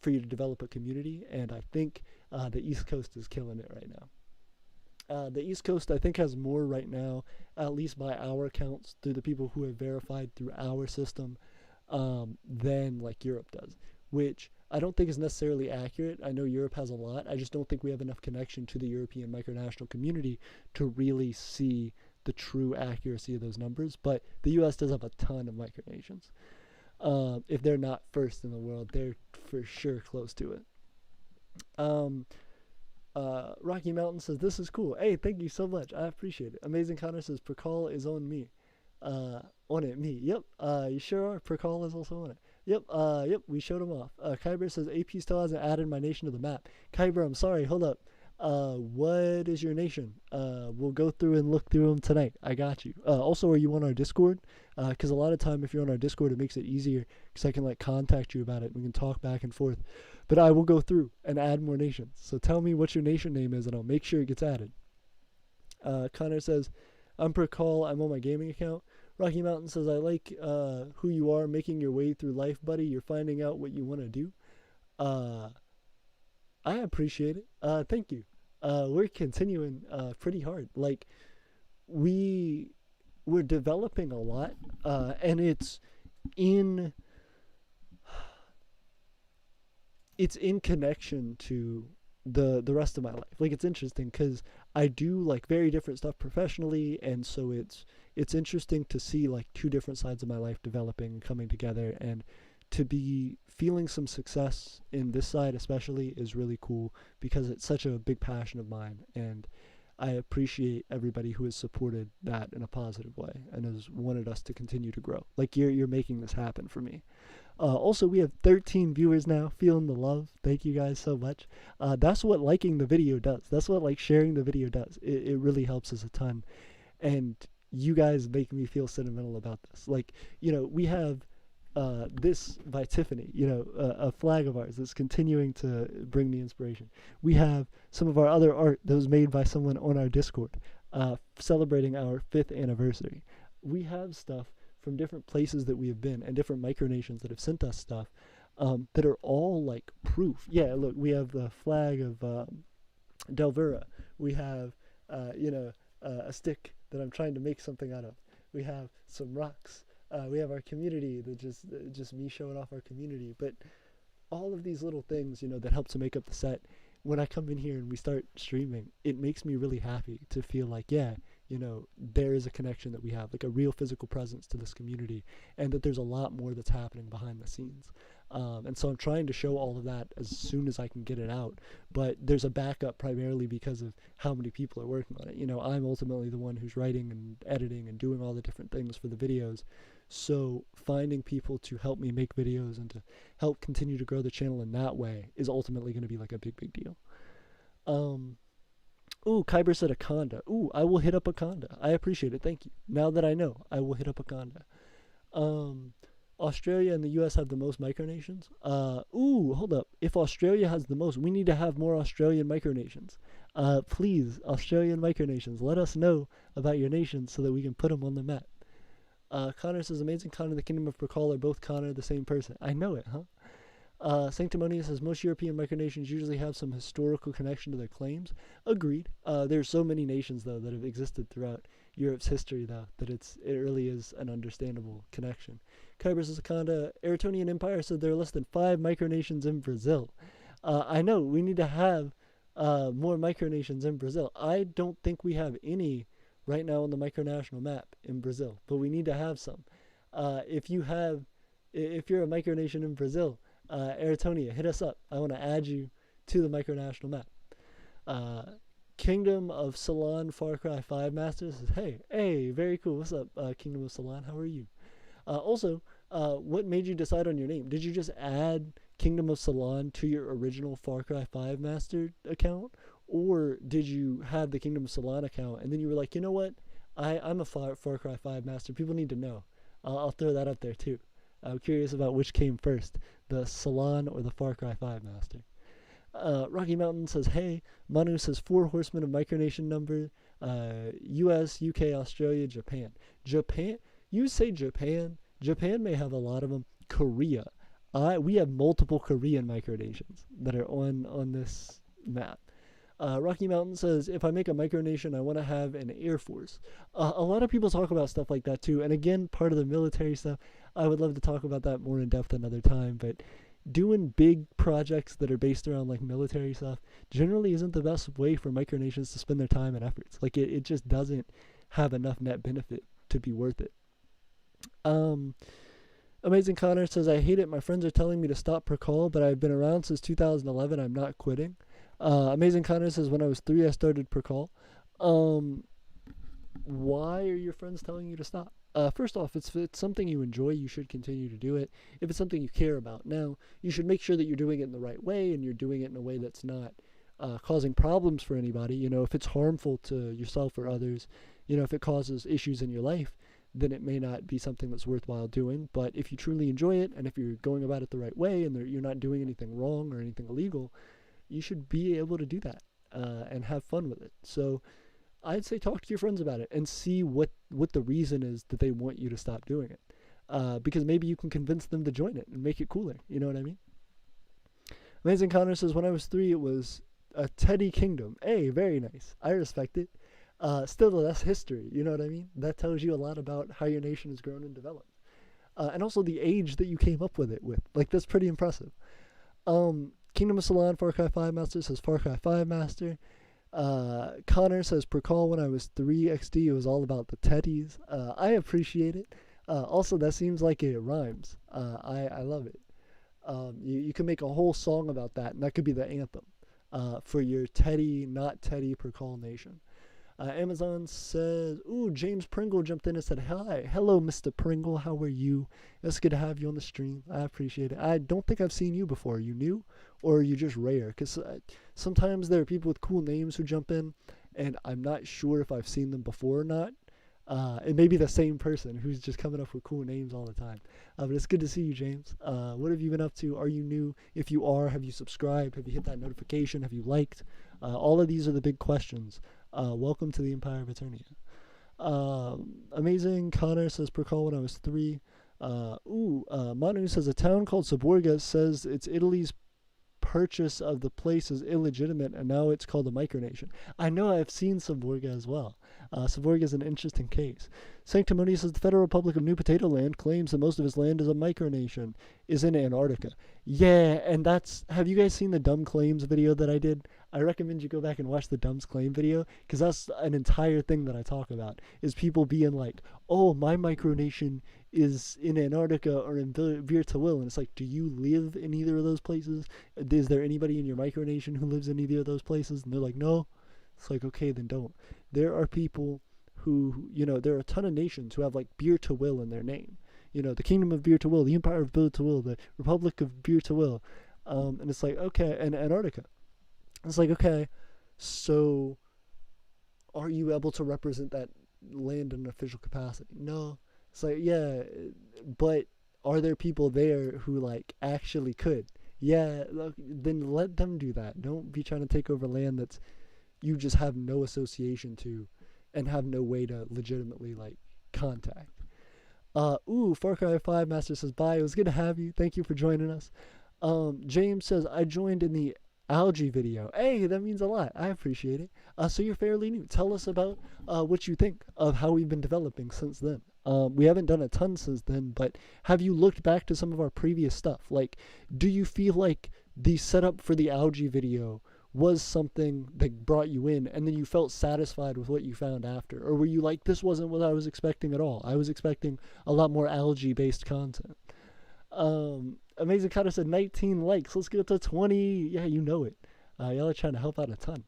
for you to develop a community, and I think the East Coast is killing it right now. The East Coast, I think, has more right now, at least by our accounts, through the people who have verified through our system, than, like, Europe does, which I don't think is necessarily accurate. I know Europe has a lot. I just don't think we have enough connection to the European micronational community to really see the true accuracy of those numbers. But the U.S. does have a ton of micronations. If they're not first in the world, they're for sure close to it. Rocky Mountain says, this is cool. Hey, thank you so much. I appreciate it. Amazing Connor says, Prakal is on me. On it, me. Yep. You sure are. Prakal is also on it. Yep. Yep. We showed him off. Kyber says, AP still hasn't added my nation to the map. Kyber, I'm sorry. Hold up. What is your nation? We'll go through and look through them tonight. I got you. Also, are you on our Discord? Because a lot of time, if you're on our Discord, it makes it easier because I can like contact you about it. We can talk back and forth. But I will go through and add more nations. So tell me what your nation name is, and I'll make sure it gets added. Connor says, I'm per call. I'm on my gaming account. Rocky Mountain says, I like who you are, making your way through life, buddy. You're finding out what you want to do. I appreciate it. Thank you. We're continuing pretty hard. Like we're developing a lot, and in it's in connection to the rest of my life. Like it's interesting because I do like very different stuff professionally, and so it's interesting to see like two different sides of my life developing and coming together, and to be feeling some success in this side especially is really cool because it's such a big passion of mine, and I appreciate everybody who has supported that in a positive way and has wanted us to continue to grow. Like you're making this happen for me. Also, we have 13 viewers now, feeling the love. Thank you guys so much. That's what liking the video does. That's what like sharing the video does. It really helps us a ton. And you guys make me feel sentimental about this. Like, we have this by Tiffany, a flag of ours that's continuing to bring me inspiration. We have some of our other art that was made by someone on our Discord, celebrating our 5th anniversary. We have stuff from different places that we have been and different micronations that have sent us stuff that are all like proof. Yeah, look, we have the flag of Delvera. We have, a stick that I'm trying to make something out of. We have some rocks. We have our community that just me showing off our community. But all of these little things, that help to make up the set. When I come in here and we start streaming, it makes me really happy to feel like, there is a connection that we have, like a real physical presence to this community, and that there's a lot more that's happening behind the scenes. And so I'm trying to show all of that as soon as I can get it out. But there's a backup primarily because of how many people are working on it. I'm ultimately the one who's writing and editing and doing all the different things for the videos. So finding people to help me make videos and to help continue to grow the channel in that way is ultimately going to be like a big deal. Ooh, Kyber said Akanda. Ooh, I will hit up Akanda. I appreciate it. Thank you. Now that I know, I will hit up Akanda. Australia and the US have the most micronations. Ooh, hold up. If Australia has the most, we need to have more Australian micronations. Please, Australian micronations, let us know about your nations so that we can put them on the map. Connor says, Amazing Connor and the Kingdom of Perkal are both Connor, the same person. I know it, huh? Sanctimonious says, most European micronations usually have some historical connection to their claims. Agreed. There's so many nations, though, that have existed throughout Europe's history, though, that it really is an understandable connection. Kyber says, Akanda, Aeternian Empire said there are less than 5 micronations in Brazil. I know, we need to have more micronations in Brazil. I don't think we have any right now on the micronational map in Brazil, but we need to have some. If you're a micronation in Brazil, Aeternia, hit us up. I want to add you to the micronational map. Kingdom of Salon Far Cry 5 Masters says, hey, very cool. What's up, Kingdom of Salon? How are you? Also, what made you decide on your name? Did you just add Kingdom of Salon to your original Far Cry 5 Master account? Or did you have the Kingdom of Salon account and then you were like, you know what? I'm a Far Cry 5 Master. People need to know. I'll throw that up there too. I'm curious about which came first, the Salon or the Far Cry 5 Master. Rocky Mountain says, hey. Manu says 4 horsemen of micronation number. US, UK, Australia, Japan. Japan? You say Japan. Japan may have a lot of them. Korea. We have multiple Korean micronations that are on this map. Rocky Mountain says, if I make a micronation, I want to have an air force. A lot of people talk about stuff like that too. And again, part of the military stuff, I would love to talk about that more in depth another time. But doing big projects that are based around like military stuff generally isn't the best way for micronations to spend their time and efforts. Like it just doesn't have enough net benefit to be worth it. Amazing Connor says, I hate it. My friends are telling me to stop per call, but I've been around since 2011. I'm not quitting. Amazing Connor says, when I was 3, I started per call. Why are your friends telling you to stop? First off, if it's something you enjoy, you should continue to do it. If it's something you care about, now, you should make sure that you're doing it in the right way and you're doing it in a way that's not causing problems for anybody, if it's harmful to yourself or others, if it causes issues in your life, then it may not be something that's worthwhile doing. But if you truly enjoy it, and if you're going about it the right way, and you're not doing anything wrong or anything illegal, you should be able to do that and have fun with it. So I'd say talk to your friends about it and see what the reason is that they want you to stop doing it. Because maybe you can convince them to join it and make it cooler. You know what I mean? Amazing Connor says, when I was 3, it was a Teddy Kingdom. Hey, very nice. I respect it. Still, though, that's history. You know what I mean? That tells you a lot about how your nation has grown and developed. And also the age that you came up with it with. Like, that's pretty impressive. Kingdom of Salon, Far Cry 5 Master says Far Cry 5 Master. Connor says, per call when I was 3 XD, it was all about the teddies. I appreciate it. Also, that seems like it rhymes. I love it. You can make a whole song about that, and that could be the anthem for your Teddy, not Teddy per call nation. Amazon says, ooh, James Pringle jumped in and said, hi. Hello, Mr. Pringle. How are you? It's good to have you on the stream. I appreciate it. I don't think I've seen you before. Are you new, or are you just rare? Because sometimes there are people with cool names who jump in, and I'm not sure if I've seen them before or not. It may be the same person who's just coming up with cool names all the time. But it's good to see you, James. What have you been up to? Are you new? If you are, have you subscribed? Have you hit that notification? Have you liked? All of these are the big questions. Welcome to the Empire of Aeternia. Amazing Connor says, per call when I was 3. Manu says, a town called Saborga says it's Italy's purchase of the place is illegitimate, and now it's called a micronation. I know, I've seen Saborga as well. Saborga is an interesting case. Sanctimony says the Federal Republic of New Potato Land claims that most of its land is a micronation, is in Antarctica. Yeah, and have you guys seen the Dumb Claims video that I did? I recommend you go back and watch the Dumb Claim video, because that's an entire thing that I talk about, is people being like, oh, my micronation is in Antarctica or in Virtual, and it's like, do you live in either of those places? Is there anybody in your micronation who lives in either of those places? And they're like, no. It's like, okay, then don't. There are people who, there are a ton of nations who have like Beer to Will in their name. The Kingdom of Beer to Will, the Empire of Beer to Will, the Republic of Beer to Will. And it's like, okay, and Antarctica. It's like, okay, so are you able to represent that land in an official capacity? No. It's like, yeah, but are there people there who like actually could? Yeah, look, then let them do that. Don't be trying to take over land that's you just have no association to and have no way to legitimately like contact. Far Cry 5 Master says, bye, it was good to have you. Thank you for joining us. James says, I joined in the algae video. Hey, that means a lot. I appreciate it. So you're fairly new. Tell us about what you think of how we've been developing since then. We haven't done a ton since then, but have you looked back to some of our previous stuff? Like, do you feel like the setup for the algae video was something that brought you in, and then you felt satisfied with what you found after? Or were you like, this wasn't what I was expecting at all? I was expecting a lot more algae-based content. Amazing Kata said 19 likes. Let's get to 20. Yeah, you know it. Y'all are trying to help out a ton.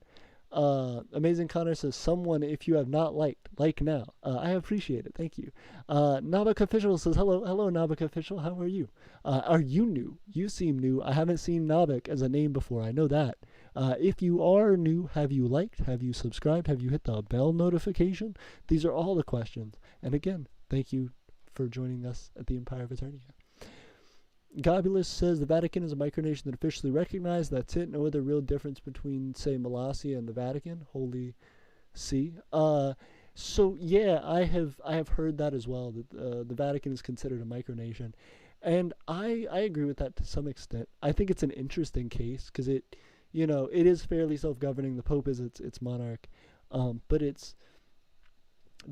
Amazing Connor says, someone, if you have not liked, like now. I appreciate it. Thank you. Nabak Official says, hello, Nabak Official. How are you? Are you new? You seem new. I haven't seen Nabak as a name before. I know that. If you are new, have you liked? Have you subscribed? Have you hit the bell notification? These are all the questions. And again, thank you for joining us at the Empire of Aeternia. Gobulus says the Vatican is a micronation that officially recognized. That's it. No other real difference between, say, Molossia and the Vatican. Holy See. So yeah, I have heard that as well, that the Vatican is considered a micronation, and I agree with that to some extent. I think it's an interesting case because it is fairly self-governing. The Pope is its monarch, but it's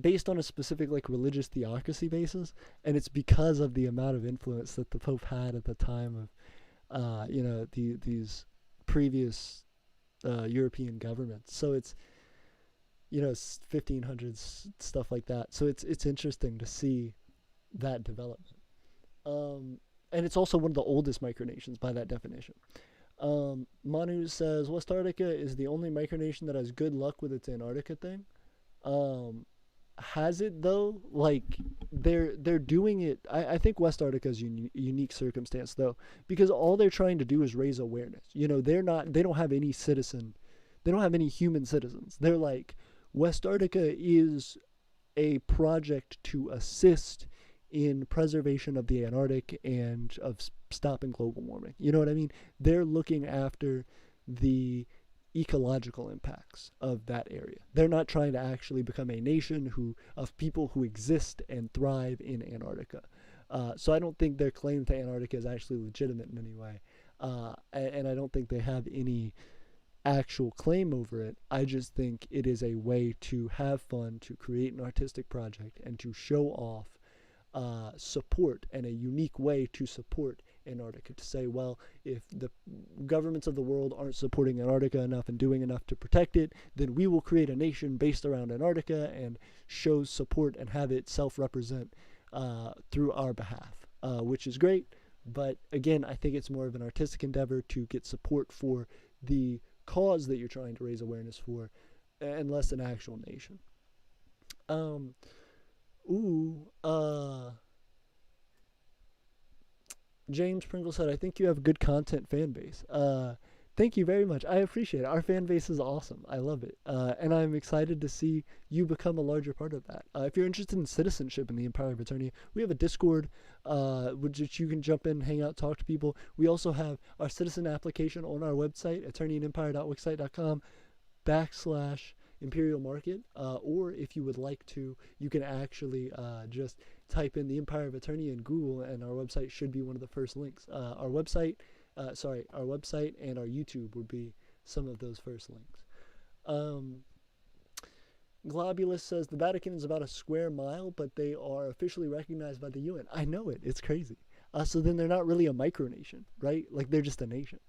based on a specific like religious theocracy basis, and it's because of the amount of influence that the Pope had at the time of these previous European governments. So it's 1500s stuff like that. So it's interesting to see that development, and it's also one of the oldest micronations by that definition. Manu says West Antarctica is the only micronation that has good luck with its Antarctica thing. Has it though? Like they're doing it. I think West Antarctica is a unique circumstance though, because all they're trying to do is raise awareness. They don't have any citizen they don't have any human citizens. They're like, West Antarctica is a project to assist in preservation of the Antarctic and of stopping global warming. You know what I mean? They're looking after the ecological impacts of that area. They're not trying to actually become a nation of people who exist and thrive in Antarctica. So I don't think their claim to Antarctica is actually legitimate in any way. And I don't think they have any actual claim over it. I just think it is a way to have fun, to create an artistic project, and to show off support, and a unique way to support Antarctica. To say, well, if the governments of the world aren't supporting Antarctica enough and doing enough to protect it, then we will create a nation based around Antarctica and show support and have it self-represent through our behalf, which is great. But again, I think it's more of an artistic endeavor to get support for the cause that you're trying to raise awareness for, and less an actual nation. James Pringle said, I think you have a good content fan base. Thank you very much. I appreciate it. Our fan base is awesome. I love it. And I'm excited to see you become a larger part of that. If you're interested in citizenship in the Empire of Aeternia, we have a Discord, which you can jump in, hang out, talk to people. We also have our citizen application on our website, eternianempire.wixsite.com/Imperial Market. Or if you would like to, you can actually just type in the Empire of Aeternia in Google, and our website should be one of the first links. Our website and our YouTube would be some of those first links. Globulus says the Vatican is about a square mile, but they are officially recognized by the UN. I know it. It's crazy. So then they're not really a micronation, right? Like, they're just a nation.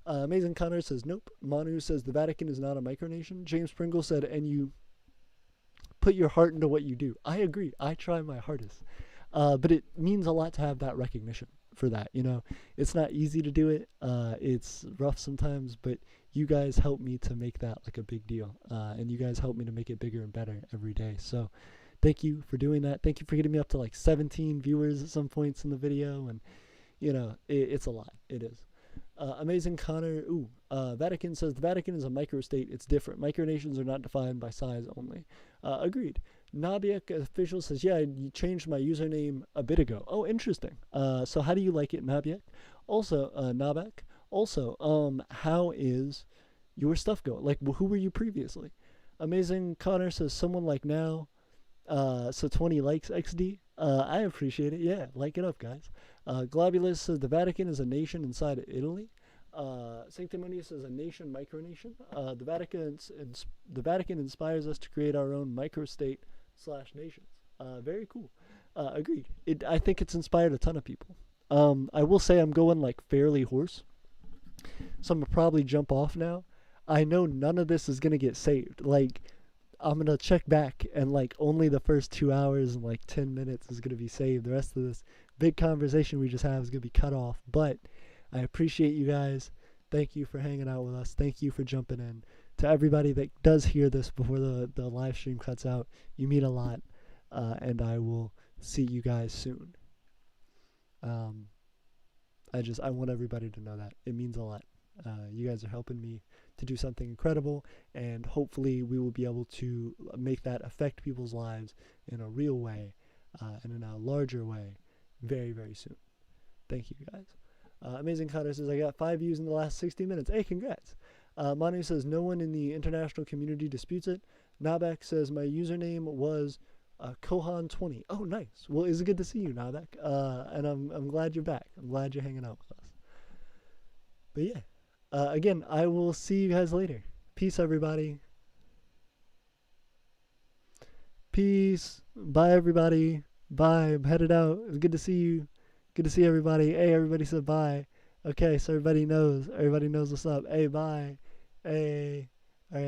Amazing Connor says nope. Manu says the Vatican is not a micronation. James Pringle said, and you put your heart into what you do. I agree. I try my hardest. But it means a lot to have that recognition for that. You know, it's not easy to do it. It's rough sometimes, but you guys help me to make that like a big deal. And you guys help me to make it bigger and better every day. So thank you for doing that. Thank you for getting me up to like 17 viewers at some points in the video. And, you know, it's a lot. It is. Amazing Connor. Vatican says the Vatican is a microstate. It's different. Micronations are not defined by size only. Agreed. Nabiak official says, yeah, you changed my username a bit ago. Oh, interesting. So how do you like it, Nabiak? Also, Nabak. Also, how is your stuff going? Like, who were you previously? Amazing Connor says, someone like now. So 20 likes XD. I appreciate it. Yeah, like it up, guys. Globulus says the Vatican is a nation inside of Italy. Sanctimonious is a nation micronation. The Vatican inspires us to create our own microstate/nations. Very cool. Agreed. I think it's inspired a ton of people. I will say I'm going like fairly hoarse, so I'm gonna probably jump off now. I know none of this is gonna get saved. Like, I'm gonna check back, and like only the first 2 hours and like 10 minutes is gonna be saved. The rest of this big conversation we just have is gonna be cut off. But I appreciate you guys. Thank you for hanging out with us. Thank you for jumping in. To everybody that does hear this before the live stream cuts out, you mean a lot, and I will see you guys soon. I want everybody to know that. It means a lot. You guys are helping me to do something incredible, and hopefully we will be able to make that affect people's lives in a real way, and in a larger way very, very soon. Thank you, guys. Amazing Connor says, I got 5 views in the last 60 minutes. Hey, congrats. Manu says, no one in the international community disputes it. Nabak says, my username was Kohan20. Oh, nice. Well, it's good to see you, Nabak. And I'm glad you're back. I'm glad you're hanging out with us. But yeah, again, I will see you guys later. Peace, everybody. Peace. Bye, everybody. Bye. I'm headed out. It's good to see you. Good to see everybody. Hey, everybody said bye. Okay, so everybody knows. Everybody knows what's up. Hey, bye. Hey.